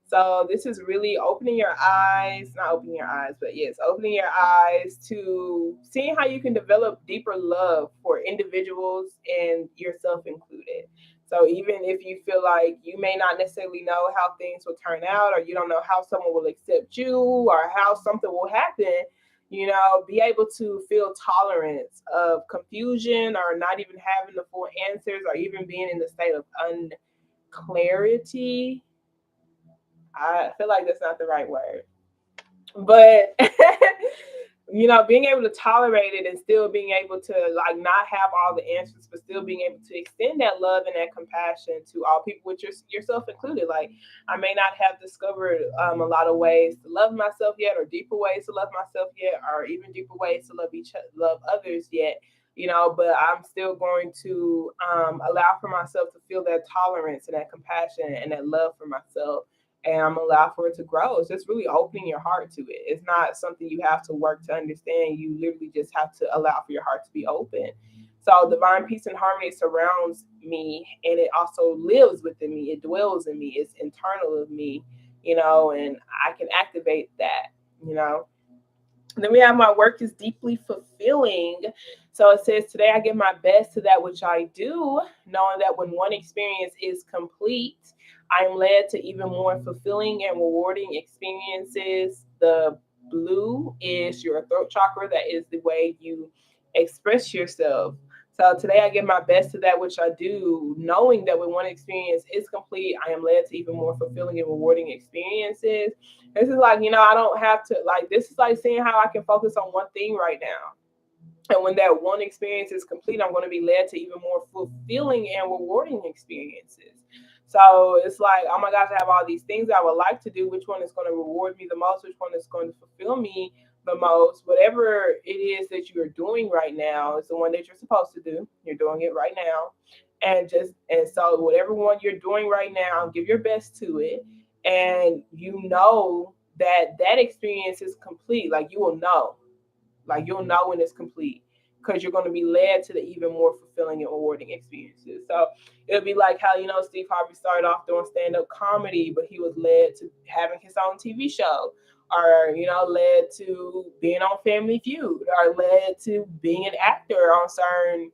So this is really opening your eyes, not opening your eyes, but yes, opening your eyes to seeing how you can develop deeper love for individuals and yourself included. So even if you feel like you may not necessarily know how things will turn out, or you don't know how someone will accept you, or how something will happen, you know, be able to feel tolerance of confusion or not even having the full answers or even being in the state of unclarity. I feel like that's not the right word. But you know, being able to tolerate it and still being able to like not have all the answers, but still being able to extend that love and that compassion to all people, with yourself included. Like I may not have discovered a lot of ways to love myself yet, or deeper ways to love myself yet, or even deeper ways to love love others yet. but I'm still going to allow for myself to feel that tolerance and that compassion and that love for myself. And I'm allowed for it to grow. It's just really opening your heart to it. It's not something you have to work to understand. You literally just have to allow for your heart to be open. So divine peace and harmony surrounds me, and it also lives within me. It dwells in me. It's internal of me, and I can activate that, you know. Then we have my work is deeply fulfilling. So it says, today I give my best to that which I do, knowing that when one experience is complete, I am led to even more fulfilling and rewarding experiences. The blue is your throat chakra, that is the way you express yourself. So today I give my best to that which I do, knowing that when one experience is complete, I am led to even more fulfilling and rewarding experiences. This is like, I don't have to, like, this is like seeing how I can focus on one thing right now. And when that one experience is complete, I'm going to be led to even more fulfilling and rewarding experiences. So it's like, oh my gosh, I have all these things I would like to do. Which one is going to reward me the most? Which one is going to fulfill me the most? Whatever it is that you're doing right now is the one that you're supposed to do. You're doing it right now. And so whatever one you're doing right now, give your best to it. And that experience is complete. Like you'll know when it's complete, because you're going to be led to the even more fulfilling and rewarding experiences. So it'll be like how, Steve Harvey started off doing stand-up comedy, but he was led to having his own TV show, or, led to being on Family Feud, or led to being an actor on certain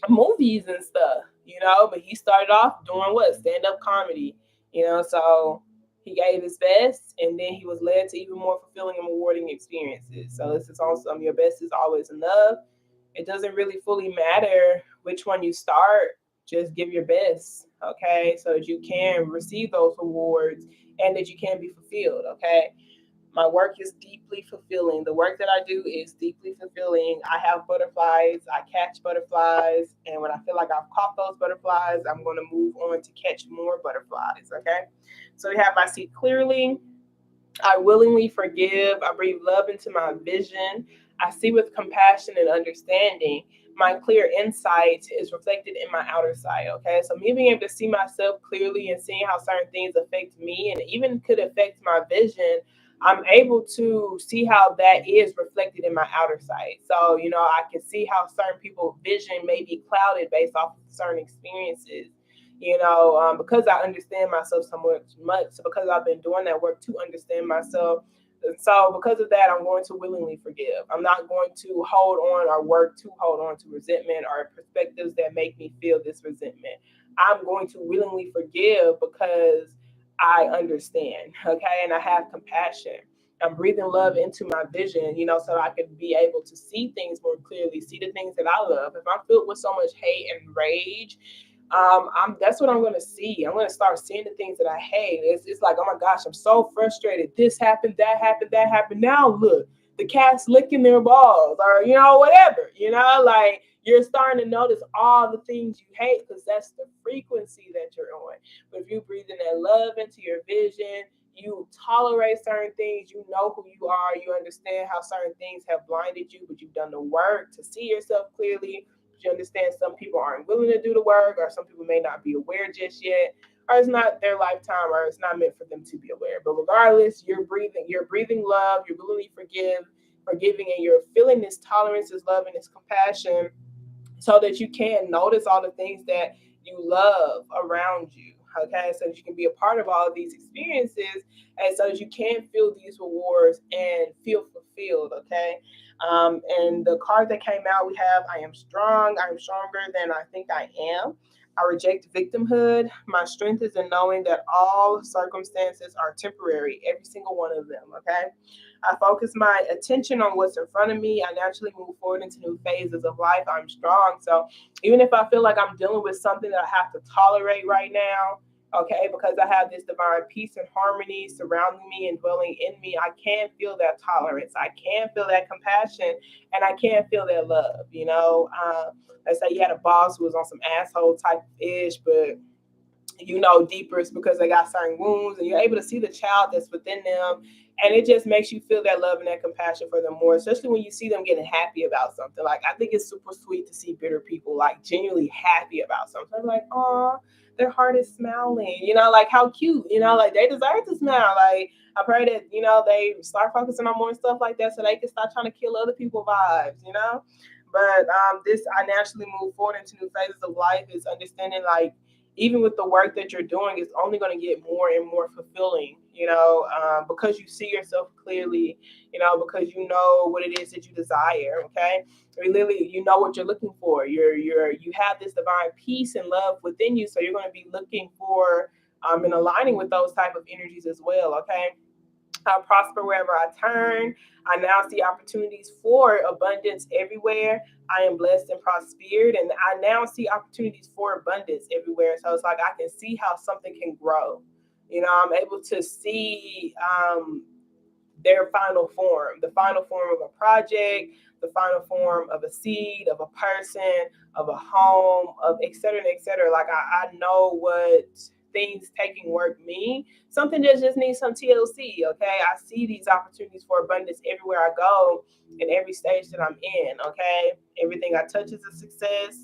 movies and stuff, but he started off doing what? Stand-up comedy, so he gave his best, and then he was led to even more fulfilling and rewarding experiences. So this is also, your best is always enough. It doesn't really fully matter which one you start. Just give your best, okay, so that you can receive those awards and that you can be fulfilled, okay. My work is deeply fulfilling. The work that I do is deeply fulfilling. I have butterflies. I catch butterflies. And when I feel like I've caught those butterflies, I'm going to move on to catch more butterflies. Okay. So we have I see clearly. I willingly forgive. I breathe love into my vision. I see with compassion and understanding. My clear insight is reflected in my outer sight. Okay. So me being able to see myself clearly and seeing how certain things affect me and even could affect my vision, I'm able to see how that is reflected in my outer sight. So, I can see how certain people's vision may be clouded based off of certain experiences, because I understand myself so much, so because I've been doing that work to understand myself. And so because of that, I'm going to willingly forgive. I'm not going to hold on or work to hold on to resentment or perspectives that make me feel this resentment. I'm going to willingly forgive because I understand, okay, and I have compassion. I'm breathing love into my vision, so I can be able to see things more clearly, see the things that I love. If I'm filled with so much hate and rage, that's what I'm going to see. I'm going to start seeing the things that I hate. It's like, oh my gosh, I'm so frustrated. This happened, that happened, that happened. Now look, the cat's licking their balls, or whatever. Like you're starting to notice all the things you hate because that's the frequency that you're on. But if you breathe in that love into your vision, you tolerate certain things, you know who you are, you understand how certain things have blinded you, but you've done the work to see yourself clearly. You understand some people aren't willing to do the work, or some people may not be aware just yet, or it's not their lifetime, or it's not meant for them to be aware. But regardless, you're breathing love, you're willingly forgiving, and you're feeling this tolerance, this love, and this compassion, so that you can notice all the things that you love around you. Okay, so that you can be a part of all of these experiences, and so that you can feel these rewards and feel fulfilled. Okay, and the card that came out, we have I am strong. I am stronger than I think I am. I reject victimhood. My strength is in knowing that all circumstances are temporary, every single one of them. Okay. I focus my attention on what's in front of me. I naturally move forward into new phases of life. I'm strong. So even if I feel like I'm dealing with something that I have to tolerate right now, okay, because I have this divine peace and harmony surrounding me and dwelling in me, I can feel that tolerance. I can feel that compassion, and I can feel that love. Let's say you had a boss who was on some asshole type ish, but deeper it's because they got certain wounds, and you're able to see the child that's within them, And it just makes you feel that love and that compassion for them more, especially when you see them getting happy about something. Like, I think it's super sweet to see bitter people like genuinely happy about something. I'm like, oh, their heart is smiling, like how cute, like they deserve to smile. Like, I pray that, they start focusing on more stuff like that so they can start trying to kill other people vibes. But this, I naturally move forward into new phases of life, is understanding, like, even with the work that you're doing, it's only going to get more and more fulfilling, because you see yourself clearly, because you know what it is that you desire. Okay, literally, you know what you're looking for. You have this divine peace and love within you, so you're going to be looking for and aligning with those type of energies as well. Okay, I prosper wherever I turn. I now see opportunities for abundance everywhere. I am blessed and prospered, and I now see opportunities for abundance everywhere. So it's like I can see how something can grow. I'm able to see their final form, the final form of a project, the final form of a seed, of a person, of a home, of et cetera, et cetera. Like, I know what things taking work mean. Something that just needs some TLC. Okay, I see these opportunities for abundance everywhere I go, in every stage that I'm in. Okay, everything I touch is a success.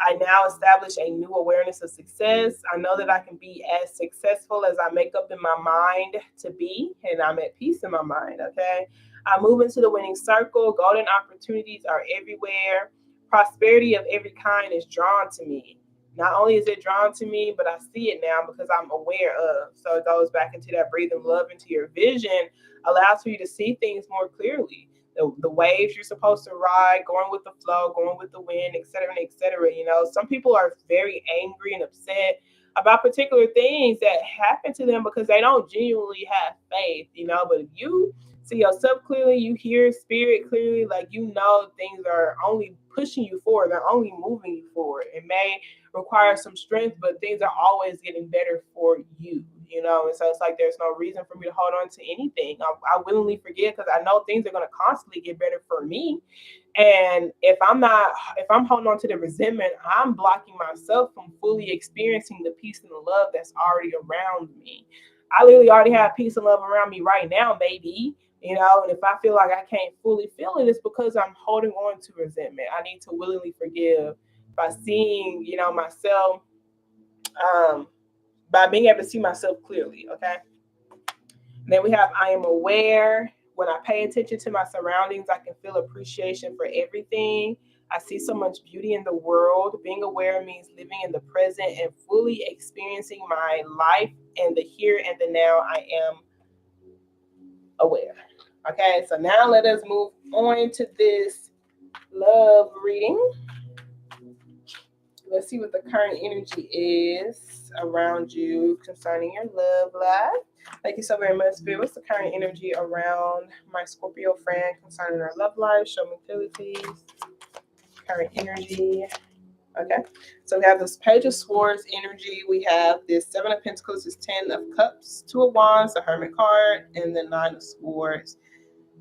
I now establish a new awareness of success. I know that I can be as successful as I make up in my mind to be, and I'm at peace in my mind. Okay, I move into the winning circle. Golden opportunities are everywhere. Prosperity of every kind is drawn to me. Not only is it drawn to me, but I see it now because I'm aware of. So it goes back into that breathing love into your vision, allows for you to see things more clearly. The waves you're supposed to ride, going with the flow, going with the wind, et cetera, et cetera. Some people are very angry and upset about particular things that happen to them because they don't genuinely have faith. But if you see yourself clearly, you hear spirit clearly, like, things are only pushing you forward, they're only moving you forward. It may require some strength, but things are always getting better for you. And so it's like there's no reason for me to hold on to anything. I willingly forget because I know things are going to constantly get better for me. And if I'm holding on to the resentment, I'm blocking myself from fully experiencing the peace and the love that's already around me. I literally already have peace and love around me right now, baby. And if I feel like I can't fully feel it, it's because I'm holding on to resentment. I need to willingly forgive by seeing, myself, um, by being able to see myself clearly. Okay. And then we have I am aware. When I pay attention to my surroundings, I can feel appreciation for everything. I see so much beauty in the world. Being aware means living in the present and fully experiencing my life and the here and the now. I am aware. Okay, so now let us move on to this love reading. Let's see what the current energy is around you concerning your love life. Thank you so very much, Spirit. What's the current energy around my Scorpio friend concerning her love life? Show me clearly, please. Current energy. Okay. So we have this Page of Swords energy. We have this Seven of Pentacles, this Ten of Cups, Two of Wands, the Hermit card, and the Nine of Swords.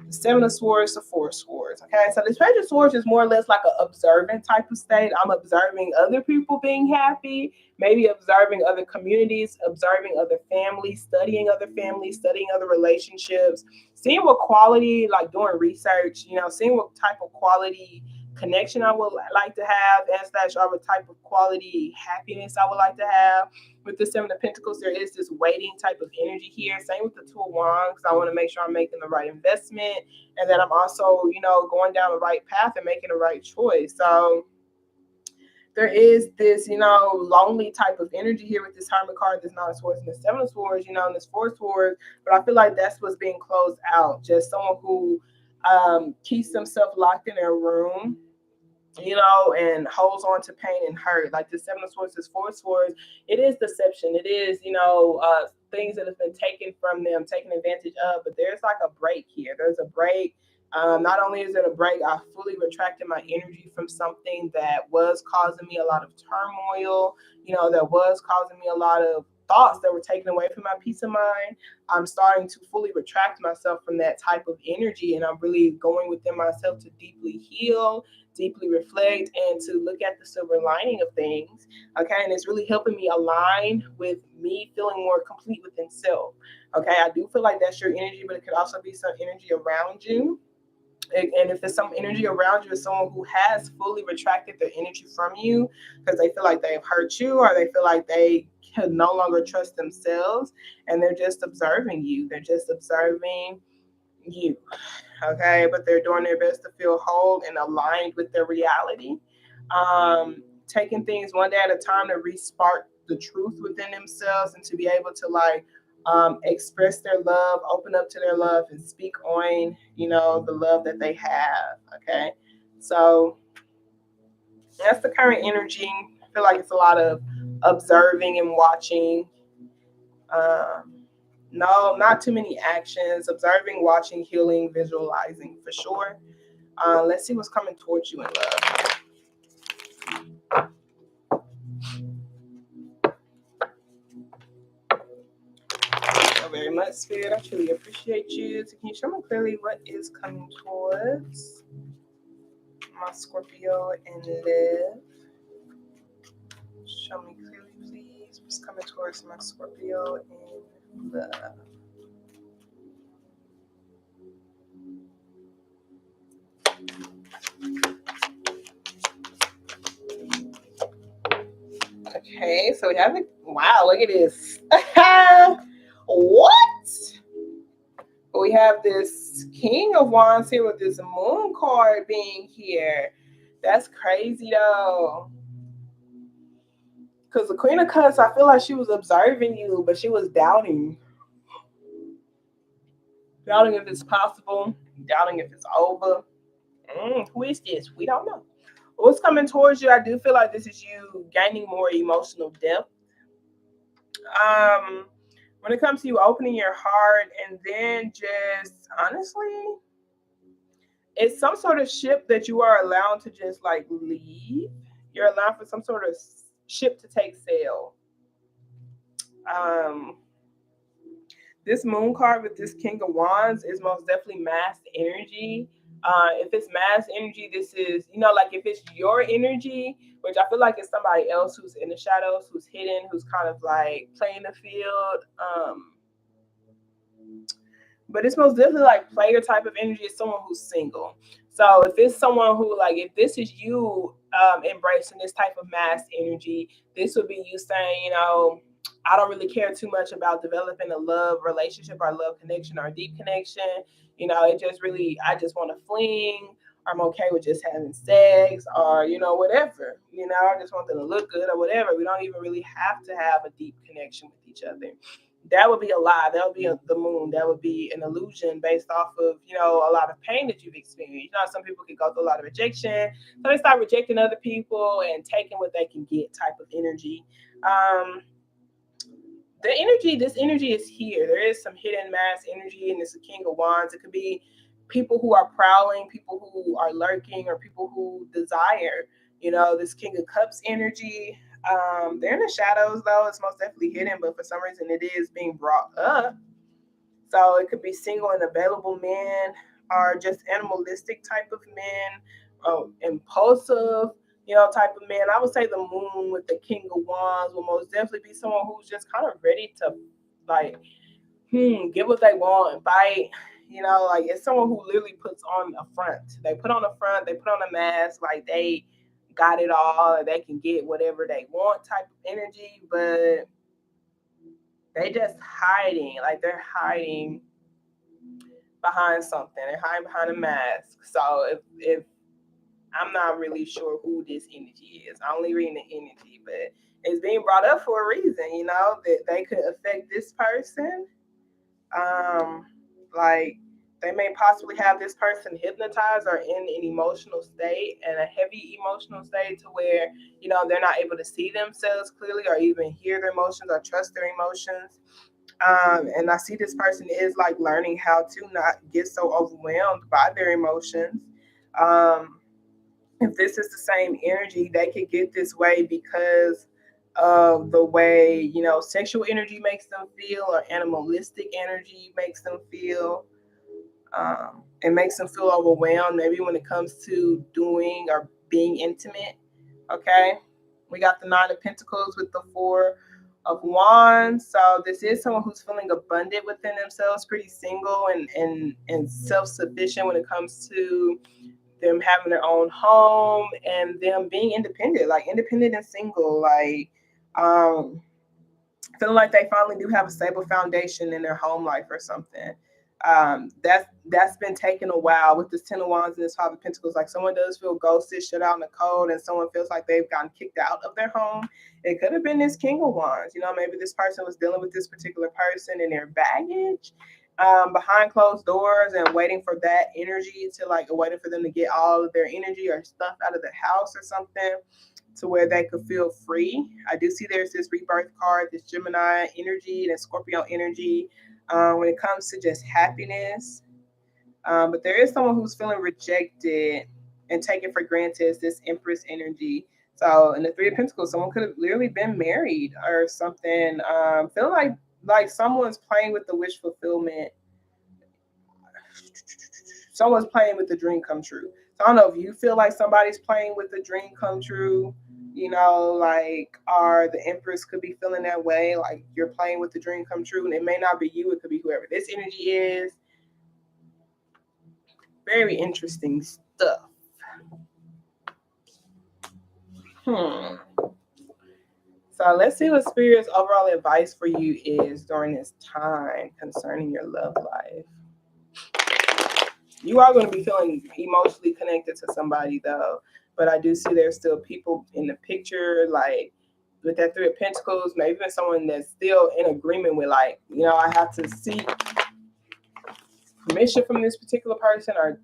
The Seven of Swords, the Four of Swords. Okay, so this Page of Swords is more or less like an observant type of state. I'm observing other people being happy, maybe observing other communities, observing other families, studying other relationships, seeing what quality, like doing research, seeing what type of quality connection I would like to have, and slash or what type of quality happiness I would like to have. With the Seven of Pentacles, there is this waiting type of energy here. Same with the Two of Wands. I want to make sure I'm making the right investment, and that I'm also, going down the right path and making the right choice. So there is this, lonely type of energy here with this Hermit card, this Nine of Swords, and the Seven of Swords, and this Four of Swords. But I feel like that's what's being closed out. Just someone who keeps themselves locked in their room, and holds on to pain and hurt. Like the Seven of Swords, this Four of Swords, it is deception. It is, things that have been taken from them, taken advantage of. But there's like a break here. There's a break. Not only is it a break, I fully retracted my energy from something that was causing me a lot of turmoil, that was causing me a lot of thoughts that were taken away from my peace of mind. I'm starting to fully retract myself from that type of energy, and I'm really going within myself to deeply heal, deeply reflect, and to look at the silver lining of things. Okay, and it's really helping me align with me feeling more complete within self. Okay, I do feel like that's your energy, but it could also be some energy around you. And if there's some energy around you, is someone who has fully retracted their energy from you because they feel like they've hurt you, or they feel like they can no longer trust themselves, and they're just observing you. They're just observing you. Okay, but they're doing their best to feel whole and aligned with their reality. Taking things one day at a time to re-spark the truth within themselves and to be able to like express their love, open up to their love, and speak on, the love that they have. Okay, so that's the current energy. I feel like it's a lot of observing and watching. Um, no, not too many actions. Observing, watching, healing, visualizing for sure. Let's see what's coming towards you in love. So very much, Spirit. I truly appreciate you. So can you show me clearly what is coming towards my Scorpio and love? Show me clearly, please. What's coming towards my Scorpio and love? Okay, so we have it. Wow, look at this. What? We have this King of Wands here with this Moon card being here. That's crazy though. Because the Queen of Cups, I feel like she was observing you, but she was doubting. Doubting if it's possible, doubting if it's over. Who is this? We don't know. What's coming towards you? I do feel like this is you gaining more emotional depth. Um, when it comes to you opening your heart and then just honestly, it's some sort of ship that you are allowed to just like leave. You're allowed for some sort of ship to take sail. Um, this moon card with this King of Wands is most definitely mass energy. If it's mass energy, this is, like if it's your energy, which I feel like it's somebody else who's in the shadows, who's hidden, who's kind of like playing the field. But it's most definitely like player type of energy is someone who's single. So if it's someone who like, if this is you embracing this type of mass energy, this would be you saying, I don't really care too much about developing a love relationship or love connection or deep connection. It just really, I just want to fling. I'm okay with just having sex or, whatever. I just want them to look good or whatever. We don't even really have to have a deep connection with each other. That would be a lie. That would be the moon. That would be an illusion based off of, a lot of pain that you've experienced. Some people can go through a lot of rejection. So they start rejecting other people and taking what they can get type of energy. This energy is here. There is some hidden mass energy, and it's a King of Wands. It could be people who are prowling, people who are lurking, or people who desire, this King of Cups energy. They're in the shadows, though. It's most definitely hidden, but for some reason it is being brought up. So it could be single and available men, or just animalistic type of men, impulsive, type of man. I would say the moon with the King of Wands will most definitely be someone who's just kind of ready to like, get what they want and fight. Like it's someone who literally puts on a front. They put on a front, they put on a mask, like they got it all, and they can get whatever they want type of energy, but they just hiding, like they're hiding behind something. They're hiding behind a mask. So if I'm not really sure who this energy is. I'm only reading the energy, but it's being brought up for a reason, that they could affect this person. Like they may possibly have this person hypnotized or in an emotional state, and a heavy emotional state to where, they're not able to see themselves clearly or even hear their emotions or trust their emotions. And I see this person is like learning how to not get so overwhelmed by their emotions. Um, if this is the same energy, they could get this way because of the way, sexual energy makes them feel, or animalistic energy makes them feel. It makes them feel overwhelmed, maybe when it comes to doing or being intimate. Okay. We got the Nine of Pentacles with the Four of Wands. So this is someone who's feeling abundant within themselves, pretty single and self-sufficient when it comes to them having their own home and them being independent, like independent and single, like um feeling like they finally do have a stable foundation in their home life or something. That's been taking a while with this Ten of Wands and this Five of Pentacles. Like someone does feel ghosted, shut out in the cold, and someone feels like they've gotten kicked out of their home. It could have been this King of Wands. Maybe this person was dealing with this particular person and their baggage behind closed doors and waiting for that energy to waiting for them to get all of their energy or stuff out of the house or something to where they could feel free. I do see there's this rebirth card, this Gemini energy, and Scorpio energy when it comes to just happiness. But there is someone who's feeling rejected and taken for granted, this Empress energy. So in the Three of Pentacles, someone could have literally been married or something. Feel like someone's playing with the wish fulfillment. Someone's playing with the dream come true. So I don't know if you feel like somebody's playing with the dream come true, or the Empress could be feeling that way, like you're playing with the dream come true. And it may not be you, it could be whoever this energy is. Very interesting stuff. So let's see what Spirit's overall advice for you is during this time concerning your love life. You are going to be feeling emotionally connected to somebody, though. But I do see there's still people in the picture, like with that Three of Pentacles, maybe even someone that's still in agreement with, I have to seek permission from this particular person, or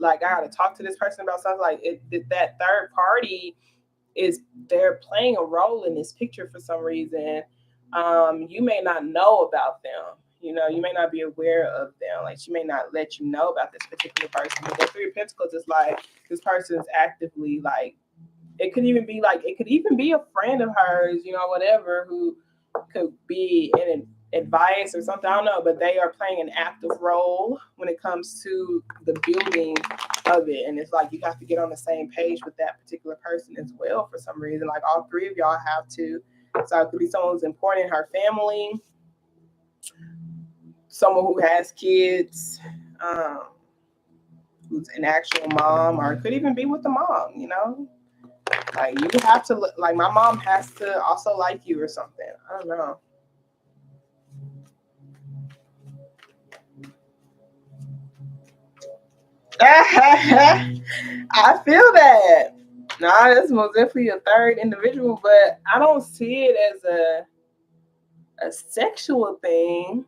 I got to talk to this person about something. That third party is they're playing a role in this picture for some reason. You may not know about them. You may not be aware of them. Like she may not let you know about this particular person. But the Three of Pentacles is like this person is actively it could even be a friend of hers, whatever, who could be in advice or something. I don't know, but they are playing an active role when it comes to the building of it. And it's like you have to get on the same page with that particular person as well for some reason. Like all three of y'all have to. So it could be someone who's important in her family, someone who has kids, who's an actual mom, or it could even be with the mom, Like you have to like my mom has to also like you or something. I don't know. I feel that. Nah, that's most definitely a third individual, but I don't see it as a sexual thing.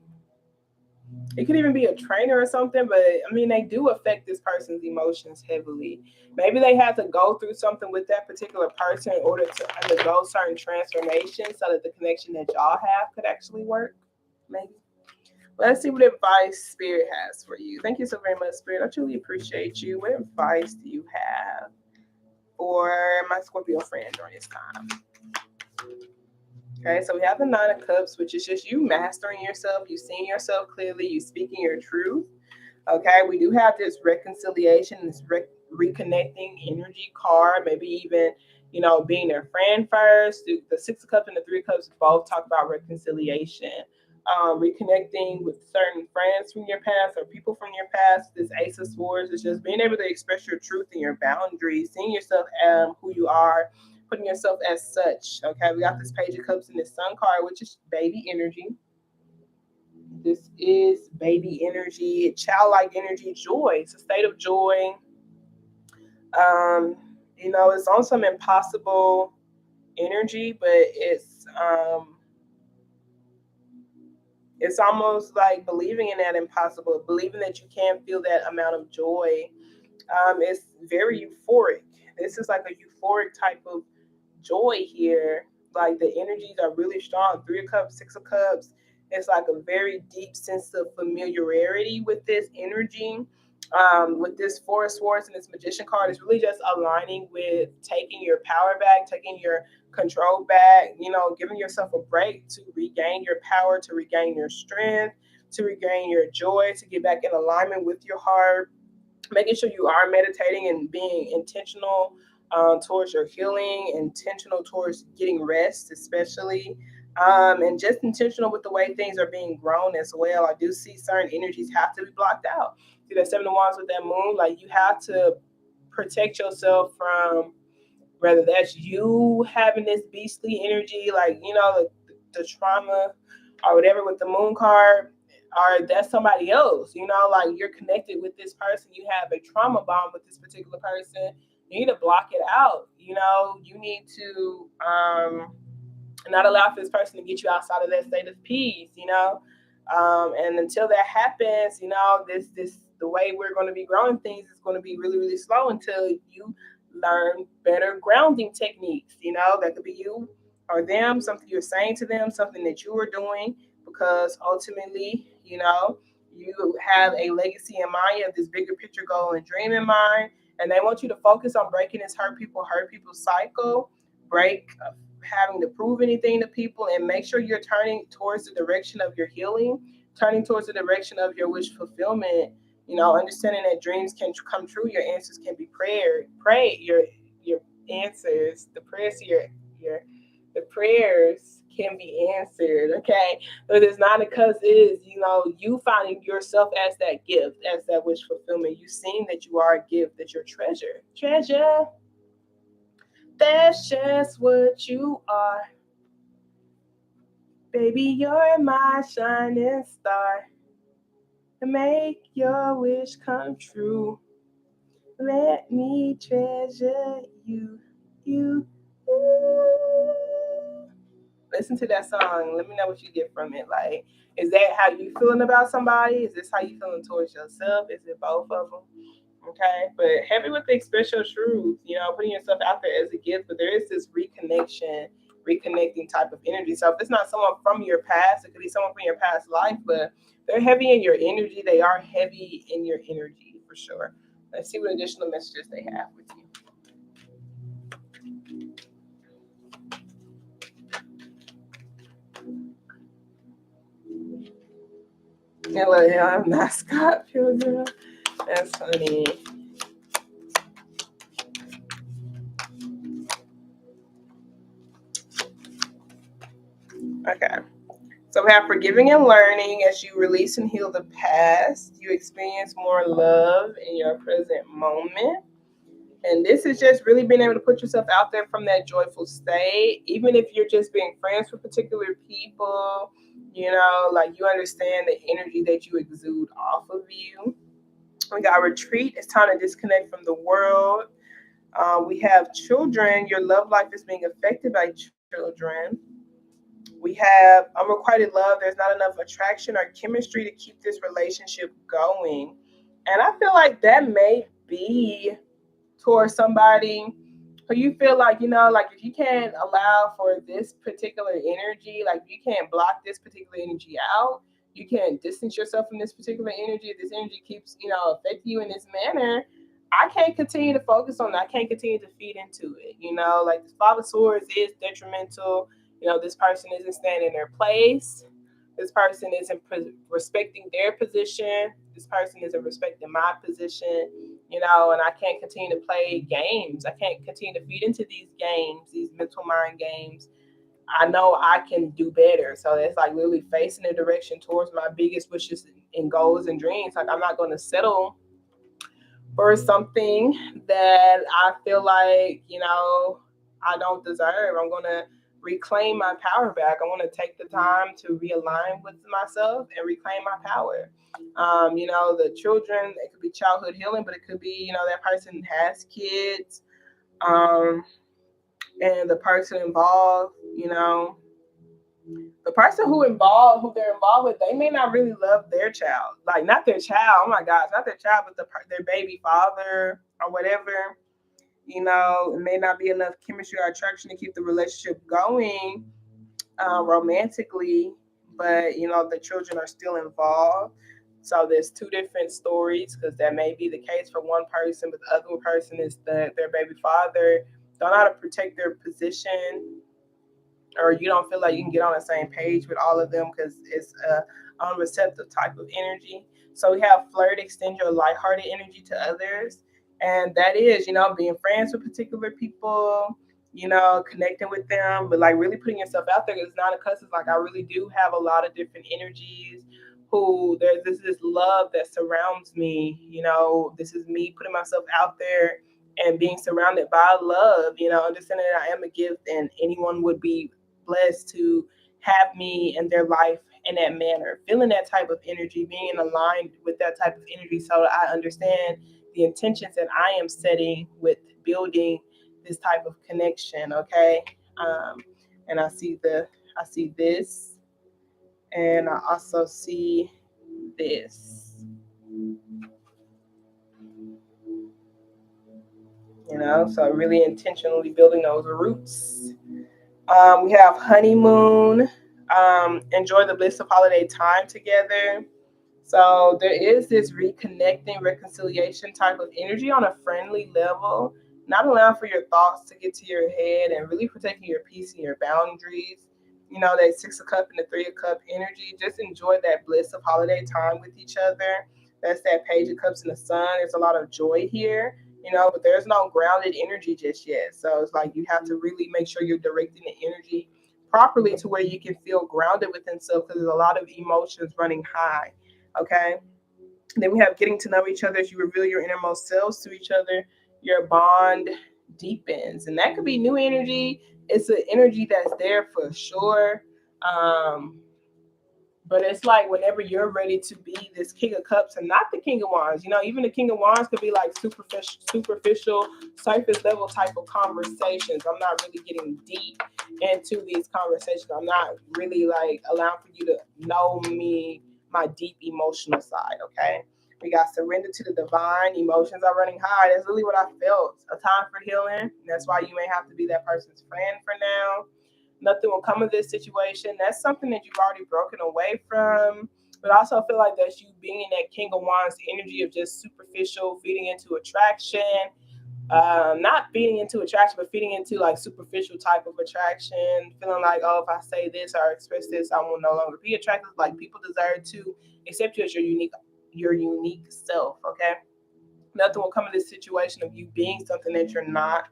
It could even be a trainer or something, but I mean, they do affect this person's emotions heavily. Maybe they had to go through something with that particular person in order to undergo certain transformations so that the connection that y'all have could actually work. Maybe. Let's see what advice Spirit has for you. Thank you so very much, Spirit. I truly appreciate you. What advice do you have for my Scorpio friend during this time? Okay, so we have the Nine of Cups, which is just you mastering yourself, you seeing yourself clearly, you speaking your truth. Okay, we do have this reconciliation, this reconnecting energy card, maybe even, being their friend first. The Six of Cups and the Three of Cups both talk about reconciliation. Reconnecting with certain friends from your past or people from your past. This Ace of Swords is just being able to express your truth and your boundaries, seeing yourself who you are, putting yourself as such. Okay, we got this Page of Cups and this Sun card, which is baby energy. This is baby energy, childlike energy, joy. It's a state of joy. It's on some impossible energy, but it's almost like believing in that impossible, believing that you can feel that amount of joy. It's very euphoric. This is like a euphoric type of joy here. Like the energies are really strong. Three of Cups, Six of Cups. It's like a very deep sense of familiarity with this energy. With this Four of Swords and this Magician card, is really just aligning with taking your power back, taking your control back, giving yourself a break to regain your power, to regain your strength, to regain your joy, to get back in alignment with your heart, making sure you are meditating and being intentional towards your healing, intentional towards getting rest, especially, and just intentional with the way things are being grown as well. I do see certain energies have to be blocked out. See that Seven of Wands with that moon, like you have to protect yourself from whether that's you having this beastly energy, like the trauma or whatever with the moon card, or that's somebody else. Like you're connected with this person, you have a trauma bond with this particular person. You need to block it out. You need to not allow for this person to get you outside of that state of peace. And until that happens, this the way we're going to be growing things is going to be really, really slow until you learn better grounding techniques. That could be you or them, something you're saying to them, something that you are doing, because ultimately, you have a legacy in mind, you have this bigger picture goal and dream in mind, and they want you to focus on breaking this hurt people cycle, break having to prove anything to people, and make sure you're turning towards the direction of your healing, turning towards the direction of your wish fulfillment. Understanding that dreams can come true, your answers can be pray your answers, the prayers to your the prayers can be answered. Okay, but it's not because it is you finding yourself as that gift, as that wish fulfillment. You seeing that you are a gift, that you're treasure. That's just what you are. Baby, you're my shining star. Make your wish come true. Let me treasure you. You. Listen to that song. Let me know what you get from it. Like, is that how you feeling about somebody? Is this how you feeling towards yourself? Is it both of them? Okay, but heavy with the special truth, putting yourself out there as a gift, but there is this reconnecting type of energy. So if it's not someone from your past, it could be someone from your past life, but they're heavy in your energy. They are heavy in your energy for sure. Let's see what additional messages they have with you. Yeah, well, yeah, I'm not Scott Pilgrim. That's funny. Okay. So we have forgiving and learning. As you release and heal the past, you experience more love in your present moment. And this is just really being able to put yourself out there from that joyful state, even if you're just being friends with particular people, like you understand the energy that you exude off of you. We got retreat. It's time to disconnect from the world. We have children. Your love life is being affected by children. We have unrequited love. There's not enough attraction or chemistry to keep this relationship going. And I feel like that may be towards somebody who you feel like, like if you can't allow for this particular energy, like you can't block this particular energy out, you can't distance yourself from this particular energy. If this energy keeps, affecting you in this manner, I can't continue to focus on that. I can't continue to feed into it. Like the Five of Swords is detrimental. This person isn't standing in their place. This person isn't respecting their position. This person isn't respecting my position, and I can't continue to play games. I can't continue to feed into these games, these mental mind games. I know I can do better. So it's like literally facing the direction towards my biggest wishes and goals and dreams. Like I'm not going to settle for something that I feel like, I don't deserve. I'm going to reclaim my power back. I want to take the time to realign with myself and reclaim my power. The children, it could be childhood healing, but it could be, that person has kids, and the person involved, the person who they're involved with, they may not really love their child. Like not their child. Oh my gosh, not their child, but their baby father or whatever. It may not be enough chemistry or attraction to keep the relationship going romantically, but the children are still involved. So there's two different stories because that may be the case for one person, but the other person is their baby father don't know how to protect their position, or you don't feel like you can get on the same page with all of them because it's a unreceptive type of energy. So we have flirt, extend your lighthearted energy to others, and that is, being friends with particular people, connecting with them, but like really putting yourself out there. It's not a cuss. It's like I really do have a lot of different energies. Who there's this love that surrounds me. This is me putting myself out there and being surrounded by love. Understanding that I am a gift, and anyone would be blessed to have me in their life in that manner, feeling that type of energy, being aligned with that type of energy, so that I understand the intentions that I am setting with building this type of connection. Okay. And I see this, and I also see this, so really intentionally building those roots. We have honeymoon. Enjoy the bliss of holiday time together. So there is this reconnecting, reconciliation type of energy on a friendly level, not allowing for your thoughts to get to your head and really protecting your peace and your boundaries. That Six of Cup and the Three of Cup energy. Just enjoy that bliss of holiday time with each other. That's that Page of Cups and the Sun. There's a lot of joy here, but there's no grounded energy just yet. So it's like you have to really make sure you're directing the energy properly to where you can feel grounded within self, because there's a lot of emotions running high. Okay. Then we have getting to know each other as you reveal your innermost selves to each other. Your bond deepens, and that could be new energy. It's an energy that's there for sure. Um, but it's like whenever you're ready to be this King of Cups and not the King of Wands, even the King of Wands could be like superficial, surface level type of conversations. I'm not really getting deep into these conversations. I'm not really like allowing for you to know me, my deep emotional side. Okay. We got surrender to the divine. Emotions are running high. That's really what I felt. A time for healing. That's why you may have to be that person's friend for now. Nothing will come of this situation. That's something that you've already broken away from. But I also feel like that's you being in that King of Wands energy of just superficial, feeding into attraction. Not feeding into attraction, but feeding into like superficial type of attraction. Feeling like, oh, if I say this or express this, I will no longer be attractive. Like people deserve to accept you as your unique self. Okay. Nothing will come of this situation of you being something that you're not,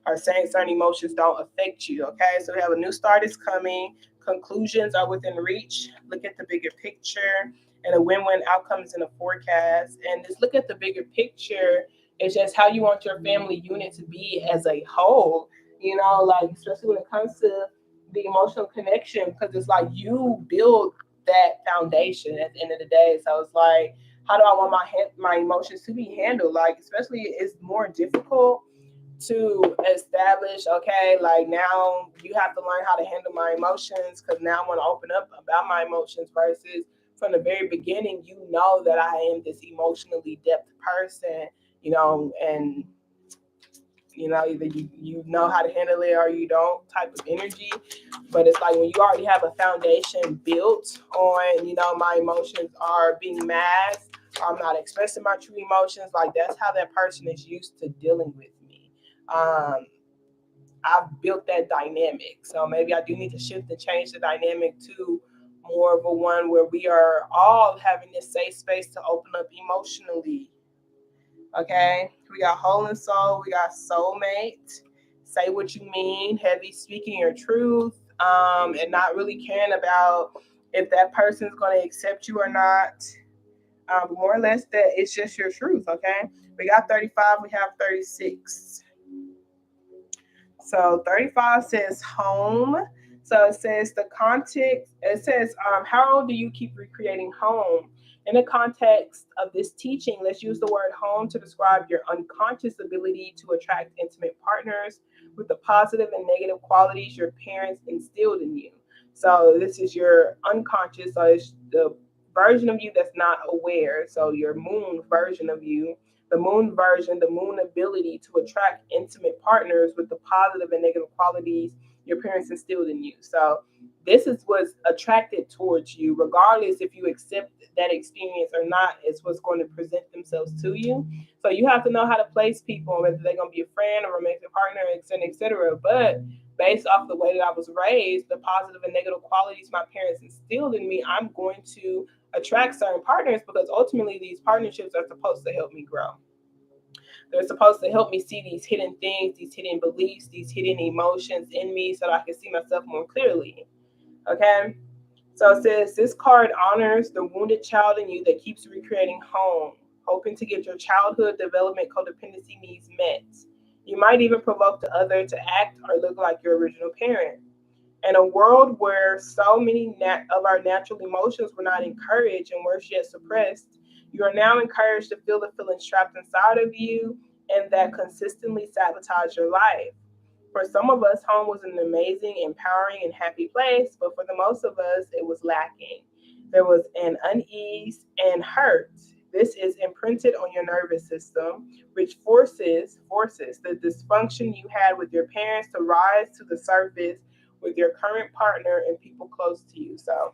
or saying certain emotions don't affect you. Okay, so we have a new start is coming. Conclusions are within reach. Look at the bigger picture, and a win-win outcomes in a forecast. And just look at the bigger picture. It's just how you want your family unit to be as a whole. Like especially when it comes to the emotional connection, because it's like you build that foundation at the end of the day. So it's like, how do I want my emotions to be handled? Like, especially it's more difficult to establish. Okay, like now you have to learn how to handle my emotions, because now I want to open up about my emotions versus from the very beginning. That I am this emotionally depth person. And either you know how to handle it or you don't type of energy. But it's like when you already have a foundation built on, my emotions are being masked, I'm not expressing my true emotions, like that's how that person is used to dealing with me. um I've built that dynamic, so maybe I do need to shift and change the dynamic to more of a one where we are all having this safe space to open up emotionally. Okay, we got whole and soul, we got soulmate. Say what you mean, heavy speaking your truth, and not really caring about if that person's going to accept you or not. More or less, that it's just your truth. Okay, we got 35, we have 36. So 35 says home. So it says the context, it says, how do you keep recreating home? In the context of this teaching, let's use the word home to describe your unconscious ability to attract intimate partners with the positive and negative qualities your parents instilled in you. So this is your unconscious, so it's the version of you that's not aware. So your moon version of you, the moon version, the moon ability to attract intimate partners with the positive and negative qualities your parents instilled in you. So this is what's attracted towards you, regardless if you accept that experience or not, is what's going to present themselves to you. So you have to know how to place people, whether they're going to be a friend, a romantic partner, etc., etc. But based off the way that I was raised, the positive and negative qualities my parents instilled in me, I'm going to attract certain partners because ultimately these partnerships are supposed to help me grow. They're supposed to help me see these hidden things, these hidden beliefs, these hidden emotions in me so that I can see myself more clearly. Okay? So it says this card honors the wounded child in you that keeps recreating home, hoping to get your childhood development codependency needs met. You might even provoke the other to act or look like your original parent. In a world where so many of our natural emotions were not encouraged and worse yet suppressed, you are now encouraged to feel the feelings trapped inside of you and that consistently sabotage your life. For some of us, home was an amazing, empowering, and happy place, but for the most of us, it was lacking. There was an unease and hurt. This is imprinted on your nervous system, which forces the dysfunction you had with your parents to rise to the surface with your current partner and people close to you. So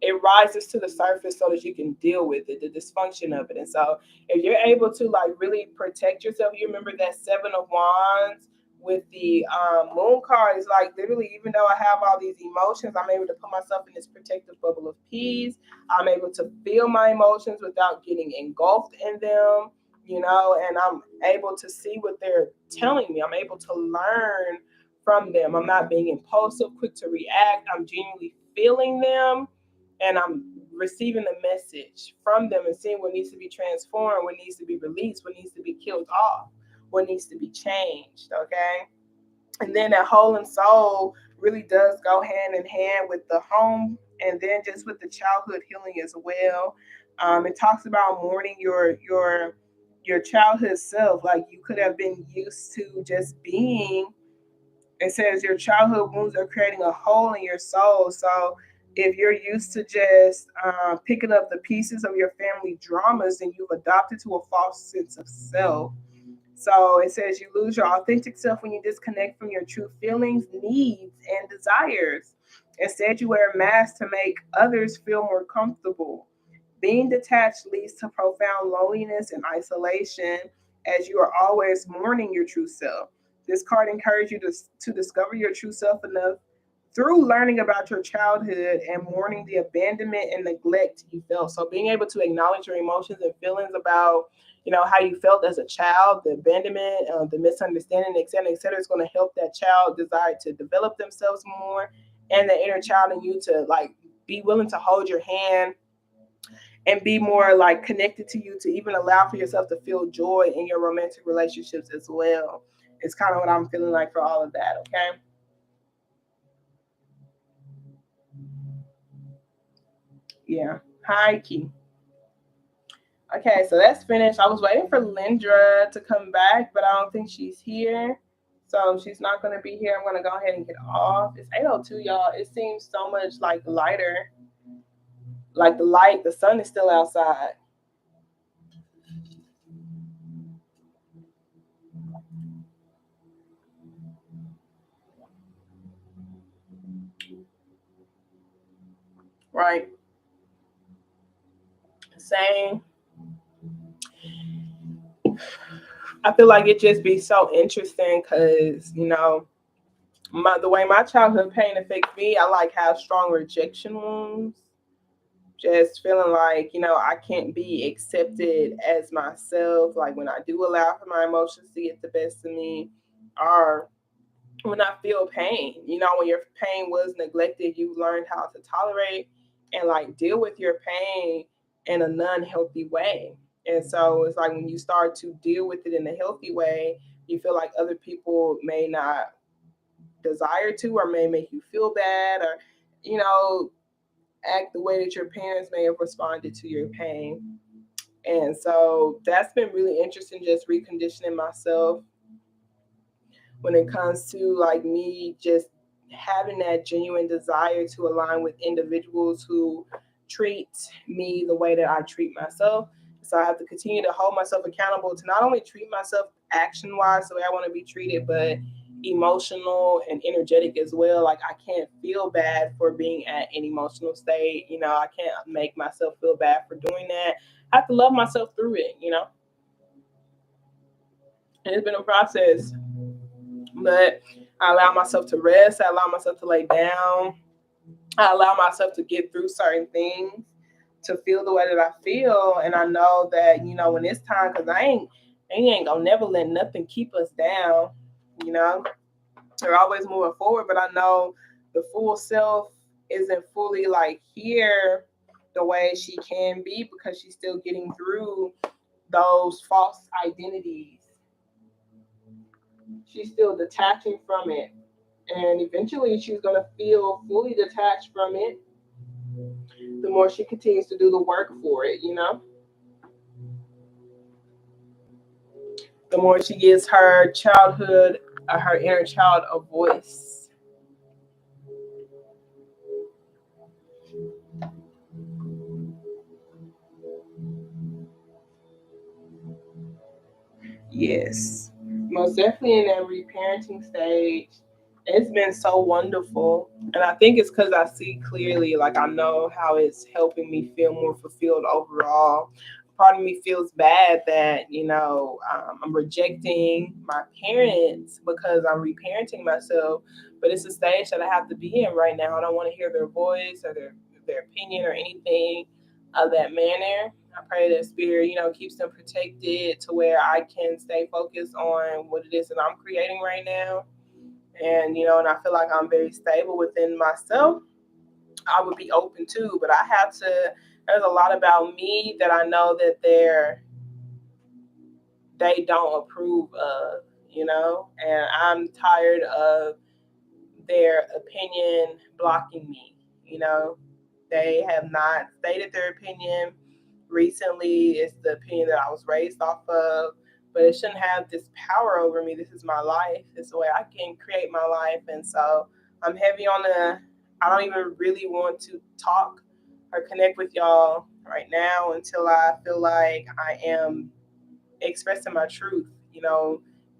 it rises to the surface so that you can deal with it, the dysfunction of it. And so if you're able to like really protect yourself, you remember that Seven of Wands with the moon card is like literally, even though I have all these emotions, I'm able to put myself in this protective bubble of peace. I'm able to feel my emotions without getting engulfed in them, and I'm able to see what they're telling me. I'm able to learn from them. I'm not being impulsive, quick to react. I'm genuinely feeling them and I'm receiving the message from them and seeing what needs to be transformed, what needs to be released, what needs to be killed off, what needs to be changed. Okay. And then that whole and soul really does go hand in hand with the home and then just with the childhood healing as well. It talks about mourning your childhood self. Like you could have been used to just being. It says your childhood wounds are creating a hole in your soul. So if you're used to just picking up the pieces of your family dramas, then you've adopted to a false sense of self. So it says you lose your authentic self when you disconnect from your true feelings, needs, and desires. Instead, you wear a mask to make others feel more comfortable. Being detached leads to profound loneliness and isolation as you are always mourning your true self. This card encourages you to discover your true self enough through learning about your childhood and mourning the abandonment and neglect you felt. So being able to acknowledge your emotions and feelings about, how you felt as a child, the abandonment, the misunderstanding, et cetera, is going to help that child desire to develop themselves more and the inner child in you to like be willing to hold your hand and be more like connected to you to even allow for yourself to feel joy in your romantic relationships as well. It's kind of what I'm feeling like for all of that. Okay. Yeah. Hi, Key. Okay, so that's finished. I was waiting for Lindra to come back, but I don't think she's here. So she's not going to be here. I'm going to go ahead and get off. It's 8:02, y'all. It seems so much like lighter. Like the light, the sun is still outside. Right. Same. I feel like it just be so interesting because, the way my childhood pain affects me, I like have strong rejection wounds. Just feeling like, I can't be accepted as myself. Like when I do allow for my emotions to get the best of me, or when I feel pain, when your pain was neglected, you learned how to tolerate and like deal with your pain in a non healthy way. And so it's like when you start to deal with it in a healthy way, you feel like other people may not desire to or may make you feel bad or, you know, act the way that your parents may have responded to your pain. And so that's been really interesting, just reconditioning myself when it comes to like me just having that genuine desire to align with individuals who treat me the way that I treat myself. So I have to continue to hold myself accountable to not only treat myself action wise the way I want to be treated, but emotional and energetic as well. Like I can't feel bad for being at an emotional state. I can't make myself feel bad for doing that. I have to love myself through it. And it's been a process, but I allow myself to rest. I allow myself to lay down. I allow myself to get through certain things, to feel the way that I feel. And I know that, when it's time, because ain't gonna never let nothing keep us down, you know. We're always moving forward, but I know the full self isn't fully like here the way she can be because she's still getting through those false identities. She's still detaching from it. And eventually she's going to feel fully detached from it the more she continues to do the work for it. The more she gives her childhood, her inner child, a voice. Yes, most definitely in that reparenting stage. It's been so wonderful. And I think it's because I see clearly, like I know how it's helping me feel more fulfilled overall. Part of me feels bad that, I'm rejecting my parents because I'm reparenting myself. But it's a stage that I have to be in right now. I don't want to hear their voice or their opinion or anything of that manner. I pray that spirit, keeps them protected to where I can stay focused on what it is that I'm creating right now. And I feel like I'm very stable within myself. I would be open to, but I have to, there's a lot about me that I know that they don't approve of, and I'm tired of their opinion blocking me, you know. They have not stated their opinion recently. It's the opinion that I was raised off of, but it shouldn't have this power over me. This is my life. It's the way I can create my life. And so I'm heavy on I don't even really want to talk or connect with y'all right now until I feel like I am expressing my truth,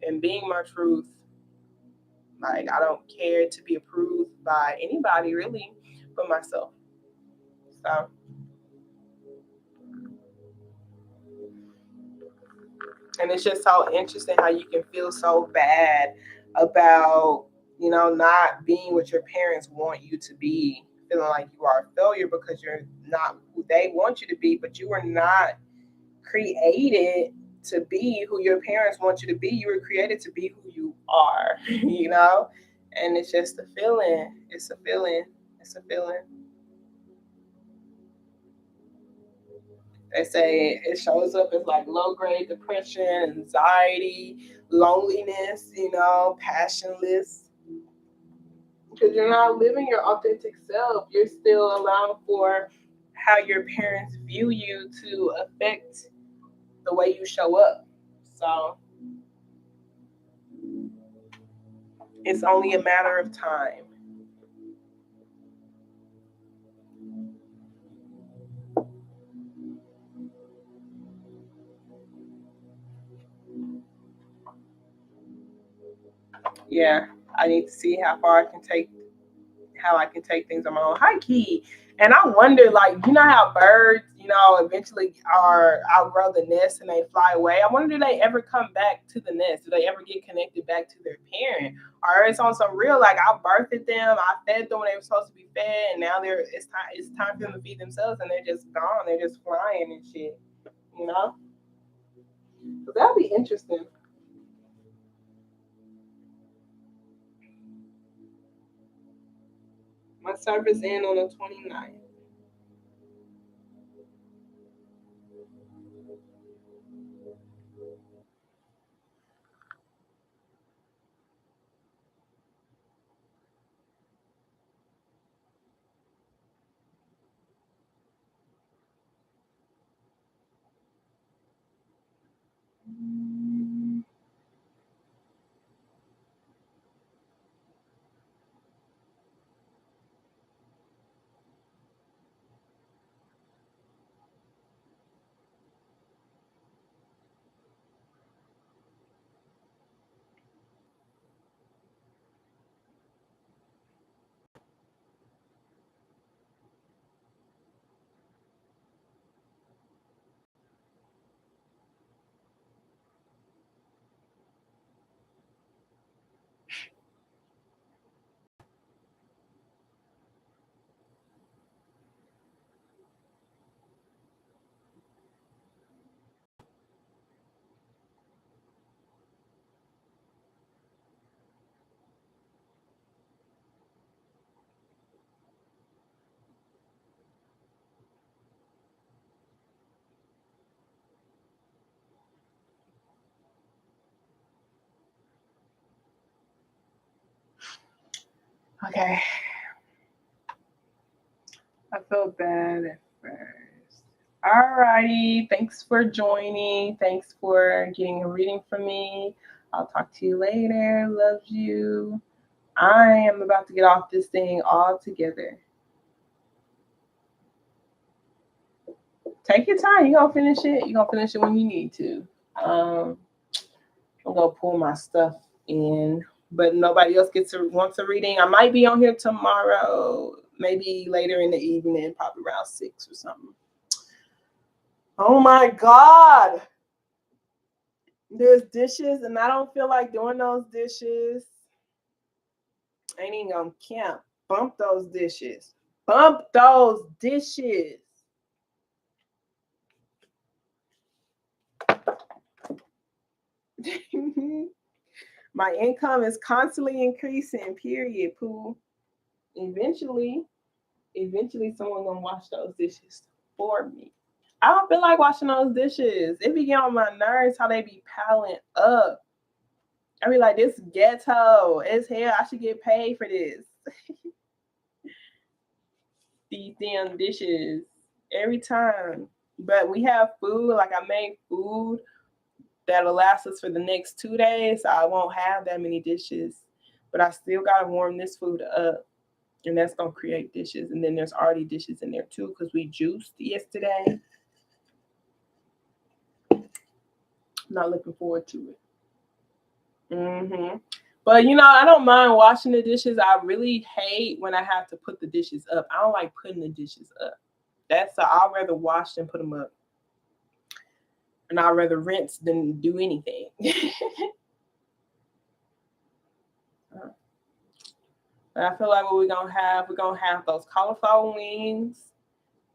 and being my truth. Like, I don't care to be approved by anybody really but myself. So, and it's just so interesting how you can feel so bad about, not being what your parents want you to be, feeling like you are a failure because you're not who they want you to be, but you were not created to be who your parents want you to be. You were created to be who you are, And it's just a feeling. It's a feeling. It's a feeling. They say it shows up as like low grade depression, anxiety, loneliness, passionless. Because you're not living your authentic self. You're still allowing for how your parents view you to affect the way you show up. So it's only a matter of time. Yeah, I need to see how I can take things on my own. High key. And I wonder, like, how birds, eventually are outgrow the nest and they fly away. I wonder, do they ever come back to the nest? Do they ever get connected back to their parent? Or it's on some real, like, I birthed them, I fed them when they were supposed to be fed, and now it's time for them to feed themselves, and they're just gone. They're just flying and shit. You know, so that'd be interesting. My service end on the 29th. Okay. I felt bad at first. Alrighty. Thanks for joining. Thanks for getting a reading from me. I'll talk to you later. Love you. I am about to get off this thing altogether. Take your time. You're going to finish it. You're going to finish it when you need to. I'm going to pull my stuff in, but nobody else wants a reading. I might be on here tomorrow, maybe later in the evening, probably around 6 or something. Oh my God. There's dishes, and I don't feel like doing those dishes. Ain't even gonna camp. Bump those dishes. Bump those dishes. My income is constantly increasing, period, Pooh. Eventually someone gonna wash those dishes for me. I don't feel like washing those dishes. It be getting on my nerves how they be piling up. I be like, this ghetto as hell. I should get paid for this. These damn dishes every time. But we have food. Like I made food that'll last us for the next 2 days. So I won't have that many dishes. But I still gotta warm this food up. And that's gonna create dishes. And then there's already dishes in there too, because we juiced yesterday. Not looking forward to it. But I don't mind washing the dishes. I really hate when I have to put the dishes up. I don't like putting the dishes up. I'd rather wash than put them up. And I'd rather rinse than do anything. But I feel like what we're gonna have those cauliflower wings.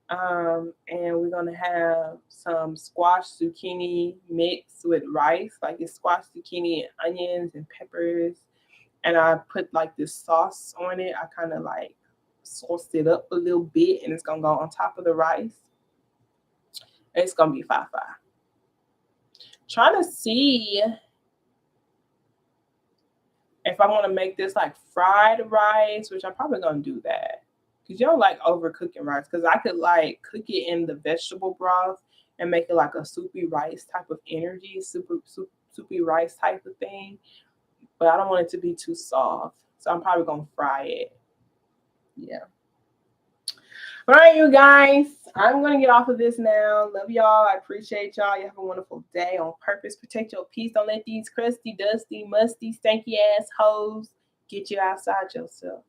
And we're gonna have some squash zucchini mixed with rice, like it's squash zucchini and onions and peppers. And I put like this sauce on it. I kind of like sauced it up a little bit, and it's gonna go on top of the rice. And it's gonna be 5-5. Trying to see if I want to make this like fried rice, which I'm probably gonna do that. Because you don't like overcooking rice. Because I could like cook it in the vegetable broth and make it like a soupy rice type of energy, soupy rice type of thing. But I don't want it to be too soft. So I'm probably going to fry it. Yeah. All right, you guys. I'm going to get off of this now. Love y'all. I appreciate y'all. You have a wonderful day on purpose. Protect your peace. Don't let these crusty, dusty, musty, stanky ass hoes get you outside yourself.